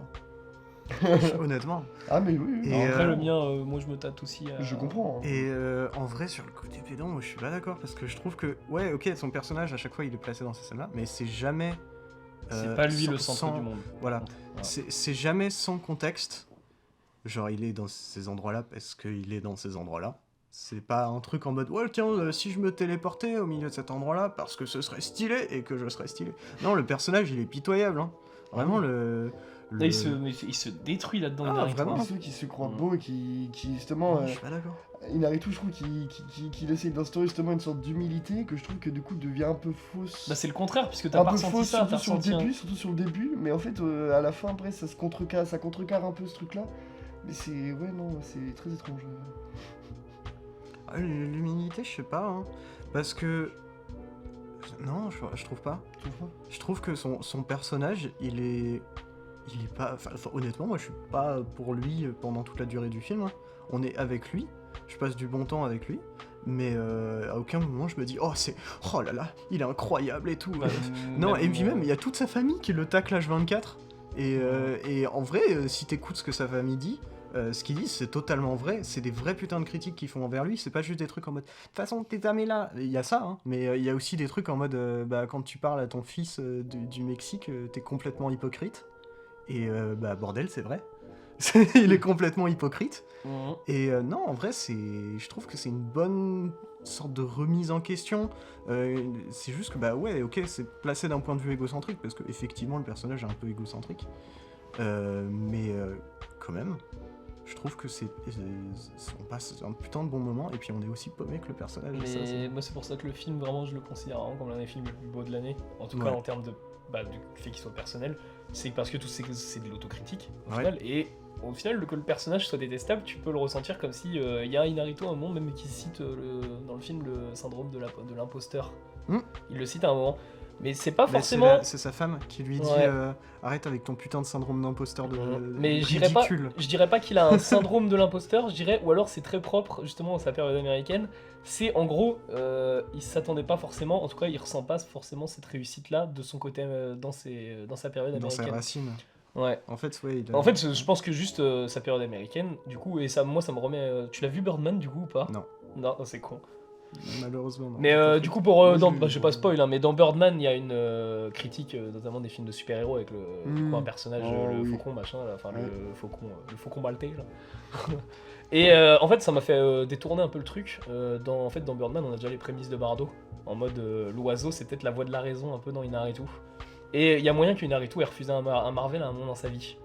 Honnêtement. Ah mais oui, oui. Et, Après, le mien, moi je me tâte aussi. Je comprends. Hein. Et en vrai, sur le côté pédant, moi je suis pas d'accord parce que je trouve que, ouais, ok, son personnage à chaque fois il est placé dans ces scènes-là, mais c'est jamais. C'est pas lui le centre sans- du monde. Voilà. Voilà. C'est jamais sans contexte. Genre, il est dans ces endroits-là parce qu'il est dans ces endroits-là. C'est pas un truc en mode, ouais, tiens, si je me téléportais au milieu de cet endroit-là parce que ce serait stylé et que je serais stylé. Non, le personnage il est pitoyable. Hein. Vraiment, Là, il se détruit là-dedans. Ah, Naruto. vraiment. Ceux qui se croient beaux et qui justement. Je suis pas d'accord. Naruto, je trouve qu'il essaie d'instaurer justement une sorte d'humilité que je trouve que du coup devient un peu fausse. Bah, c'est le contraire, puisque t'as pas peu ressenti fausse, ça. T'as surtout sur le ressenti début, surtout sur le début, mais en fait à la fin après ça contrecarre un peu ce truc là. Mais c'est c'est très étrange. Ah, l'humilité, je sais pas, hein. Parce que. Non, je trouve pas. Tu vois. Je trouve que son personnage, il est pas. Enfin, honnêtement, moi je suis pas pour lui pendant toute la durée du film. Hein. On est avec lui, je passe du bon temps avec lui, mais à aucun moment je me dis oh là là, il est incroyable et tout. Non, et puis même, il y a toute sa famille qui le tacle H24. Et en vrai, si t'écoutes ce que sa famille dit, ce qu'ils disent, c'est totalement vrai. C'est des vrais putains de critiques qu'ils font envers lui. C'est pas juste des trucs en mode de toute façon, t'es jamais là. Il y a ça, hein, mais il y a aussi des trucs en mode quand tu parles à ton fils du Mexique, t'es complètement hypocrite. Et bordel, c'est vrai. Il est complètement hypocrite. Mhm. Et non, en vrai, je trouve que c'est une bonne sorte de remise en question. C'est juste que, ouais, ok, c'est placé d'un point de vue égocentrique, parce que effectivement le personnage est un peu égocentrique. Mais quand même, je trouve que on passe un putain de bon moment, et puis on est aussi paumé que le personnage. et ça, Mais moi, c'est pour ça que le film, vraiment, je le considère vraiment comme l'un des films les plus beaux de l'année. En tout Ouais. cas, en termes du fait qu'il soit personnel. C'est parce que tout c'est de l'autocritique, au Ouais. final. Et au final, que le personnage soit détestable, tu peux le ressentir comme si il y a Naruto à un moment même qui cite dans le film le syndrome de l'imposteur. Il le cite à un moment. Mais c'est pas Mais forcément. c'est sa femme qui lui dit Ouais. arrête avec ton putain de syndrome d'imposteur de Mais ridicule. je dirais pas qu'il a un syndrome de l'imposteur, je dirais, ou alors c'est très propre justement à sa période américaine. C'est en gros, il s'attendait pas forcément, en tout cas il ressent pas forcément cette réussite là de son côté dans sa période Dans ses américaine. racines. Ouais. En fait, ouais, il a- En fait, je pense que juste sa période américaine, du coup, et ça, moi ça me remet. Tu l'as vu Birdman du coup ou pas? Non. Non, c'est con. Malheureusement, non. Mais du coup, pour Moi, dans, je- je vais pas spoil, hein, mais dans Birdman, il y a une critique, notamment des films de super-héros avec du coup, un personnage, Oh, le oui. faucon machin, là, enfin Ouais. le faucon maltais. Là. Et en fait, ça m'a fait détourner un peu le truc. En fait, dans Birdman, on a déjà les prémices de Bardo, en mode l'oiseau, c'est peut-être la voix de la raison un peu dans Inaritu. Et il y a moyen qu'Inaritu ait refusé un Marvel à un moment dans sa vie,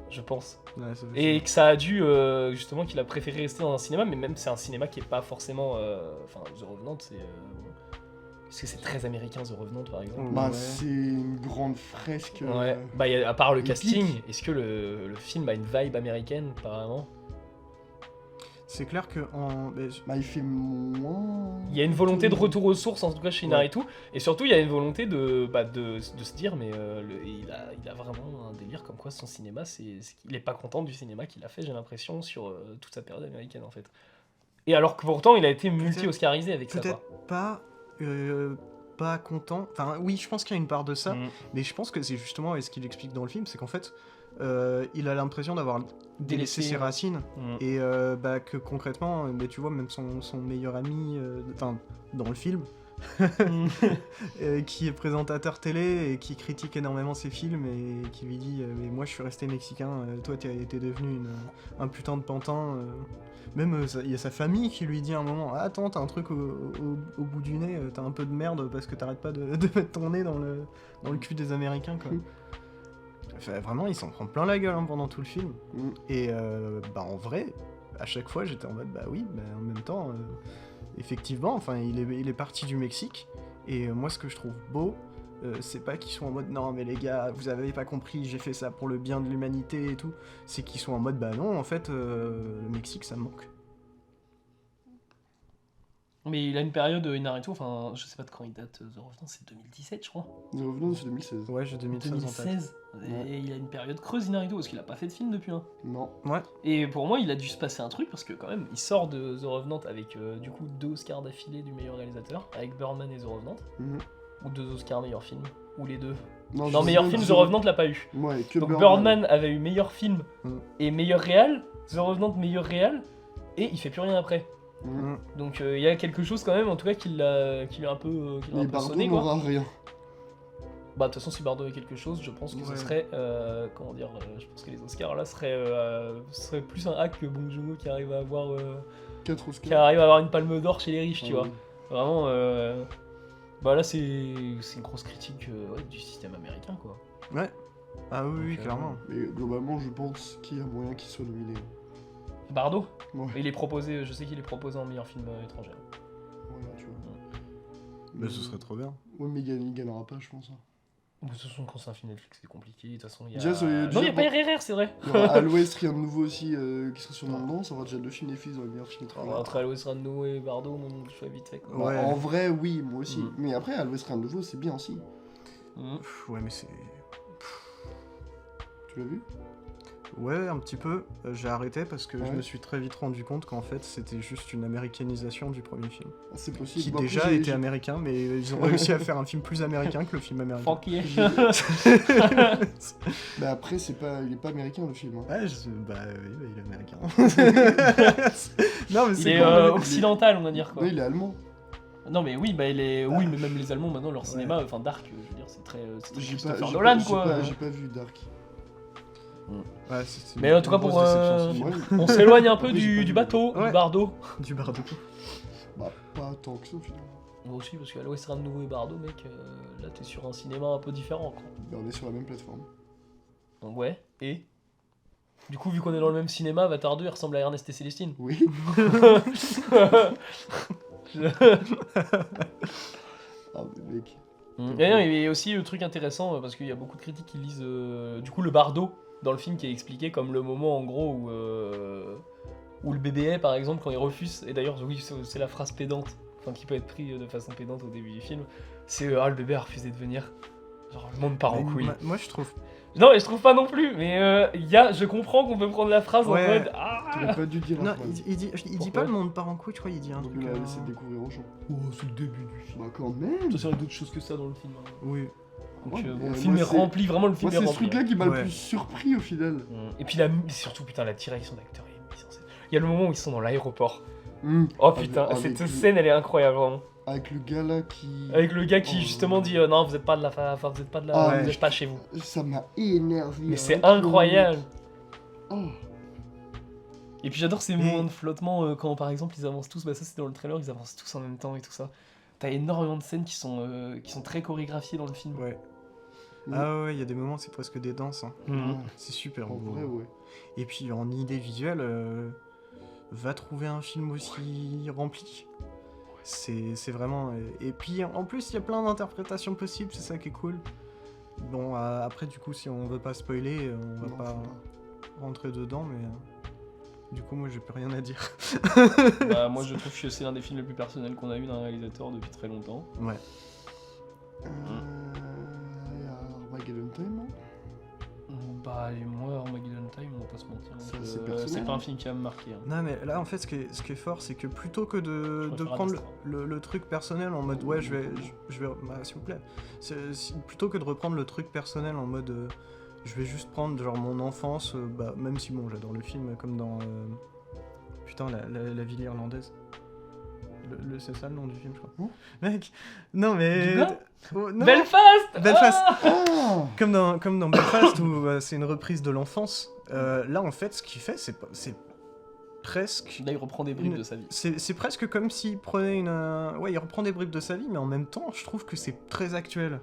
je pense. Ouais, ça fait Et chier. que ça a dû, justement, qu'il a préféré rester dans un cinéma, mais même c'est un cinéma qui est pas forcément. Enfin, The Revenant, c'est. Parce que c'est très américain, The Revenant, par exemple. Bah, Ouais. c'est une grande fresque. Ouais. Bah, à part le épique. casting, est-ce que le film a une vibe américaine, apparemment? C'est clair que Bah, il fait moins. Il y a une volonté de retour aux sources, en tout cas chez Ouais. Naruto, et surtout il y a une volonté de se dire, mais il a vraiment un délire comme quoi son cinéma, il est pas content du cinéma qu'il a fait, j'ai l'impression, sur toute sa période américaine en fait. Et alors que pourtant il a été multi-oscarisé avec ça. peut-être pas content. Enfin, oui, je pense qu'il y a une part de ça, quoi. mais je pense que c'est justement, et ce qu'il explique dans le film, c'est qu'en fait, il a l'impression d'avoir délaissé ses racines, Mm. et que concrètement, tu vois, même son meilleur ami, dans le film, qui est présentateur télé et qui critique énormément ses films et qui lui dit mais moi je suis resté mexicain, toi t'es devenu un putain de pantin. Même il y a sa famille qui lui dit à un moment attends, t'as un truc au bout du nez, t'as un peu de merde parce que t'arrêtes pas de mettre ton nez dans le cul des Américains quoi. Enfin, vraiment il s'en prend plein la gueule pendant tout le film. Mm. Et en vrai à chaque fois j'étais en mode oui, en même temps effectivement, enfin il est parti du Mexique, et moi ce que je trouve beau, c'est pas qu'ils sont en mode non mais les gars vous avez pas compris, j'ai fait ça pour le bien de l'humanité et tout, c'est qu'ils sont en mode bah non en fait le Mexique ça me manque. Mais il a une période Inarritu, enfin je sais pas de quand il date, The Revenant, c'est 2017 je crois. The Revenant, c'est 2016. Ouais j'ai 2016 en tête. 2016. Et il a une période creuse Inarritu parce qu'il a pas fait de film depuis. Non. Ouais. Et pour moi il a dû se passer un truc parce que quand même il sort de The Revenant avec du coup 2 Oscars d'affilée du meilleur réalisateur, avec Birdman et The Revenant. Mhm. Ou 2 Oscars meilleur film, ou les deux. Non, Non, meilleur film, The Revenant l'a pas eu. Ouais, que Donc Birdman avait eu meilleur film Mm. et meilleur réal, The Revenant meilleur réal, et il fait plus rien après. Mhm. Donc il y a quelque chose quand même, en tout cas, qui lui a un peu, Mais Bardot sonné quoi. n'aura rien. Bah de toute façon, si Bardot avait quelque chose, je pense que Ouais. ce serait, comment dire, je pense que les Oscars là seraient plus un hack que Bong Joon-ho qui arrive à avoir, 4 Oscars. qui arrive à avoir une palme d'or chez les riches, tu Ah vois. oui. Vraiment, bah là c'est une grosse critique ouais, du système américain quoi. Ouais. Ah oui, oui Donc, clairement. Mais globalement, je pense qu'il y a moyen qu'il soit nominé. Bardot, Ouais. il est proposé, je sais qu'il est proposé en meilleur film étranger. Voilà, tu vois. Mais ce serait trop bien. Ouais, mais il gagnera pas, je pense. De toute façon, quand c'est un film Netflix, c'est compliqué. De toute façon, il y a. Déjà, Non, il y a pas RRR, c'est vrai. Il y aura À l'Ouest, rien de nouveau aussi qui sera sur dedans. Ça aura déjà 2 films Netflix dans les meilleurs films étrangers. Entre Alois Rano et Bardot, mon choix vite fait. Quoi. Bah, Ouais. En vrai, oui, moi aussi. Mm. Mais après, À l'Ouest, rien de nouveau, c'est bien aussi. Mhm. Ouais mais c'est... Tu l'as vu? Ouais, un petit peu. J'ai arrêté parce que je Ouais. me suis très vite rendu compte qu'en fait c'était juste une américanisation du premier film. Ah, c'est possible. Qui Bah, après, déjà j'ai- était américain, mais ils ont réussi à faire un film plus américain que le film américain. Fuck yeah. Bah après, il est pas américain le film. Hein. Ouais, bah oui, il est américain. Non, mais Il c'est est con, occidental, on va dire quoi. Non, il est allemand. Non, mais oui, bah il est. Oui, mais même les Allemands maintenant, leur cinéma, enfin Dark, je veux dire, c'est très Christopher Nolan quoi. J'ai pas vu Dark. Ouais, c'est Mais en tout cas, une grosse pour, déception, ce film. Ouais. On s'éloigne un peu Oui, j'ai pas du vu. bateau, Ouais. du Bardot. Du Bardot. Bah, pas tant que ça, finalement. Moi aussi, parce qu'à l'Ouest Rano et Bardot, mec, là t'es sur un cinéma un peu différent quoi. Mais on est sur la même plateforme. Donc ouais, et du coup, vu qu'on est dans le même cinéma, Avatar 2 il ressemble à Ernest et Célestine. Oui. Ah, mais mec. Et non, il y a aussi le truc intéressant, parce qu'il y a beaucoup de critiques qui lisent du coup le Bardo dans le film qui est expliqué comme le moment en gros où le bébé est par exemple quand il refuse, et d'ailleurs oui c'est la phrase pédante, enfin qui peut être pris de façon pédante au début du film, c'est ah le bébé a refusé de venir, genre le monde part en Mais couille. moi je trouve. Non mais je trouve pas non plus, mais je comprends qu'on peut prendre la phrase Ouais. en mode ah T'aurais pas dû dire Non, la phrase. il dit Pourquoi pas le monde part en couille, je crois, il dit un Donc truc. il a laissé le découvrir au champ. oh, c'est le début du film. Bah quand même. Ça serait d'autres choses que ça dans le film. Hein. Oui. Donc Ouais, bon, mais le film moi, est c'est- rempli, vraiment le film Moi, est c'est ce rempli. truc-là qui m'a Ouais. le plus surpris au final. Et puis surtout putain la direction d'acteur est mise en scène. Il y a le moment où ils sont dans l'aéroport. Mmh. Oh putain, Avec cette le- scène elle est incroyable vraiment. Avec le gars là qui. Avec le gars qui Oh. justement dit non vous êtes pas de la enfin vous êtes pas de la Ah, vous ouais. êtes pas chez vous. Ça m'a énervé. Mais hein, c'est un incroyable. kilomètre. Et puis j'adore ces Mais- moments de flottement quand par exemple ils avancent tous, bah ça c'est dans le trailer, ils avancent tous en même temps et tout ça. T'as énormément de scènes qui sont très chorégraphiées dans le film. Ouais. Mm. Ah ouais, il y a des moments, c'est presque des danses. Hein. Mhm. Ouais. C'est super En beau. vrai, ouais. Et puis en idée visuelle, va trouver un film aussi rempli. C'est vraiment. Et puis en plus, il y a plein d'interprétations possibles, c'est ça qui est cool. Bon, après, du coup, si on veut pas spoiler, on va Non, pas faut pas. rentrer dedans, mais. Du coup, moi, j'ai plus rien à dire. Bah, moi je trouve que c'est l'un des films les plus personnels qu'on a eu d'un réalisateur depuis très longtemps. Ouais. Il y a Armageddon Time, non Bah et moi Armageddon Time on va pas se mentir. Ça, donc, c'est personnel. c'est pas un film qui va me marquer. Hein. Non, mais là, en fait, ce qui est fort, c'est que plutôt que Je de préfère prendre Ad Astra. le truc personnel en mode ouais, je vais bah, s'il vous plaît, plutôt que de reprendre le truc personnel en mode je vais juste prendre genre mon enfance, bah, même si bon, j'adore le film, comme dans putain, la ville irlandaise. C'est ça le nom du film, je crois. Hein Mec, non mais. Du gars Oh, non. Belfast. Belfast. Ah Ah Comme dans Belfast où c'est une reprise de l'enfance. Là, en fait, ce qu'il fait, c'est presque. Là il reprend des bribes de sa vie. C'est presque comme s'il prenait ouais, il reprend des bribes de sa vie, mais en même temps, je trouve que c'est très actuel.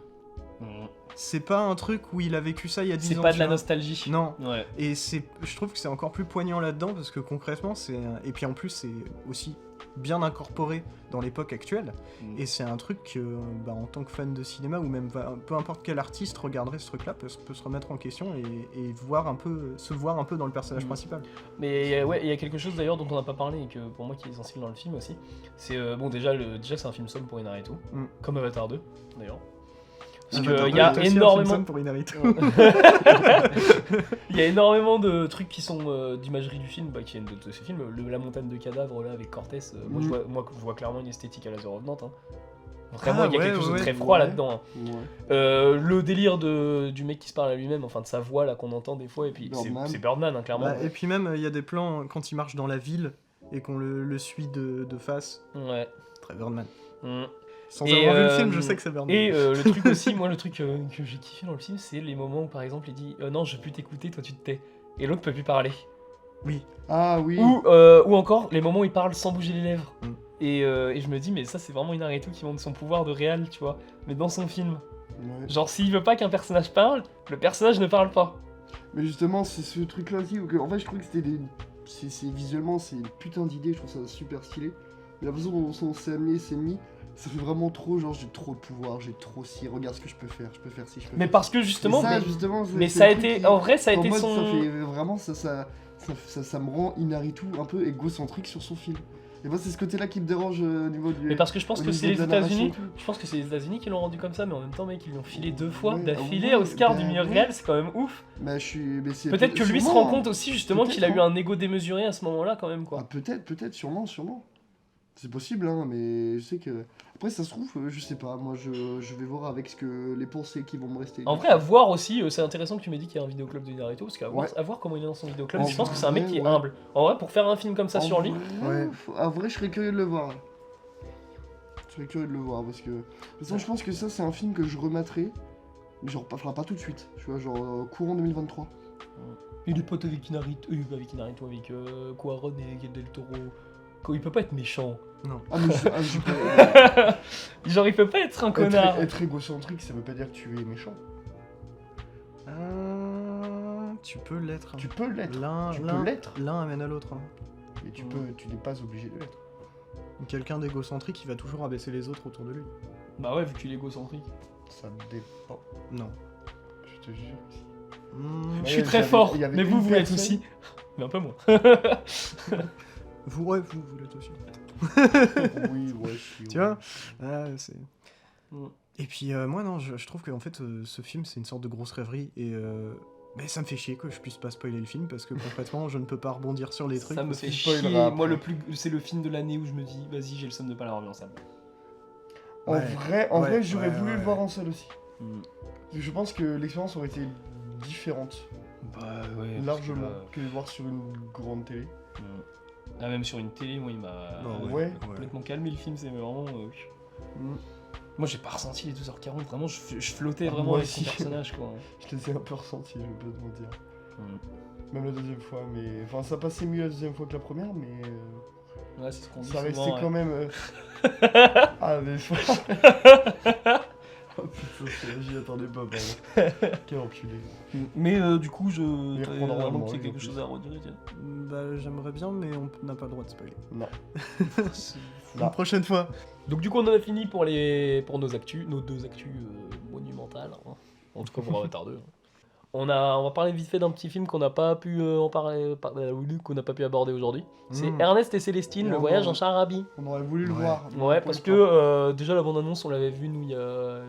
C'est pas un truc où il a vécu ça il y a 10 ans. C'est pas de tu la vois. nostalgie. Non. Ouais. Et je trouve que c'est encore plus poignant là-dedans parce que concrètement, et puis en plus, c'est aussi bien incorporé dans l'époque actuelle. Mm. Et c'est un truc que, en tant que fan de cinéma, ou même peu importe quel artiste regarderait ce truc-là, peut se remettre en question et se voir un peu dans le personnage principal. Mais ouais, il y a quelque chose d'ailleurs dont on n'a pas parlé et que pour moi qui est essentiel dans le film aussi. C'est déjà c'est un film somme pour Inarritu, comme Avatar 2 d'ailleurs. Parce qu'il y a énormément. Pour Inarritu. Il y a énormément de trucs qui sont d'imagerie du film, qui viennent de ce film. La montagne de cadavres là avec Cortés, moi je vois clairement une esthétique à la The Revenant. Vraiment, il y a quelque chose de très froid là-dedans. Le délire du mec qui se parle à lui-même, enfin de sa voix là qu'on entend des fois, et puis c'est Birdman clairement. Et puis même, il y a des plans quand il marche dans la ville et qu'on le suit de face. Ouais. Très Birdman. Mm. Sans avoir vu le film, je sais que c'est Birdman. Et le truc aussi, moi le truc que j'ai kiffé dans le film, c'est les moments où par exemple il dit non, je peux plus t'écouter, toi tu te tais. Et l'autre peut plus parler. Oui. Ah oui. Ou encore les moments où il parle sans bouger les lèvres. Et je me dis, mais ça c'est vraiment Inarritu qui montre son pouvoir de réal, tu vois, mais dans son film. Ouais. Genre s'il veut pas qu'un personnage parle, le personnage ne parle pas. Mais justement, c'est ce truc-là aussi, où en fait je trouve que c'était visuellement c'est une putain d'idée, je trouve ça super stylé. Mais la façon dont c'est amené, c'est mis, ça fait vraiment trop, genre j'ai trop de pouvoir, j'ai trop si, regarde ce que je peux faire si, je peux Mais faire. parce que justement, Mais ça a été, en vrai ça a pour été moi, son... ça fait vraiment, ça me rend Inarritu un peu égocentrique sur son film. Et moi c'est ce côté-là qui me dérange au niveau du... Mais parce que je pense au que niveau c'est de les la narration États-Unis, et tout. je pense que c'est les États-Unis qui l'ont rendu comme ça, mais en même temps mec ils lui ont filé 2 fois Ouais, d'affilée ouais, Oscar du bah meilleur ouais. réal, c'est quand même ouf. Bah c'est Peut-être que lui se sûrement, rend compte aussi justement qu'il a Peut-être, eu un ego démesuré à ce moment-là quand même Ah, quoi. peut-être, sûrement. C'est possible, hein, mais je sais que... Après, ça se trouve, je sais pas, moi je vais voir avec ce que les pensées qui vont me rester. En vrai, à voir aussi, c'est intéressant que tu m'aies dit qu'il y a un vidéoclub de Inarritu, parce qu'à Ouais. à voir comment il est dans son vidéoclub, En je pense que c'est un mec qui est vrai, humble. En vrai, pour faire un film comme ça sur lui, En vrai, je serais curieux de le voir. Je serais curieux de le voir, parce que... De toute façon, je pense que ça, c'est un film que je remettrai, mais genre, pas tout de suite, tu vois, genre courant 2023. il est pote avec Inarritu, avec Cuarón et Guillermo del Toro. Il peut pas être méchant. Non. Ah, mais je peux... Genre, il peut pas être un connard. Être égocentrique, ça veut pas dire que tu es méchant. Tu peux l'être. Tu peux l'être. Tu peux L'un l'être. l'un amène à l'autre. Hein. Mais tu n'es pas obligé de l'être. Quelqu'un d'égocentrique, il va toujours abaisser les autres autour de lui. Bah ouais, vu qu'il est égocentrique. Ça dépend. Non. Je te jure. Je suis très fort, mais une vous l'êtes personne- aussi. Mais un peu moins. Vous l'êtes aussi. Oui, ouais, je suis... Tu vois c'est... Mm. Et puis moi non, je trouve qu'en fait ce film c'est une sorte de grosse rêverie et mais ça me fait chier que je puisse pas spoiler le film parce que concrètement je ne peux pas rebondir sur les trucs. Ça me parce fait que- chier. spoilera Moi, après. c'est le film de l'année où je me dis, vas-y, j'ai le somme de pas la revoir en salle. En vrai, j'aurais voulu ouais. le voir en salle aussi. Je pense que l'expérience aurait été différente, Bah ouais. largement, que de voir sur une grande télé. Ah, même sur une télé, moi, il m'a Non, ouais. complètement calmé le film, c'est vraiment... Mm. Moi, j'ai pas ressenti les 2h40, vraiment, je flottais Ah, vraiment moi avec son aussi. personnage, quoi. Je les ai un peu ressentis, je vais pas te mentir. Mm. Même la deuxième fois, mais... Enfin, ça passait mieux la deuxième fois que la première, mais... Ouais, c'est ce qu'on dit Ça restait souvent, quand ouais. même... Ah, mais... Oh putain, j'y attendais pas, pardon. Quel enculé. Mais du coup, Mais t'as reprendre vraiment normalement, qu'il y a oui, quelque en chose à redire, tiens. Bah j'aimerais bien mais on n'a pas le droit de spoiler. Non. Une prochaine fois. Donc du coup, on en a fini pour nos actus, nos 2 actus monumentales, hein. En tout cas pour Avatar 2. On va parler vite fait d'un petit film qu'on n'a pas pu en parler, qu'on n'a pas pu aborder aujourd'hui. C'est Ernest et Célestine, Et le on voyage en- en Charabie. On aurait voulu le Ouais. voir. Ouais, parce que déjà la bande-annonce, on l'avait vu nous il y a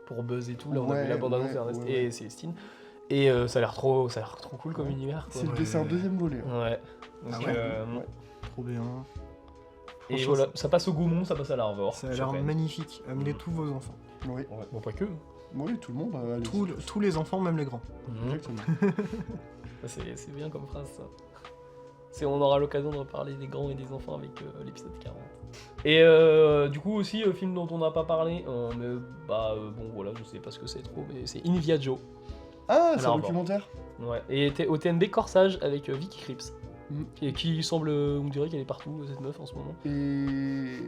pour Buzz et tout, là on a Ouais, vu la bande-annonce ouais, d'Ernest ouais, et ouais. Célestine. Et ça a l'air trop cool comme univers, quoi. C'est un deuxième volet. hein. Ouais. Donc, Ah ouais. Ouais. Trop bien. et Franchement, voilà, ça passe au Gaumont, ça passe à l'Arvor. Ça a l'air magnifique. Amenez tous vos enfants. Oui. Ouais, bon, pas que. Oui, tout le monde. allez-y. Tous les enfants, même les grands. Exactement. Ça, c'est bien comme phrase, ça. On aura l'occasion de reparler des grands et des enfants avec l'épisode 40. Et du coup aussi, film dont on n'a pas parlé, mais bon voilà, je sais pas ce que c'est trop, mais c'est In Viaggio. Ah, c'est un Alors, documentaire. Ouais. Et au TNB Corsage avec Vicky Krieps. Mm. Et qui semble, on dirait qu'elle est partout, cette meuf en ce moment. Et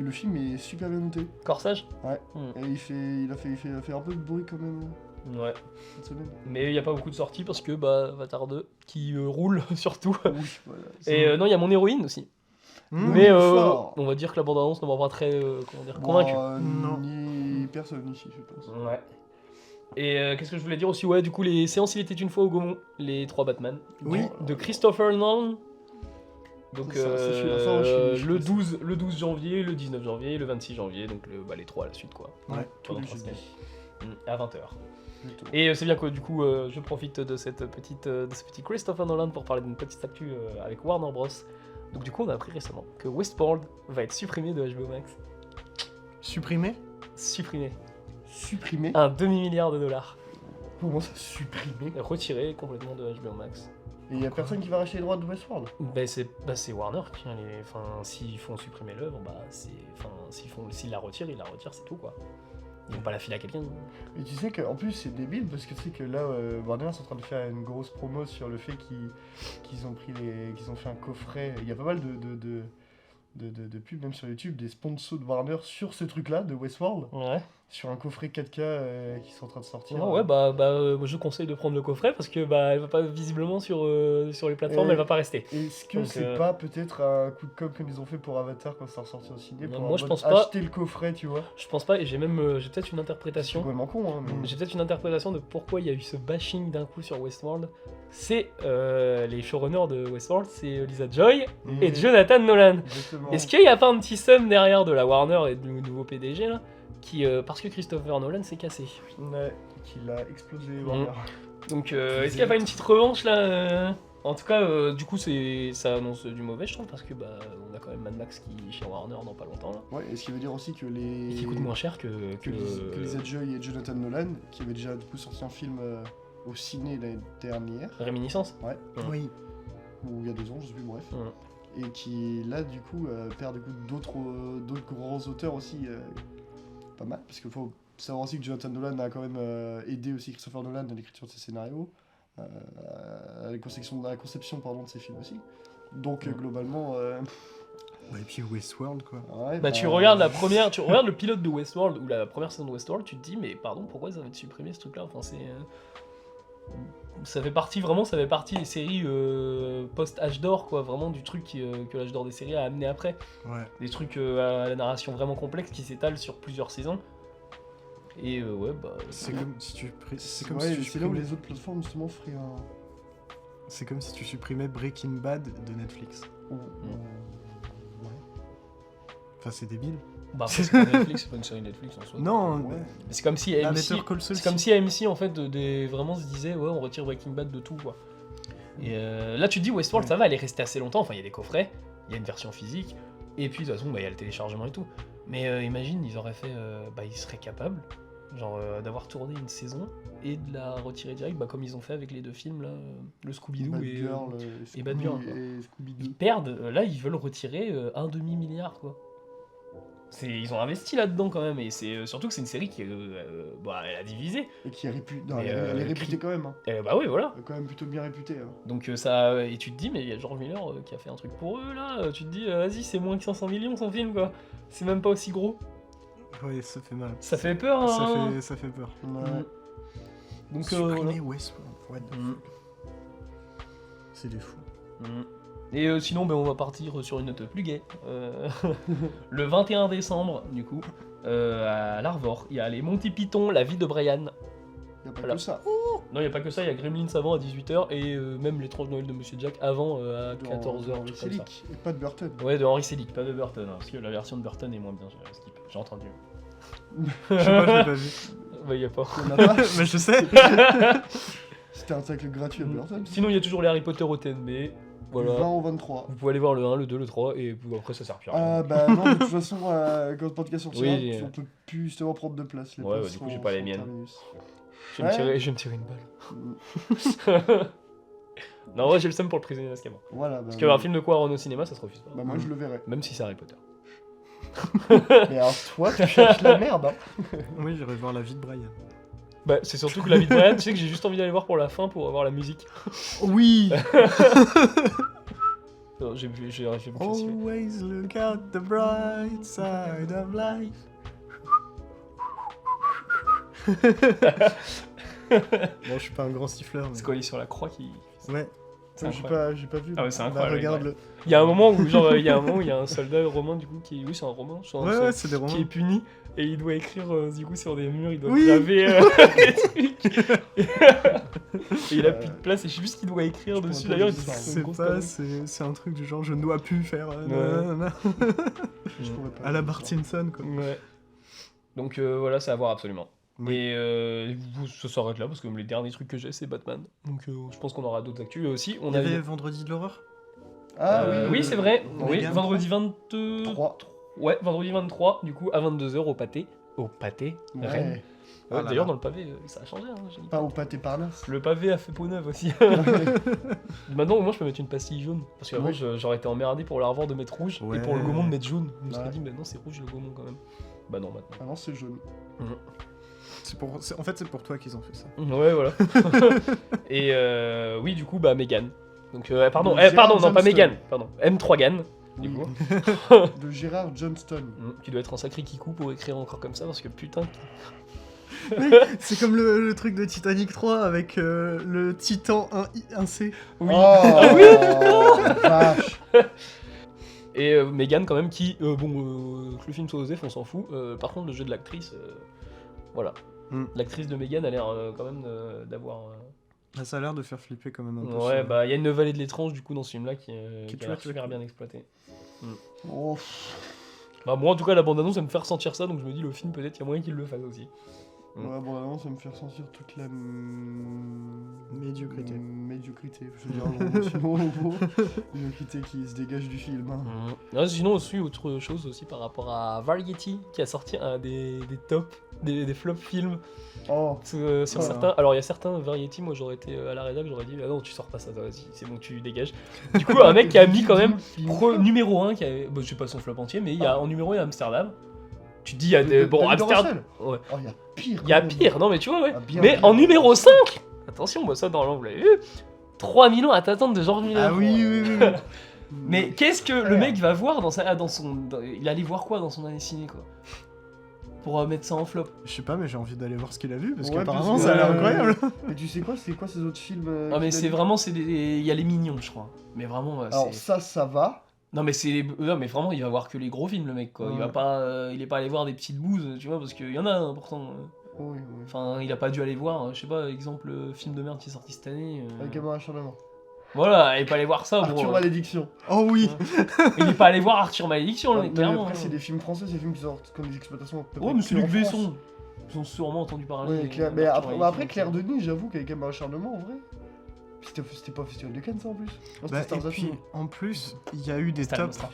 le film est super bien noté. Corsage. Ouais. Mm. Et il a fait un peu de bruit quand même Ouais. cette semaine. Mais il n'y a pas beaucoup de sorties parce que Avatar 2 qui roule surtout. Oui, voilà. Et non, il y a Mon Héroïne aussi. Mais fort. on va dire que la bande-annonce ne m'a pas très convaincu. Non. Ni personne ici, je pense. Ouais. Et qu'est-ce que je voulais dire aussi? Ouais, du coup, les séances Il était une fois au Gaumont, les 3 Batman. Oui. De Christopher Nolan. Donc Ça, c'est celui-là. Ça, ouais, je le, suis 12 janvier, le 19 janvier, le 26 janvier, donc les 3 à la suite quoi. Ouais, tous Pendant les 3 jeudis. semaines. À 20h. Exactement. Et c'est bien que du coup je profite de ce petit Christopher Nolan pour parler d'une petite actu avec Warner Bros. Donc du coup on a appris récemment que Westworld va être supprimé de HBO Max. Supprimé? Supprimé. Supprimé. Un demi-milliard de dollars. Comment ça, supprimé? Retiré complètement de HBO Max. Et il y a personne qui va racheter les droits de Westworld. C'est Warner qui enfin s'ils font supprimer l'œuvre, s'ils la retirent, ils la retirent, c'est tout quoi. Ils vont pas la filer à quelqu'un. Et tu sais qu'en plus c'est débile parce que tu sais que là Warner est en train de faire une grosse promo sur le fait qu'ils ont fait un coffret. Il y a pas mal de pubs même sur YouTube, des sponsors de Warner sur ce truc là de Westworld, Ouais. sur un coffret 4K qui sont en train de sortir. Ouais, je conseille de prendre le coffret parce que elle va pas visiblement sur les plateformes, Et- elle va pas rester. Est-ce que Donc, c'est pas peut-être un coup de com' comme ils ont fait pour Avatar quand c'est ressorti au ciné Non, pour moi, en je mode pense pas. acheter le coffret, tu vois? Je pense pas, et j'ai peut-être une C'est interprétation. complètement con, hein. Mais... J'ai peut-être une interprétation de pourquoi il y a eu ce bashing d'un coup sur Westworld. C'est les showrunners de Westworld, c'est Lisa Joy et Jonathan Nolan. Exactement. Est-ce qu'il y a pas un petit seum derrière de la Warner et du nouveau PDG là qui, parce que Christopher Nolan s'est cassé. Ouais, qu'il a explosé Warner. Donc est-ce qu'il y a pas une petite revanche là En tout cas, du coup ça annonce du mauvais je trouve parce que on a quand même Mad Max qui est chez Warner dans pas longtemps là. Ouais, et ce qui veut dire aussi que les... Et qui coûte moins cher que Lisa Joy et Jonathan Nolan, qui avaient déjà du coup sorti un film au ciné l'année dernière, Réminiscence. Ouais. Oui. ou il y a 2 ans, je sais plus, bref. Ouais. Et qui là du coup perd du coup d'autres grands auteurs aussi pas mal, parce qu'il faut savoir aussi que Jonathan Nolan a quand même aidé aussi Christopher Nolan dans l'écriture de ses scénarios, à la conception de ses films aussi. Donc globalement... Et puis Westworld, quoi. ouais, Tu regardes tu regardes le pilote de Westworld ou la première saison de Westworld, tu te dis mais pardon pourquoi ça va être supprimé ce truc là, enfin ça fait partie des séries post-Âge d'Or quoi, vraiment du truc que l'Âge d'Or des séries a amené après. Ouais. Des trucs à la narration vraiment complexe qui s'étalent sur plusieurs saisons. Et C'est comme si tu c'est là où supprimais... les autres plateformes justement feraient un... C'est comme si tu supprimais Breaking Bad de Netflix. Ouais. Enfin, c'est débile. c'est pas Netflix, c'est pas une série Netflix en soi. Non, Ouais. C'est comme si Ah, AMC, Better Call Saul, c'est comme si AMC en fait vraiment se disait ouais on retire Breaking Bad de tout quoi. Et là tu te dis Westworld Ouais. ça va, elle est restée assez longtemps, enfin il y a des coffrets, il y a une version physique, et puis de toute façon il y a le téléchargement et tout. Mais imagine ils auraient fait, ils seraient capables genre d'avoir tourné une saison et de la retirer direct, comme ils ont fait avec les 2 films là, le Scooby-Doo Bad et Girl, et Bad Girl, quoi. et Scooby-Doo. ils perdent, là ils veulent retirer un demi-milliard quoi. Ils ont investi là-dedans quand même, et c'est surtout que c'est une série qui elle a divisé. Et qui est réputée. Non, Mais, elle est réputée quand même. Hein. Oui voilà. Elle est quand même plutôt bien réputée. Hein. Donc ça, et tu te dis mais il y a George Miller qui a fait un truc pour eux là, tu te dis vas-y c'est moins que 500 millions son film quoi, c'est même pas aussi gros. Ouais, ça fait mal. Ça fait peur hein. Ça fait peur. Ouais. Donc Supprimer Westworld. What the Mm. fuck. C'est des fous. Et sinon on va partir sur une note plus gaie. Le 21 décembre du coup, à l'Arvor, il y a les Monty Python, la vie de Brian. Y a pas Voilà. que ça. Non, il n'y a pas que ça, il y a Gremlins avant à 18h et même l'étrange Noël de Monsieur Jack avant à 14h. Henry Selick, et pas de Burton. Ouais, de Henry Selick, pas de Burton, hein, parce que la version de Burton est moins bien, j'ai entendu. Je sais pas, je l'ai pas vu. Bah, il y a pas. Il y en a pas. Mais je sais. C'était un tacle gratuit à Burton. Sinon, il y a toujours les Harry Potter au TNB. Voilà. Du 20 au 23. Vous pouvez aller voir le 1, le 2, le 3, et après ça sert plus à rien. Ah bah non, de toute façon, quand le podcast sortira, Oui, on peut plus justement prendre de place. Les Ouais, places du coup, sont- j'ai pas les sont miennes. terminus. Je vais me tirer une balle. Non, en vrai, j'ai le seum pour le prisonnier d'Azkaban. Voilà. Bah, Parce qu'un film de Quaron au cinéma, ça se refuse pas. Bah moi je le verrai. Même si c'est Harry Potter. Mais alors toi, tu cherches la merde. Hein. Oui, j'irai voir la vie de Brian. Bah, c'est surtout que la vie de Brian, tu sais que j'ai juste envie d'aller voir pour la fin pour avoir la musique. Oui. Non, j'ai fait Always look at the bright side of life. Bon, je suis pas un grand siffleur, mais... C'est quand il est sur la croix qui. Ouais. C'est J'ai incroyable. pas vu. Ah ouais, c'est Bah, incroyable. regarde-le. Il y a un moment où il y a un soldat romain du coup qui, oui c'est un romain, je crois, Ouais, c'est des qui romans. est puni et il doit écrire du coup sur des murs, il doit Oui. graver des trucs. Et il a plus de place et je sais plus ce qu'il doit écrire Je dessus pourrais d'ailleurs. pas dire ça, C'est pas, c'est un truc du genre je ne dois plus faire. nanana. Je pourrais pas À la dire Bart ça. Simpson quoi. Ouais. Donc voilà, c'est à voir absolument. Oui. Et ça s'arrête là parce que les derniers trucs que j'ai c'est Batman. Donc je pense qu'on aura d'autres actus aussi. On Il y a avait une- Vendredi de l'horreur. Ah oui, c'est vrai. Oui, Megan vendredi 23. 3. Ouais, vendredi 23, du coup, à 22h au pâté. Au pâté Rennes. Ouais. Ah là D'ailleurs, là. dans le pavé, ça a changé. Hein, j'ai dit. Pas au pâté Parnasse. Le pavé a fait peau neuve aussi. Maintenant, au moins, je peux mettre une pastille jaune. Parce qu'avant, Oui. j'aurais été emmerdé pour la revoir de mettre rouge Ouais. et pour le Gaumont de mettre jaune. Je me serais Ouais. dit, mais non, c'est rouge le Gaumont quand même. Bah non, maintenant. Avant, c'est jaune. En fait, c'est pour toi qu'ils ont fait ça. Ouais, voilà. Et oui, du coup, bah, Mégane. Donc, pardon, Gérard pardon, non, pas Johnston. Mégane, pardon. M3 Gan, du Oui. coup. De Gérard Johnston. Qui doit être un sacré kikou pour écrire encore comme ça, parce que putain. C'est comme le truc de Titanic 3 avec le Titan 1C. Oui. Ah oui, vache. Et Megan quand même qui, que le film soit osé, on s'en fout. Par contre le jeu de l'actrice, voilà. Mm. L'actrice de Megan a l'air quand même d'avoir... Ah, ça a l'air de faire flipper quand même un peu. ouais, ça. bah il y a une vallée de l'étrange du coup dans ce film là qui a tue, l'air tue, super tue. bien exploitée. Oh, Bah moi en tout cas la bande annonce ça me fait ressentir ça donc je me dis le film peut-être il y a moyen qu'il le fasse aussi. ouais, bon, vraiment, ça me fait ressentir toute la Médiocrité. médiocrité. Je veux dire, un gros sinon, en gros, médiocrité qui se dégage du film. Hein. Sinon aussi autre chose aussi par rapport à Variety qui a sorti des tops, des flops films. Oh, Sur Voilà. certains, alors il y a certains Variety, moi j'aurais été à la rédac, j'aurais dit ah non tu sors pas ça, vas-y c'est bon tu dégages. Du coup un mec qui a mis quand même numéro 1 qui avait, je sais pas son flop entier mais il y a en numéro 1 il y a Amsterdam. Tu te dis il y a des bon David Amsterdam. Russell. Ouais. Oh, il y a pire. Il y a quand même. pire, non mais tu vois ouais. Ah, bien Mais pire. en numéro 5, attention moi ça dans vous l'avez vu, 3 millions à t'attendre de George Miller. Ah oui. Mais qu'est-ce que le mec va voir il allait voir quoi dans son année ciné quoi pour mettre ça en flop. Je sais pas, mais j'ai envie d'aller voir ce qu'il a vu parce Ouais, qu'apparemment parce que- ça a l'air incroyable. Et tu sais quoi, c'est quoi ces autres films Non mais qu'il a c'est dit vraiment il y a les mignons je crois. Mais vraiment Alors c'est ça va. non mais non mais vraiment il va voir que les gros films le mec quoi. Il va Ouais. pas il est pas allé voir des petites bouses, tu vois parce qu'il y en a un pourtant. Oui, oui. Enfin, il a pas dû aller voir, je sais pas, exemple film de merde qui est sorti cette année. Avec un acharnement. Voilà, il est pas allé voir ça bon. Arthur Malédiction. Oh oui. Il est pas allé voir Arthur Malédiction le mec Mais clairement. après, c'est des films français, c'est des films qui sortent comme des exploitations. à peu Ouais près mais c'est que en Luc France. Besson. Ils ont sûrement entendu parler. Ouais, Claire, mais d'Arthur après Malédiction, Claire Denis, j'avoue qu'avec un acharnement en vrai. C'était pas au Festival de Cannes ça en plus. Non, Bah, c'était et Stars puis Afin. en plus, il y a eu des Star tops. Star.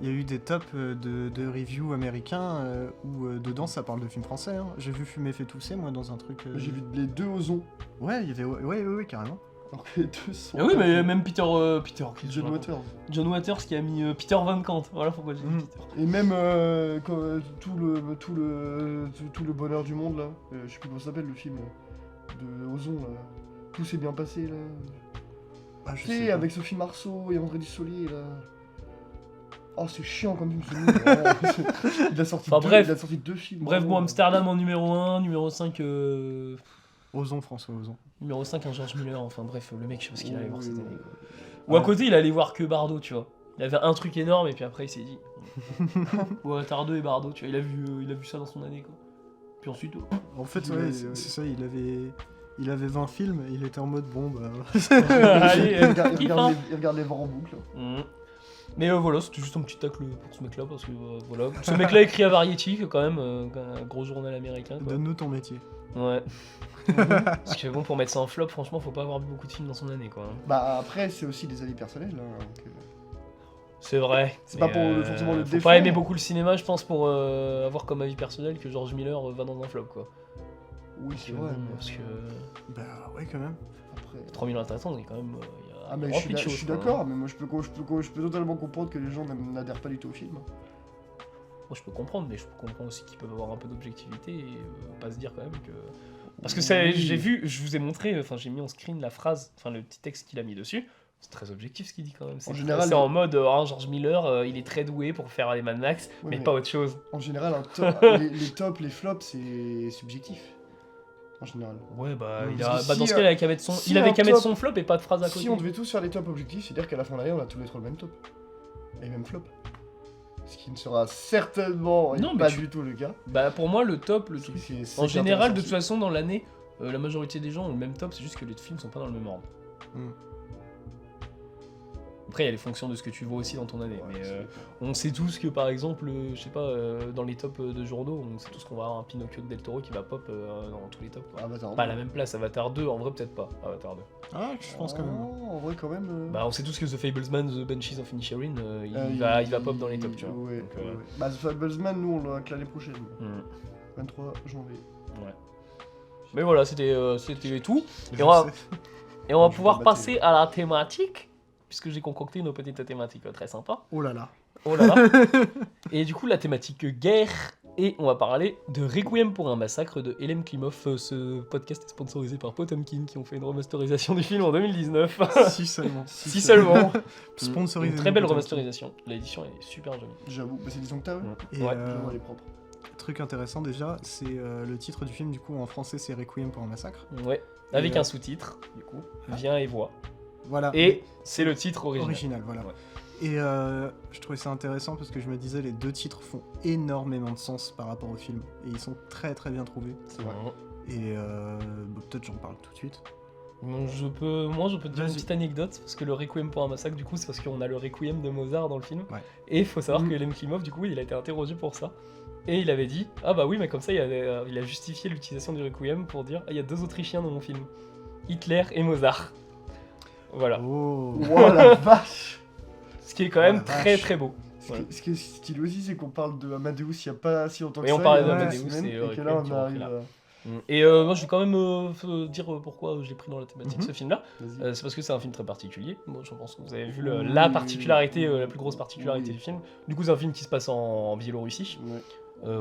Il y a eu des tops de reviews américains où dedans ça parle de films français. Hein. J'ai vu Fumer fait tousser moi dans un truc. J'ai vu les deux Ozons. Ouais, il y avait ouais, carrément. Alors que les deux sont. Ah oui mais même Peter John Waters. John Waters qui a mis Peter Van Kant. Voilà pourquoi j'ai dit Mm. Peter. Et même tout le bonheur du monde là. Je sais plus comment ça s'appelle le film de Ozon là. Tout s'est bien passé là. Ah, je Tu sais, sais pas. avec Sophie Marceau et André Dussolier là. Oh c'est chiant comme film ce nul, vraiment. Il a sorti Enfin, bref. il a sorti deux films. Bref bon vraiment. Amsterdam en numéro 1, numéro 5 Ozon, François Ozon. numéro 5 un George Miller, enfin bref le mec je sais pas ce qu'il allait voir Oui, cette oui. année. Ou à côté il allait voir que Bardot tu vois. Il avait un truc énorme et puis après il s'est dit ouais Tardeux et Bardot tu vois il a vu ça dans son année quoi. Puis ensuite En fait, Ouais, ouais, ouais. c'est ça, il avait 20 films, il était en mode bon bah. allez Il regarde, kiffe, hein. il regarde les vents en boucle. Mais voilà, c'était juste un petit tacle pour ce mec-là, parce que voilà. Ce mec-là écrit à Variety, quand même, un gros journal américain. Quoi. Donne-nous ton métier. Ouais. Parce que bon, pour mettre ça en flop, franchement, faut pas avoir vu beaucoup de films dans son année, quoi. Bah après c'est aussi des avis personnels. Hein, donc, C'est vrai. C'est mais, pas pour forcément le Faut défendre. pas aimer beaucoup le cinéma, je pense, pour avoir comme avis personnel que George Miller va dans un flop, quoi. Oui c'est Bon, vrai. parce que Bah ouais, quand même. Après... 3 millions d'intéressants, il y a quand même. Ah mais je suis d'accord, mais moi je peux totalement comprendre que les gens n'adhèrent pas du tout au film. Moi, je peux comprendre, mais je peux comprendre aussi qu'ils peuvent avoir un peu d'objectivité et pas se dire quand même que. Parce que Oui. j'ai vu, je vous ai montré, enfin j'ai mis en screen la phrase, enfin le petit texte qu'il a mis dessus. C'est très objectif ce qu'il dit quand même. C'est général, c'est en mode George Miller, il est très doué pour faire les Mad Max, Ouais, mais mais- pas autre chose. En général, les tops, les flops, c'est subjectif. en général. Ouais, bah, Ouais, il parce a... que dans si, ce cas, il avait qu'à mettre son... si il avait un qu'à mettre top- son flop et pas de phrase à côté. Si on devait tous faire les tops objectifs, c'est-à-dire qu'à la fin de l'année, on a tous les trois le même top. Et même flop. Ce qui ne sera certainement Non, mais pas tu- du tout le cas. Bah, pour moi, le top, le truc... C'est En général, de toute intéressant. façon, dans l'année, la majorité des gens ont le même top, c'est juste que les films sont pas dans le même ordre. Mm. Après, il y a les fonctions de ce que tu vois aussi dans ton année. Ouais, Mais c'est- on sait tous que, par exemple, je sais pas, dans les tops de journaux, on sait tous qu'on va avoir un Pinocchio de Del Toro qui va pop dans tous les tops. Quoi. Avatar. Pas à la même place, Avatar 2, en vrai, peut-être pas. Avatar 2. Ah, je pense quand même. En vrai, quand même. Bah, on sait tous que The Fablesman, The Banshees of Inisherin, il va pop dans les tops, tu vois. Ouais, Donc, ouais. Bah, The Fablesman, nous, on l'a que l'année prochaine. hmm, 23 janvier. ouais. Mais voilà, c'était tout. Je on va- sais. Et on va Je pouvoir vais battre. passer à la thématique, puisque j'ai concocté une petite thématique très sympa. Oh là là. Oh là là. Et du coup, la thématique guerre. Et on va parler de Requiem pour un massacre de Hélène Klimov. Ce podcast est sponsorisé par Potemkin qui ont fait une remasterisation du film en 2019. Si seulement. Si seulement. Sponsorisé. Une très belle donc, remasterisation. L'édition est super jolie. J'avoue, bah, c'est disons que t'as, ouais. Et Ouais. J'avoue, elle est propre. truc intéressant déjà, c'est le titre du film, du coup en français c'est Requiem pour un massacre. Ouais. Avec Et, un sous-titre, du coup. Viens et vois. Voilà. Et c'est le titre original. original, voilà. Ouais. Et je trouvais ça intéressant parce que je me disais les deux titres font énormément de sens par rapport au film. Et ils sont très très bien trouvés. C'est vrai. Et peut-être j'en parle tout de suite. Bon, je peux te dire une Vas-y. petite anecdote, parce que le Requiem pour un massacre, du coup, c'est parce qu'on a le Requiem de Mozart dans le film. Ouais. Et il faut savoir Mhm. que Hélène Klimov, du coup, il a été interrogé pour ça. Et il avait dit, ah bah oui, mais comme ça, il a justifié l'utilisation du Requiem pour dire, ah, il y a deux Autrichiens dans mon film, Hitler et Mozart. Voilà. Oh. Oh la vache! Ce qui est quand Oh même la très vache. très beau. Ce qui est stylé aussi, c'est qu'on parle de Amadeus il n'y a pas si longtemps que Et ça. on parlait il y a d'Amadeus, une semaine, et et que Requiem là, qui on ont arrive repris là. à... Et moi, je vais quand même dire pourquoi je l'ai pris dans la thématique Mhm. ce film-là. Vas-y. C'est parce que c'est un film très particulier. Moi, je pense que vous avez vu Oui, la particularité, oui, la plus grosse particularité oui. du film. Du coup, c'est un film qui se passe en Biélorussie. Ouais.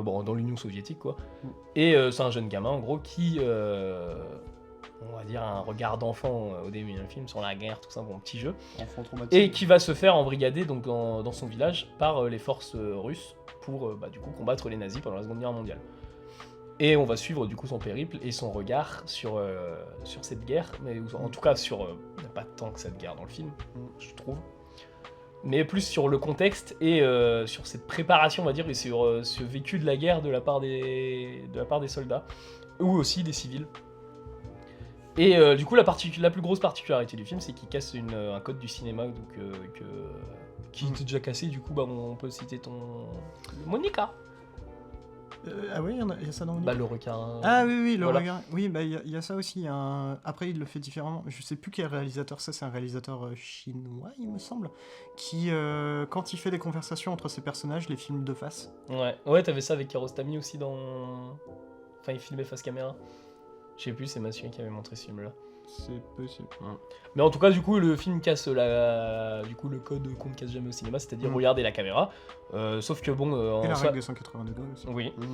Bon, dans l'Union soviétique, quoi. Mm. Et c'est un jeune gamin, en gros, qui, on va dire, a un regard d'enfant au début du film sur la guerre, tout ça, bon, petit jeu. Enfant traumatisé. Et qui va se faire embrigader donc, dans son village par les forces russes pour, du coup, combattre les nazis pendant la Seconde Guerre mondiale. Et on va suivre, du coup, son périple et son regard sur cette guerre, mais en tout cas, il n'y a pas tant que cette guerre dans le film, je trouve. Mais plus sur le contexte et sur cette préparation, on va dire, et sur ce vécu de la guerre de la part des soldats, ou aussi des civils. Et du coup, la plus grosse particularité du film, c'est qu'il casse un code du cinéma qui était déjà cassé. Du coup, bah, on peut citer Monica. Ah oui, il y a ça dans le Bah, le requin. Ah oui, le Voilà. regard. Oui, bah il y a ça aussi. Après, il le fait différemment. Je sais plus quel réalisateur ça, c'est un réalisateur chinois, il me semble, qui, quand il fait des conversations entre ses personnages, les filme de face. Ouais, t'avais ça avec Kiarostami aussi dans. Enfin, il filmait face caméra. Je sais plus, c'est Mathieu qui avait montré ce film-là. C'est possible. Mais en tout cas, du coup, le film casse le code qu'on ne casse jamais au cinéma, c'est-à-dire Mm. regarder la caméra. Sauf que bon, Et la soi- règle de 180 degrés aussi. Oui. Mm.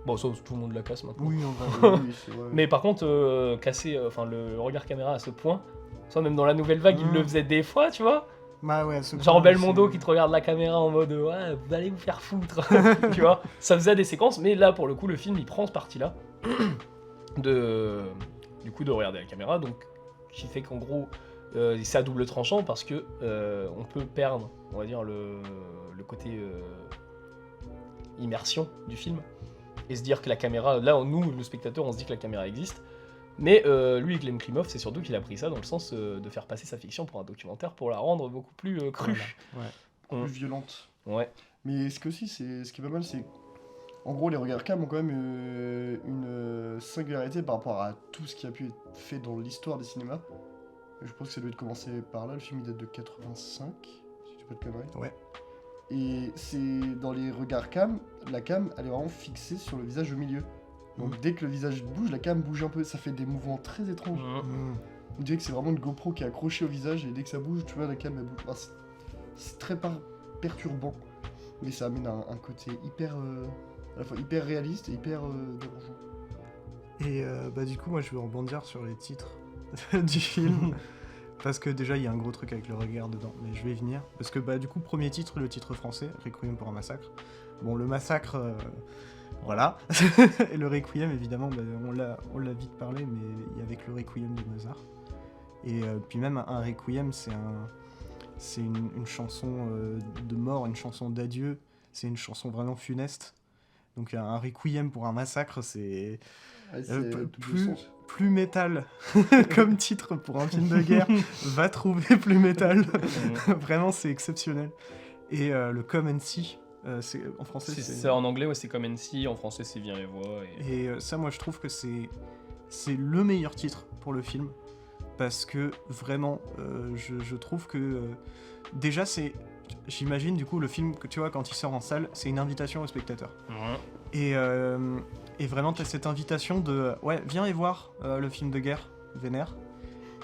Bon, ça, tout le monde la casse maintenant. Oui, en vrai. Oui, c'est vrai. Mais par contre, casser le regard caméra à ce point, ça, même dans la nouvelle vague, il Mm. le faisait des fois, tu vois. Bah ouais, ce Genre point, Belmondo c'est- qui te regarde la caméra en mode ouais, vous allez vous faire foutre, tu vois. Ça faisait des séquences, mais là, pour le coup, le film, il prend ce parti-là de regarder la caméra, donc qui fait qu'en gros, c'est à double tranchant parce que on peut perdre, on va dire, le côté immersion du film et se dire que la caméra, là, nous, le spectateur, on se dit que la caméra existe. Mais lui, Glenn Klimov, c'est surtout qu'il a pris ça dans le sens de faire passer sa fiction pour un documentaire pour la rendre beaucoup plus crue. Voilà. Plus violente. Ouais. Mais ce qui est pas mal, c'est en gros les regards cam ont quand même une singularité par rapport à tout ce qui a pu être fait dans l'histoire des cinémas. Et je pense que ça doit être commencé par là. Le film il date de 85, si je dis pas de conneries. Ouais. Et c'est dans les regards cam, la cam elle est vraiment fixée sur le visage au milieu. Donc dès que le visage bouge, la cam bouge un peu. Ça fait des mouvements très étranges. Mm. On dirait que c'est vraiment une GoPro qui est accrochée au visage et dès que ça bouge, tu vois, la cam elle bouge. Enfin, c'est très perturbant, mais ça amène un côté hyper, à la fois hyper réaliste et hyper dérangeant. Et bah du coup, moi je vais rebondir sur les titres du film. Parce que déjà, il y a un gros truc avec le regard dedans, mais je vais y venir. Parce que bah du coup, premier titre, le titre français, Requiem pour un massacre. Bon, le massacre, Voilà. Et le Requiem, évidemment, bah, on l'a vite parlé, mais il y a avec le Requiem de Mozart. Et puis même un Requiem, c'est une chanson de mort, une chanson d'adieu. C'est une chanson vraiment funeste. Donc un Requiem pour un massacre, c'est plus métal comme titre pour un film de guerre. Va trouver plus métal. Vraiment, c'est exceptionnel. Et le Come and See, en français, c'est en anglais, ouais, c'est Come and See. En français, c'est Viens et vois. Et ça, moi, je trouve que c'est le meilleur titre pour le film. Parce que vraiment, je trouve que déjà, j'imagine du coup le film que tu vois quand il sort en salle, c'est une invitation aux spectateurs. Et vraiment, tu as cette invitation de ouais, viens et voir le film de guerre, Vénère.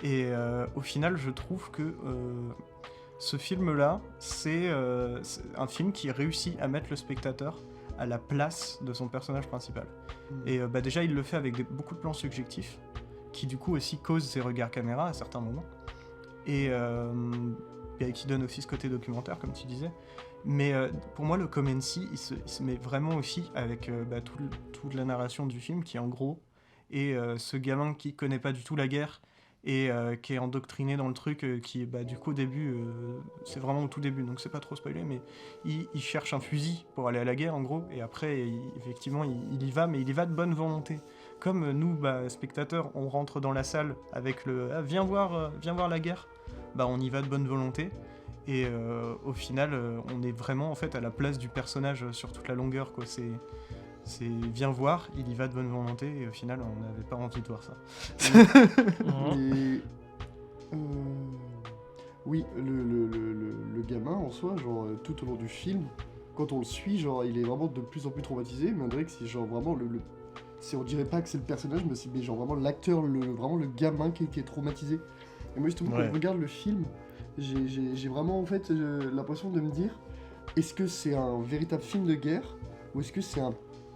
Et au final, je trouve que ce film-là, c'est un film qui réussit à mettre le spectateur à la place de son personnage principal. Et déjà, il le fait avec beaucoup de plans subjectifs, qui du coup aussi causent ses regards caméra à certains moments. Et qui donne aussi ce côté documentaire, comme tu disais. Mais pour moi, le Come and See, il se met vraiment aussi avec toute la narration du film, qui en gros est ce gamin qui connaît pas du tout la guerre, et qui est endoctriné dans le truc, qui du coup au début, c'est vraiment au tout début, donc c'est pas trop spoilé, mais il cherche un fusil pour aller à la guerre en gros, et après effectivement il y va, mais il y va de bonne volonté. Comme nous, spectateurs, on rentre dans la salle avec le viens voir la guerre, on y va de bonne volonté, et au final on est vraiment en fait à la place du personnage sur toute la longueur, quoi. C'est viens voir, il y va de bonne volonté, et au final on n'avait pas envie de voir ça. Oui, le gamin en soi, genre tout au long du film, quand on le suit, genre il est vraiment de plus en plus traumatisé, mais on dirait que c'est genre vraiment on dirait pas que c'est le personnage, mais c'est genre vraiment l'acteur, vraiment le gamin qui est traumatisé. Et moi justement quand je regarde le film, j'ai vraiment en fait l'impression de me dire, est-ce que c'est un véritable film de guerre, ou est-ce que c'est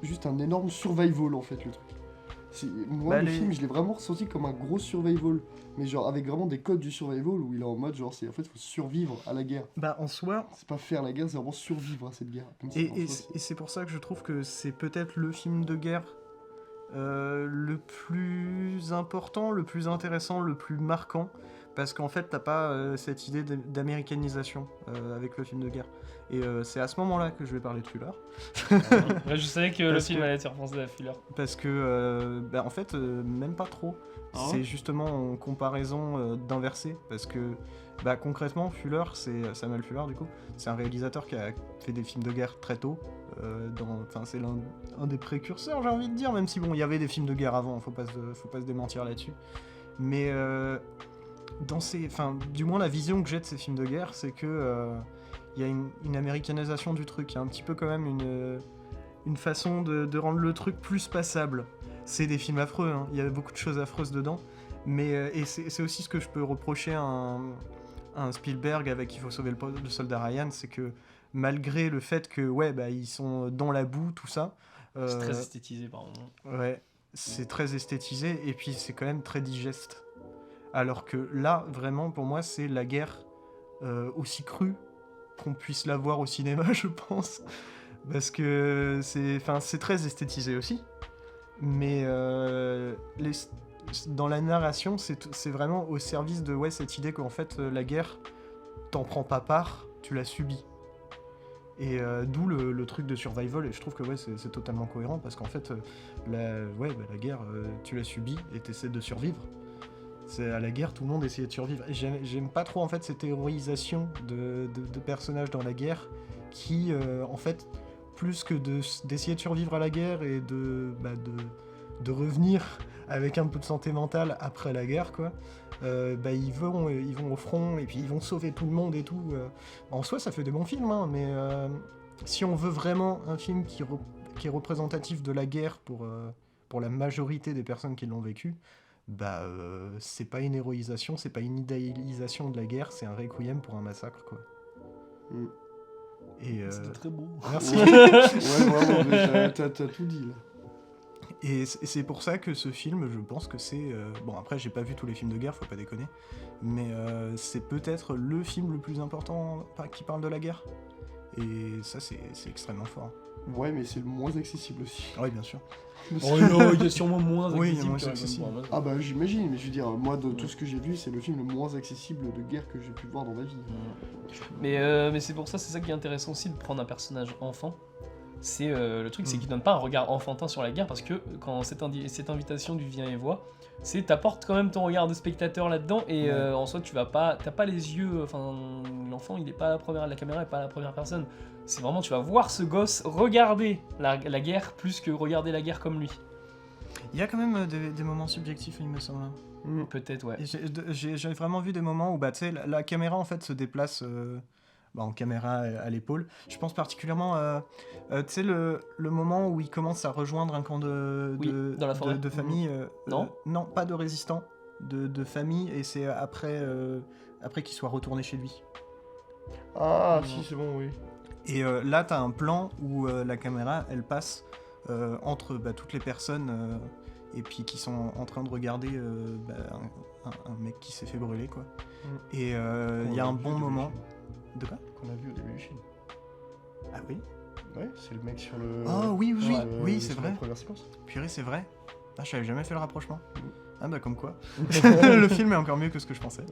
juste un énorme survival en fait le truc. Moi le film je l'ai vraiment ressenti comme un gros survival, mais genre avec vraiment des codes du survival où il est en mode genre en fait faut survivre à la guerre. En soi c'est pas faire la guerre, c'est vraiment survivre à cette guerre. Et c'est pour ça que je trouve que c'est peut-être le film de guerre le plus important, le plus intéressant, le plus marquant, parce qu'en fait t'as pas cette idée d'américanisation avec le film de guerre. Et c'est à ce moment-là que je vais parler de Fuller. Je savais que le film allait te faire penser à Fuller. Parce que, en fait, même pas trop. C'est justement en comparaison d'inverser. Parce que, concrètement, Fuller, c'est Samuel Fuller, du coup. C'est un réalisateur qui a fait des films de guerre très tôt. C'est un des précurseurs, j'ai envie de dire. Même si, bon, il y avait des films de guerre avant, faut pas se démentir là-dessus. Mais, du moins, la vision que j'ai de ces films de guerre, c'est que... il y a une américanisation du truc, il y a un petit peu quand même une façon de rendre le truc plus passable. C'est des films affreux, hein. Il y a beaucoup de choses affreuses dedans, mais et c'est aussi ce que je peux reprocher à un Spielberg avec Il faut sauver le soldat Ryan, c'est que malgré le fait que ils sont dans la boue, tout ça... c'est très esthétisé par moment. Ouais, c'est très esthétisé, et puis c'est quand même très digeste. Alors que là, vraiment, pour moi, c'est la guerre aussi crue qu'on puisse la voir au cinéma, je pense, parce que c'est très esthétisé aussi, mais dans la narration, c'est vraiment au service de cette idée qu'en fait la guerre, t'en prends pas part, tu la subis. Et d'où le truc de survival, et je trouve que c'est totalement cohérent, parce qu'en fait la guerre, tu la subis et t'essaies de survivre. C'est à la guerre, tout le monde essayait de survivre. Et j'aime pas trop en fait cette héroïsation de personnages dans la guerre qui, en fait, plus que d'essayer de survivre à la guerre et de revenir avec un peu de santé mentale après la guerre, quoi. Ils vont au front et puis ils vont sauver tout le monde et tout. En soi, ça fait des bons films, hein, mais si on veut vraiment un film qui est représentatif de la guerre pour la majorité des personnes qui l'ont vécu, c'est pas une héroïsation, c'est pas une idéalisation de la guerre, c'est un requiem pour un massacre, quoi. Et c'était très beau. Merci. Ouais, vraiment, t'as tout dit là. Et c'est pour ça que ce film, je pense que c'est... Bon, après, j'ai pas vu tous les films de guerre, faut pas déconner, mais c'est peut-être le film le plus important qui parle de la guerre. Et ça, c'est extrêmement fort. Ouais, mais c'est le moins accessible aussi. Oui, bien sûr. Oh non, il y a sûrement moins Oui, il y a accessible moins que accessible. Dragon Ball. Ah bah j'imagine, mais je veux dire, moi de tout ce que j'ai vu, c'est le film le moins accessible de guerre que j'ai pu voir dans ma vie. Mais c'est pour ça, c'est ça qui est intéressant aussi de prendre un personnage enfant. C'est le truc, c'est qu'il donne pas un regard enfantin sur la guerre parce que quand cette invitation du viens et vois, c'est t'apportes quand même ton regard de spectateur là-dedans et en soi t'as pas les yeux, enfin l'enfant il est pas à la première, la caméra est pas à la première personne. C'est vraiment tu vas voir ce gosse regarder la guerre plus que regarder la guerre comme lui. Il y a quand même des moments subjectifs, il me semble. Peut-être ouais. Et j'ai vraiment vu des moments où bah, tu sais, la caméra en fait se déplace en caméra à l'épaule. Je pense particulièrement tu sais le moment où il commence à rejoindre un camp dans la forêt. de famille. Non non, pas de résistants, de famille, et c'est après qu'il soit retourné chez lui. Ah si, c'est bon, oui. Et là, t'as un plan où la caméra, elle passe entre toutes les personnes et puis qui sont en train de regarder un mec qui s'est fait brûler, quoi. Et il y a un bon moment... De quoi ? Qu'on a vu au début du film. Ah oui ? Ouais, c'est le mec sur le... Oh oui, oui, c'est sur vrai. la première séquence. Purée, c'est vrai. Ah, je n'avais jamais fait le rapprochement. Ah bah comme quoi. Le film est encore mieux que ce que je pensais.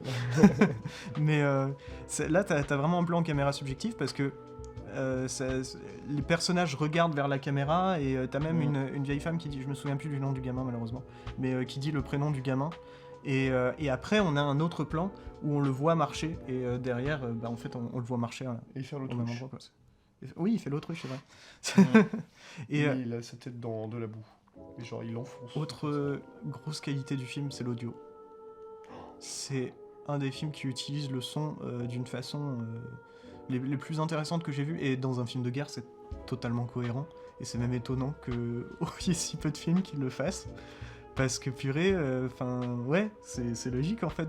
Mais là, t'as vraiment un plan caméra subjectif parce que les personnages regardent vers la caméra et t'as même une vieille femme qui dit, je me souviens plus du nom du gamin malheureusement, mais qui dit le prénom du gamin. Et après, on a un autre plan où on le voit marcher et derrière, en fait, on le voit marcher Et faire au même l'autruche. endroit, quoi. Oui, il fait l'autruche, c'est vrai. Et Et il a sa tête dans de la boue. Et genre, il l'enfonce. autre grosse qualité du film, c'est l'audio. C'est un des films qui utilise le son d'une façon les plus intéressantes que j'ai vues. Et dans un film de guerre, c'est totalement cohérent. Et c'est même étonnant qu'il y ait si peu de films qui le fassent. Parce que purée, c'est logique en fait.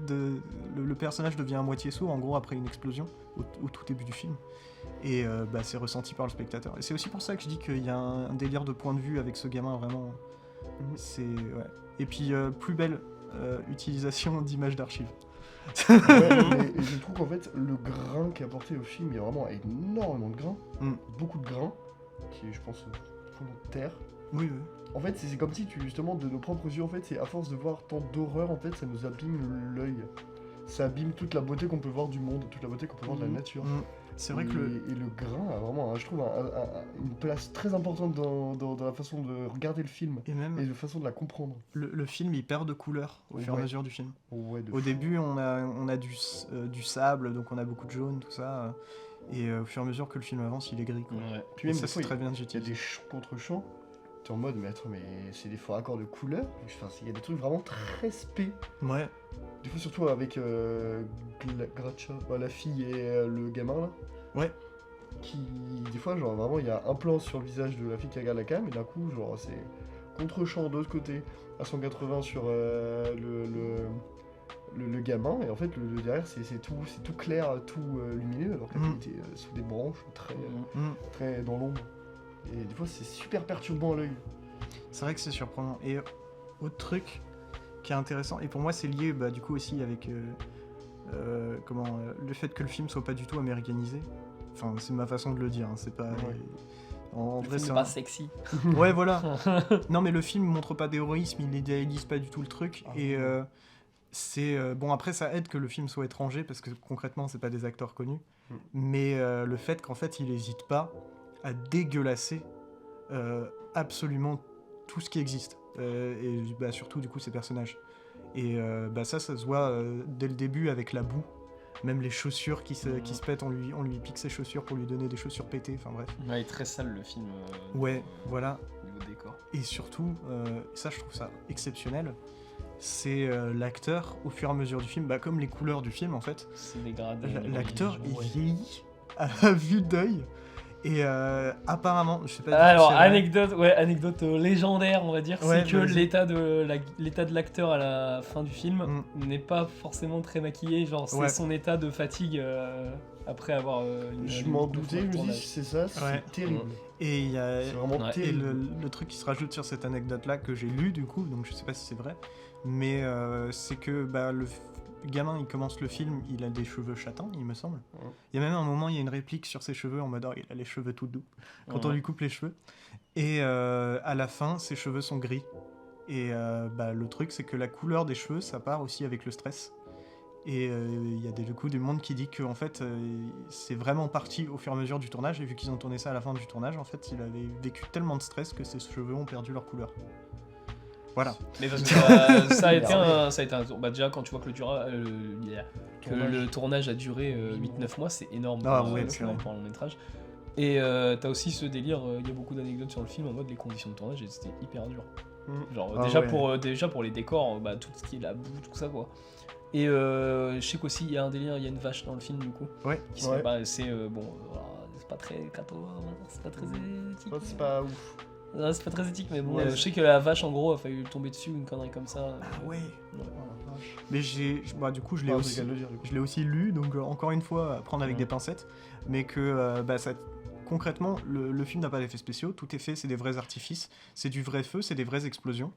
Le personnage devient à moitié sourd, en gros, après une explosion, au tout début du film. Et c'est ressenti par le spectateur. Et c'est aussi pour ça que je dis qu'il y a un délire de point de vue avec ce gamin, vraiment. C'est... Ouais. Et puis, plus belle utilisation d'images d'archives. Ouais, et je trouve qu'en fait, le grain qui est apporté au film, il y a vraiment énormément de grain. Beaucoup de grain, qui est, je pense, fond de terre. Oui, oui. En fait, c'est comme si, justement, de nos propres yeux, en fait, c'est à force de voir tant d'horreur, en fait, ça nous abîme l'œil. Ça abîme toute la beauté qu'on peut voir du monde, toute la beauté qu'on peut voir de la nature. C'est vrai que Et le grain a vraiment, je trouve, une place très importante dans la façon de regarder le film Et même, et de façon de la comprendre. le film, il perd de couleur au fur et à mesure du film. Ouais, Au début, on a du sable, donc on a beaucoup de jaune, tout ça. Et au fur et à mesure que le film avance, il est gris, quoi. Ouais. Puis Et même ça, des fois, c'est très bien il y a utilisé. des chants contre chants. T'es en mode, mais attends, mais c'est des faux raccords de couleurs. Enfin, il y a des trucs vraiment très spé. Ouais. Des fois, surtout avec Gracha, la fille et le gamin là. Ouais. Qui, des fois, genre vraiment, il y a un plan sur le visage de la fille qui regarde la cam, et d'un coup, genre, c'est contre-champ de l'autre côté, à 180 sur le gamin, et en fait, le derrière, c'est tout clair, tout lumineux, alors que la fille était sous des branches, très dans l'ombre. Et des fois, c'est super perturbant à l'œil. C'est vrai que c'est surprenant. Et autre truc qui est intéressant, et pour moi, c'est lié du coup aussi avec le fait que le film soit pas du tout américanisé. Enfin, c'est ma façon de le dire, hein, c'est pas... Ouais. En vrai, C'est pas sexy. Ouais, voilà. Non, mais le film montre pas d'héroïsme, il n'idéalise pas du tout le truc. Et c'est... bon, après, ça aide que le film soit étranger, parce que concrètement, c'est pas des acteurs connus. Mais le fait qu'en fait, il hésite pas à dégueulasser absolument tout ce qui existe. Et surtout, du coup, ces personnages. Et ça se voit dès le début avec la boue. Même les chaussures qui se pètent, on lui pique ses chaussures pour lui donner des chaussures pétées, enfin bref. Ouais, il est très sale le film. Ouais, voilà. Niveau décor. Et surtout, ça je trouve ça exceptionnel, c'est l'acteur, au fur et à mesure du film, comme les couleurs du film en fait, C'est dégradé. l'acteur il ouais. vieillit à vue d'œil. Et apparemment, je sais pas... Alors, si c'est vrai. anecdote légendaire, on va dire, Ouais, c'est que vas-y. l'état de l'acteur à la fin du film n'est pas forcément très maquillé. Genre, c'est son état de fatigue après avoir. Je m'en doutais, je me dis, c'est ça, c'est Ouais. terrible. Et il y a... C'est vraiment Ouais. Et terrible. le truc qui se rajoute sur cette anecdote-là, que j'ai lu du coup, donc je sais pas si c'est vrai, mais c'est que gamin, il commence le film, il a des cheveux châtains, il me semble. Ouais. Il y a même un moment, il y a une réplique sur ses cheveux en mode, oh, il a les cheveux tout doux, quand on Ouais. lui coupe les cheveux. Et à la fin, ses cheveux sont gris. Et le truc, c'est que la couleur des cheveux, ça part aussi avec le stress. Et il y a du coup du monde qui dit que en fait, c'est vraiment parti au fur et à mesure du tournage. Et vu qu'ils ont tourné ça à la fin du tournage, en fait, il avait vécu tellement de stress que ses cheveux ont perdu leur couleur. Voilà. Mais parce que ça a été un tour. Bah, déjà, quand tu vois que le tournage a duré 8-9 mois, c'est énorme Ah pour, ouais, c'est vrai. pour un long métrage. Et t'as aussi ce délire, il y a beaucoup d'anecdotes sur le film en mode les conditions de tournage, c'était hyper dur. Genre, Ah déjà pour les décors, tout ce qui est la boue, tout ça quoi. Et je sais qu'aussi il y a un délire, il y a une vache dans le film du coup. Ouais. Qui Ouais. c'est c'est pas très c'est pas très éthique. Ouais, c'est pas ouf. Non, c'est pas très éthique, mais bon, Ouais. je sais que la vache en gros a failli tomber dessus ou une connerie comme ça. Ah ouais. Oh la vache. Mais du coup, je l'ai Ah, aussi. c'est le cas de le dire, du coup. Je l'ai aussi lu, donc encore une fois, à prendre avec Ouais. des pincettes, mais que concrètement, le film n'a pas d'effets spéciaux, tout est fait, c'est des vrais artifices, c'est du vrai feu, c'est des vraies explosions,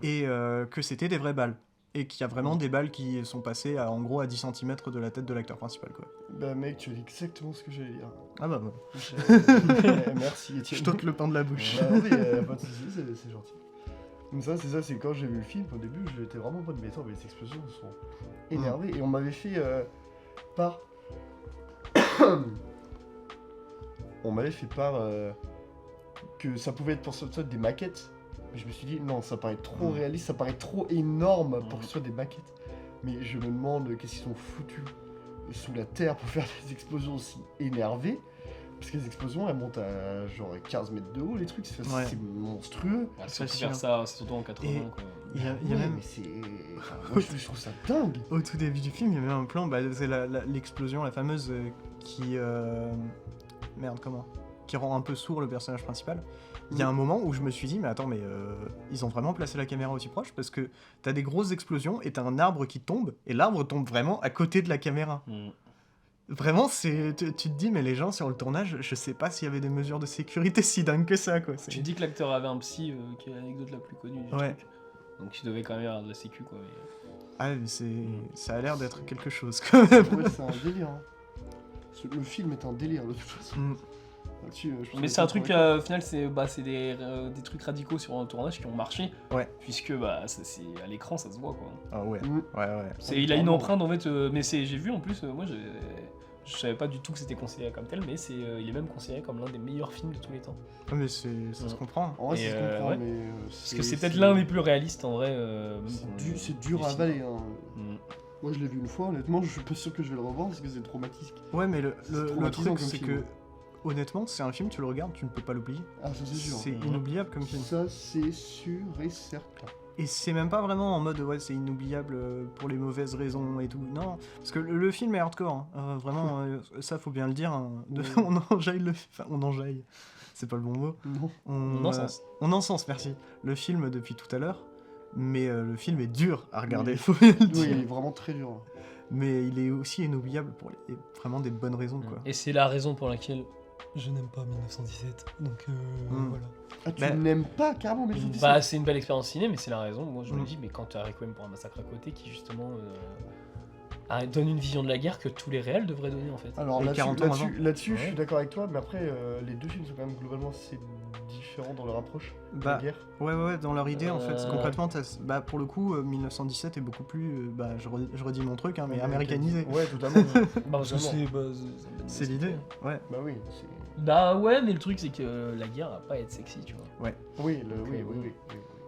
et que c'était des vraies balles, et qu'il y a vraiment des balles qui sont passées en gros à 10 cm de la tête de l'acteur principal, quoi. Bah mec, tu as dit exactement ce que j'allais dire. Ah bah, Merci Étienne. je t'ôte le pain de la bouche. Bah oui, pas de soucis, c'est gentil. Donc c'est quand j'ai vu le film, au début, j'étais vraiment en mode, mais attends, mais les explosions sont énervées. Et on m'avait fait part... on m'avait fait part que ça pouvait être pour ce soit des maquettes. Mais je me suis dit, non, ça paraît trop réaliste, ça paraît trop énorme pour que ce soit des maquettes. Mais je me demande qu'est-ce qu'ils sont foutus sous la terre pour faire des explosions aussi énervées. Parce que les explosions, elles montent à genre 15 mètres de haut, les trucs, c'est Ouais. monstrueux. C'est Facile, faire ça, c'est surtout en 80 Et- quoi. Il y a Ouais, même... mais c'est... Enfin, moi, je trouve ça dingue. Au tout début du film, il y a même un plan, c'est l'explosion, la fameuse, qui... Merde, comment ? Qui rend un peu sourd le personnage principal. Il y a un moment où je me suis dit, mais attends, mais ils ont vraiment placé la caméra aussi proche, parce que t'as des grosses explosions et t'as un arbre qui tombe, et l'arbre tombe vraiment à côté de la caméra. Vraiment, tu te dis, mais les gens sur le tournage, je sais pas s'il y avait des mesures de sécurité si dingues que ça, quoi. Tu dis que l'acteur avait un psy, qui est l'anecdote la plus connue du Ouais. truc. Donc il devait quand même avoir de la sécu quoi. Mais... Ah, mais ça a l'air d'être quelque chose, quand même. Ouais, c'est un délire. Hein. Le film est un délire, de toute façon. Mm. Là-dessus, je pense Mais que c'est un t'es truc, d'accord. au final, c'est des trucs radicaux sur un tournage qui ont marché. Ouais. Puisque c'est à l'écran, ça se voit quoi. Ah ouais, Mm. ouais. Il a une empreinte en fait, mais j'ai vu en plus, moi je savais pas du tout que c'était considéré comme tel, mais il est même considéré comme l'un des meilleurs films de tous les temps. Ah, mais ça se comprend. En vrai, Et, ça se comprend, ouais. mais... Parce que c'est peut-être l'un des plus réalistes en vrai. C'est dur à avaler. Hein. Mm. Moi, je l'ai vu une fois, honnêtement, je suis pas sûr que je vais le revoir parce que c'est traumatique. Ouais, mais le traumatisant truc, comme c'est film. que, honnêtement, c'est un film, tu le regardes, tu ne peux pas l'oublier. Ah, ça c'est sûr. C'est inoubliable comme film. Ça, c'est sûr et certain. Et c'est même pas vraiment en mode, ouais, c'est inoubliable pour les mauvaises raisons et tout. Non, parce que le film est hardcore. Hein. Vraiment, ça, faut bien le dire. Hein. On enjaille Enfin, on enjaille. C'est pas le bon mot. Non. On encense. On encense, merci. Le film depuis tout à l'heure. Mais le film est dur à regarder, faut bien le Oui, dire. il est vraiment très dur. Mais il est aussi inoubliable pour vraiment des bonnes raisons, quoi. Et c'est la raison pour laquelle je n'aime pas 1917. Donc voilà. Ah, tu Bah- n'aimes pas carrément mes films Bah, c'est une belle expérience ciné, mais c'est la raison. Moi, je me Mm. dis, mais quand tu as Requiem pour un massacre à côté, qui justement donne une vision de la guerre que tous les réels devraient donner en fait. Alors Et là-dessus, 40 ans là-dessus, je Ouais. suis d'accord avec toi, mais après, les deux films sont quand même globalement assez différents dans leur approche de la Bah, guerre. ouais, dans leur idée, en fait. Euh. Concrètement, pour le coup, 1917 est beaucoup plus, je redis mon truc, hein, mais américanisé. Ouais, totalement. Bah, parce que Totalement. C'est l'idée, ouais. Bah oui, c'est... Bah ouais, mais le truc c'est que la guerre va pas être sexy, tu vois. Oui, oui. oui.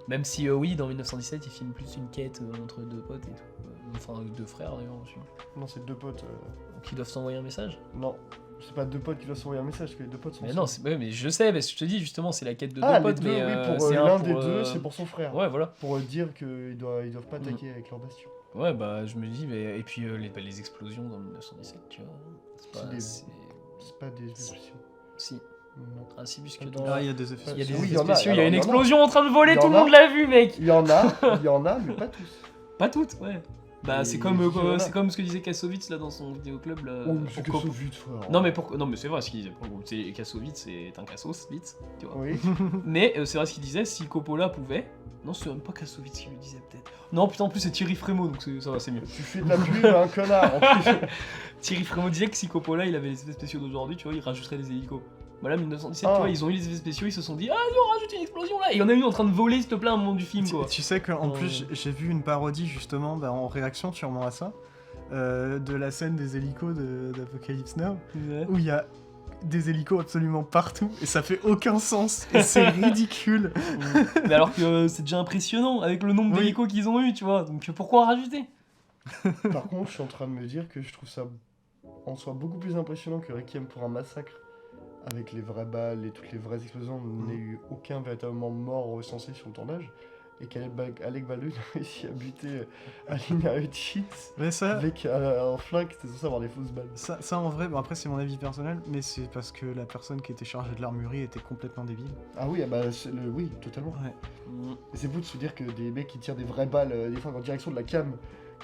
Même si oui, dans 1917, il filme plus une quête entre deux potes et tout. Enfin, deux frères d'ailleurs aussi. Non, c'est deux potes. Qui doivent s'envoyer un message. Non, c'est pas deux potes qui doivent s'envoyer un message, parce que les deux potes sont... Mais non, mais je sais, parce que je te dis justement, c'est la quête de Ah, deux les potes, deux, mais oui, pour c'est l'un pour, des deux, c'est pour son frère. Ouais, voilà. Pour dire qu'ils doivent pas attaquer avec leur bastion. Ouais, bah je me dis, mais et puis les explosions dans 1917, tu vois. C'est pas. C'est des- c'est- C'est pas des explosions. Si. Non. Ah si, puisque Attends. dans. Ah, il y a des effets. Il y a des Oui, effets il y en a, spéciaux, il y a alors, une il y en a. explosion en train de voler, Il y tout en le a. monde l'a vu, mec. Il y en a, mais pas tous. Pas toutes, ouais. Bah Et c'est comme, voilà. c'est comme ce que disait Kassovitz là dans son vidéoclub là. Oh, c'est pour que Cop- ça vite, frère. Non mais c'est vrai ce qu'il disait. Pour le coup, Kassovitz c'est un Kassos, vite, tu vois. Oui. Mais c'est vrai ce qu'il disait, si Coppola pouvait... Non, c'est même pas Kassovitz qui le disait peut-être. Non putain en plus c'est Thierry Frémaux donc ça va, c'est mieux. Tu fais de la pub à un connard en plus. Thierry Frémaux disait que si Coppola il avait les effets spéciaux d'aujourd'hui, tu vois, il rajouterait des hélicos. Voilà, 1917, Ah. tu vois, ils ont eu les effets spéciaux, ils se sont dit ah on rajoute une explosion là, et il y en a une en train de voler s'il te plaît à un moment du film quoi. Tu sais qu'en Euh. plus, j'ai vu une parodie justement en réaction sûrement à ça, de la scène des hélicos d'Apocalypse Now, Ouais. où il y a des hélicos absolument partout et ça fait aucun sens et c'est ridicule. Mais alors que c'est déjà impressionnant avec le nombre Oui. d'hélicos qu'ils ont eu, tu vois, donc pourquoi en rajouter? Par contre, je suis en train de me dire que je trouve ça en soi beaucoup plus impressionnant que Requiem pour un massacre. Avec les vraies balles et toutes les vraies explosions, il n'y a eu aucun véritablement mort recensé sur le tournage. Et qu'Alec Baldwin a réussi à buter Alina Hutchins Mais ça, avec un flingue, c'était censé avoir des fausses balles. ça en vrai, bon après c'est mon avis personnel, mais c'est parce que la personne qui était chargée de l'armurerie était complètement débile. Ah oui, ah bah, oui, totalement. Ouais. Et c'est fou de se dire que des mecs qui tirent des vraies balles, des fois en direction de la cam,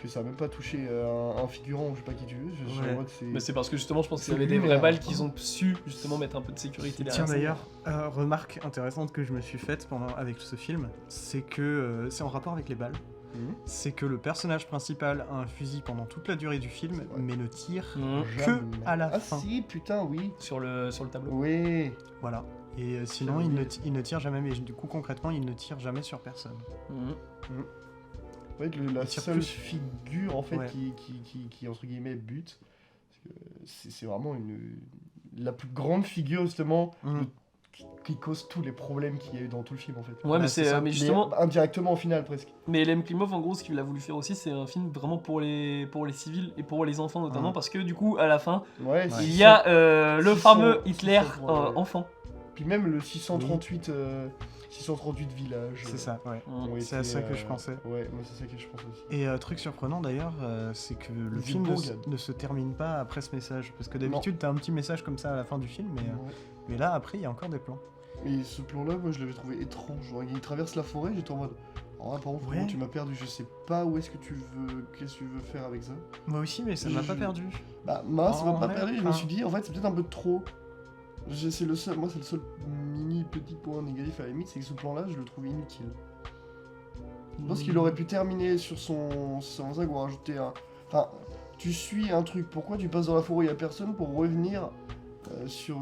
que ça a même pas touché un figurant ou je sais pas qui tu veux. Je suis en Ouais. mode, c'est. Mais c'est parce que justement je pense qu'il y C'est avait des lunaire. vraies balles qu'ils ont su justement mettre un peu de sécurité derrière. Tiens d'ailleurs, remarque intéressante que je me suis faite avec ce film, c'est que c'est en rapport avec les balles. Mhm. C'est que le personnage principal a un fusil pendant toute la durée du film, C'est vrai. mais ne tire Mhm. que Jamais. à la Ah fin. si, putain, oui. Sur le tableau. Oui. Voilà. Et sinon, J'avais il oublié. ne tire jamais, mais du coup, concrètement, il ne tire jamais sur personne. Mhm. Ouais, la Il tire seule plus. figure en fait Ouais. qui entre guillemets bute, c'est vraiment la plus grande figure justement Mhm. qui cause tous les problèmes qu'il y a eu dans tout le film en fait. Ouais, Bah, mais c'est ça. mais justement, Indirectement au final presque. mais Lem Klimov en gros ce qu'il a voulu faire aussi c'est un film vraiment pour les civils et pour les enfants notamment Mhm. parce que du coup à la fin Ouais, Ouais. il y a le 600, fameux Hitler 600, ouais. enfant. Puis même le 638 villages. C'est ça, ouais. Mhm. ont C'est à été, ça que je pensais. Ouais, moi c'est ça que je pense aussi. Et truc surprenant d'ailleurs, c'est que le Le film Bourg. ne se termine pas après ce message. Parce que d'habitude, t'as un petit message comme ça à la fin du film, Ouais. mais là, après, il y a encore des plans. Et ce plan-là, moi je l'avais trouvé étrange. Genre, il traverse la forêt, j'étais en mode. Oh, par contre, Ouais. vraiment, tu m'as perdu. Je sais pas où est-ce que tu veux. Qu'est-ce que tu veux faire avec ça? Moi aussi, mais ça m'a pas Je- perdu. Bah, moi, ça m'a Oh, pas ouais, perdu. Je me enfin. suis dit, en fait, c'est peut-être un peu trop. C'est le seul, moi, c'est le seul mini petit point négatif à la limite, c'est que ce plan-là, je le trouve inutile. Je pense qu'il aurait pu terminer sur son zag ou rajouter un. Enfin, tu suis un truc. Pourquoi tu passes dans la forêt, il y a personne pour revenir sur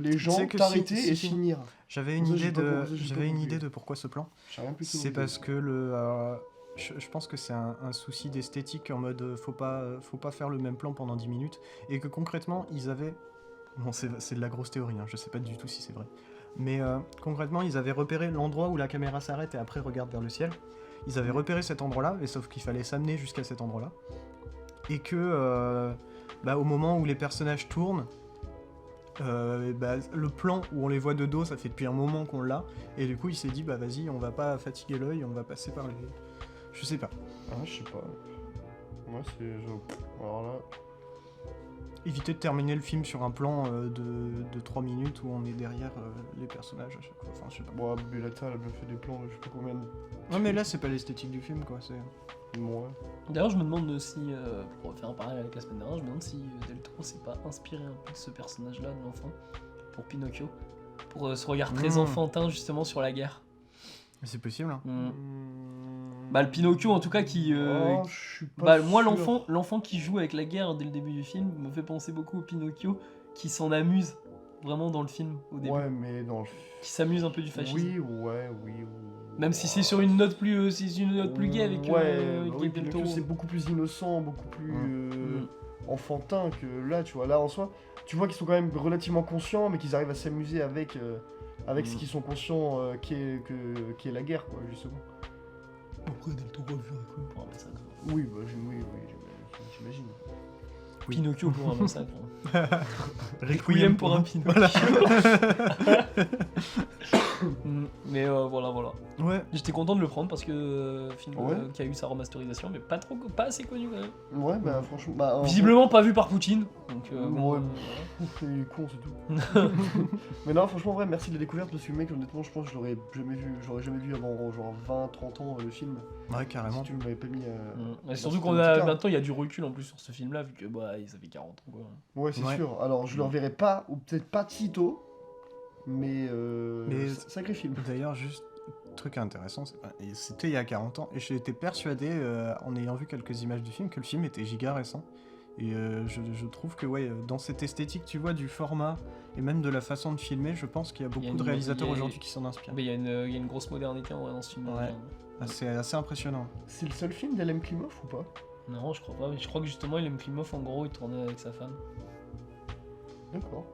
les gens, sais que t'arrêter si- et si- finir. J'avais une Ça, j'ai idée pas de, compris, j'ai pas j'avais une compris. idée de pourquoi ce plan. J'ai rien pu C'est parce que je pense que c'est un souci d'esthétique en mode faut pas faire le même plan pendant 10 minutes et que concrètement ils avaient bon c'est de la grosse théorie hein, je sais pas du tout si c'est vrai mais concrètement ils avaient repéré l'endroit où la caméra s'arrête et après regarde vers le ciel. Ils avaient repéré cet endroit là mais sauf qu'il fallait s'amener jusqu'à cet endroit là et que au moment où les personnages tournent le plan où on les voit de dos, ça fait depuis un moment qu'on l'a, et du coup il s'est dit bah vas-y, on va pas fatiguer l'œil, on va passer par les. Je sais pas. Ah, je sais pas. Moi, c'est genre. Alors là. Éviter de terminer le film sur un plan de 3 minutes où on est derrière les personnages à chaque fois. Enfin, je sais pas. Bon, Bellata, elle a bien fait des plans, je sais pas combien de. Ouais, mais là c'est pas l'esthétique du film quoi, c'est. Ouais. D'ailleurs, je me demande si, pour faire un parallèle avec la semaine dernière, je me demande si Del Toro s'est pas inspiré un peu de ce personnage-là de l'enfant pour Pinocchio, pour ce regard très Mmh. enfantin justement sur la guerre. C'est possible hein. Bah le Pinocchio en tout cas qui... Oh, je suis pas bah moi sûr. l'enfant qui joue avec la guerre dès le début du film me fait penser beaucoup au Pinocchio qui s'en amuse vraiment dans le film au début. Ouais, mais dans le. Qui s'amuse un peu du fascisme. Oui, ouais, oui. Même si c'est sur une note plus, plus gaie avec Ouais, bah oui, Del Pinocchio, Toro. c'est beaucoup plus innocent, beaucoup plus Mm. enfantin que là, tu vois. Là, en soi, tu vois qu'ils sont quand même relativement conscients, mais qu'ils arrivent à s'amuser avec ce qu'ils sont conscients qui est la guerre, quoi, justement. Après Del Toro a vu un coup pour un massacre. Oui, bah, j'imagine. Oui. Pinocchio pour un massacre. Requiem pour un Pinocchio. Voilà. Mais voilà. Ouais. J'étais content de le prendre parce que film Ouais. qui a eu sa remasterisation, mais pas assez connu quand même. Ouais, bah franchement. Bah, en Visiblement pas vu par Poutine. Donc, bon, Ouais. Il est con, c'est tout. Mais non, franchement, ouais, merci de la découverte parce que, mec, honnêtement, je pense que j'aurais jamais vu avant genre 20-30 ans le film. Ouais, Si carrément. tu ne m'avais pas mis. Et dans surtout cette qu'on a optique-là. maintenant il y a du recul en plus sur ce film là vu que bah ça fait 40 ans quoi. Ouais, c'est Ouais. sûr. Alors, je le reverrai pas, ou peut-être pas de sitôt, mais. Mais- Sacré film. D'ailleurs, juste truc intéressant, c'était il y a 40 ans, et j'ai été persuadé, en ayant vu quelques images du film, que le film était giga récent. Et je trouve que ouais, dans cette esthétique, tu vois, du format, et même de la façon de filmer, je pense qu'il y a beaucoup de réalisateurs aujourd'hui qui s'en inspirent. Mais il y a une grosse modernité en vrai dans ce film. Ouais. Ah, c'est assez impressionnant. C'est le seul film d'Elem Klimov ou pas? Non, je crois pas, mais je crois que justement Ilem Klimov en gros il tournait avec sa femme. D'accord.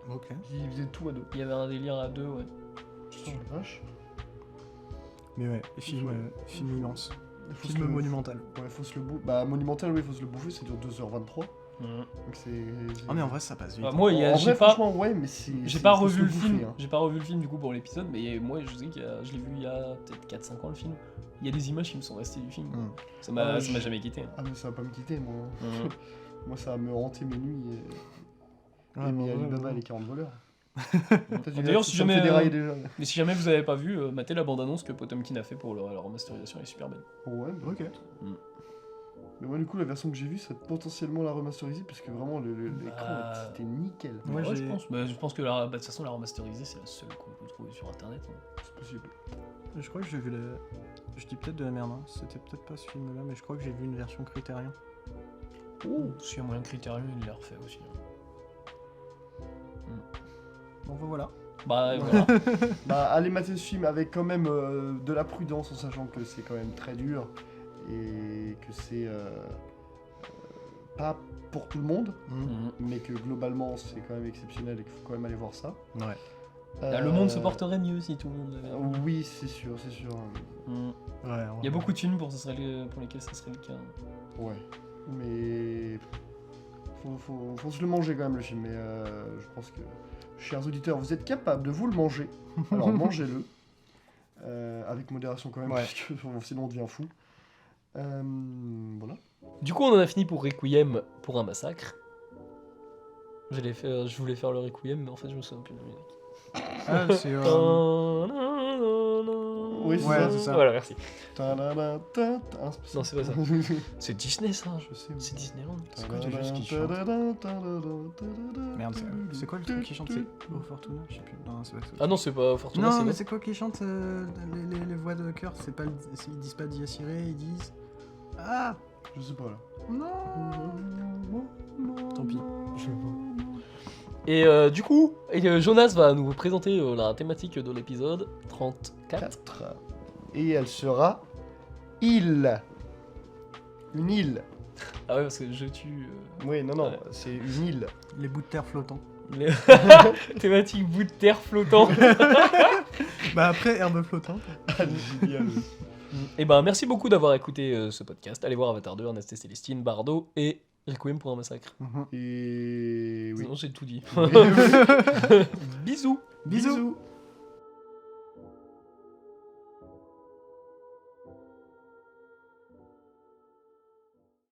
Ok. Ils faisaient tout à deux. Il y avait un délire à deux, ouais. Putain, la vache. Mais ouais, film immense. Faut Film se le- monumental. Ouais, faut se le bouffer. Bah, monumental, oui, faut se le bouffer, c'est dure 2h23. Donc c'est. Ah, mais en vrai, ça passe vite. Bah, moi, En j'ai vrai, pas. franchement, ouais, mais c'est. J'ai pas faut se revu le le film, bouffer, hein. j'ai pas revu le film du coup pour l'épisode, mais moi je sais que je l'ai vu il y a peut-être 4-5 ans le film. Il y a des images qui me sont restées du film. Mm. Ça m'a Ah, ça m'a jamais quitté. Ah, mais ça va pas me quitter, moi. Mhm. Moi, ça va me hanter mes nuits. Ouais, Et mes ouais, Alibaba ouais. et les 40 voleurs. D'ailleurs, si ça me jamais, fait dérailler déjà. Mais si jamais vous avez pas vu, matez la bande-annonce que Potemkin a fait pour la remasterisation, elle est super belle. Ouais, bah, Ok. mais moi, du coup, la version que j'ai vue, c'est potentiellement la remasteriser, parce que vraiment, l'écran Bah, c'était nickel. Ouais, Ouais, j'ai- je pense. Mais je pense que de toute façon la remasterisée c'est la seule qu'on peut trouver sur internet. Hein. C'est possible. Je crois que j'ai vu la... Je dis peut-être de la merde, hein. C'était peut-être pas ce film-là, mais je crois que j'ai vu une version Criterion. Oh, s'il y a moyen de Criterion, il l'a refait aussi. Hein. Bon, voilà. Bah Ouais. voilà. Bah, allez mater ce film avec quand même de la prudence, en sachant que c'est quand même très dur et que c'est pas pour tout le monde, Mhm. mais que globalement c'est quand même exceptionnel et qu'il faut quand même aller voir ça. Ouais. Là, le monde se porterait mieux si tout le monde l'avait. Oui, c'est sûr, c'est sûr. Mhm. Ouais, Il y a beaucoup de films pour lesquels ça serait le cas. Ouais. Mais faut se le manger quand même le film. Mais je pense que, chers auditeurs, vous êtes capables de vous le manger. Alors mangez-le. Avec modération quand même, Ouais. parce que sinon on devient fou. Voilà. Du coup, on en a fini pour Requiem pour un massacre. Je voulais faire le Requiem, mais en fait, je me souviens plus de la musique. Ah, c'est... Oui, c'est Ouais, ça. c'est ça. Voilà, merci. Ta-da-da, ta-ta. Non, c'est pas ça. C'est Disney, ça. Je sais. C'est Disneyland. C'est quoi déjà ce qu'il chante Merde, c'est quoi le truc qui chante? C'est Oh Fortuna? Je sais plus. Non, c'est pas ça. Ah non, c'est pas Fortuna, Non, c'est mais l'autre. c'est quoi qui chante les voix de cœur? C'est pas ils disent pas Dia Siré, ils disent Ah Je sais pas là. non. Tant pis. Et du coup, Jonas va nous présenter la thématique de l'épisode 34. 4. Et elle sera île. Une île. Ah ouais, parce que je tue. Oui, non, non, Ouais. c'est une île. Les bouts de terre flottants. Les... thématique bout de terre flottant. Bah après herbe flottante. Génial. Et ben merci beaucoup d'avoir écouté ce podcast. Allez voir Avatar 2, Ernest et Célestine, Bardo et Requiem pour un massacre. Et oui. Sinon j'ai tout dit. Oui. Bisous. Bisous.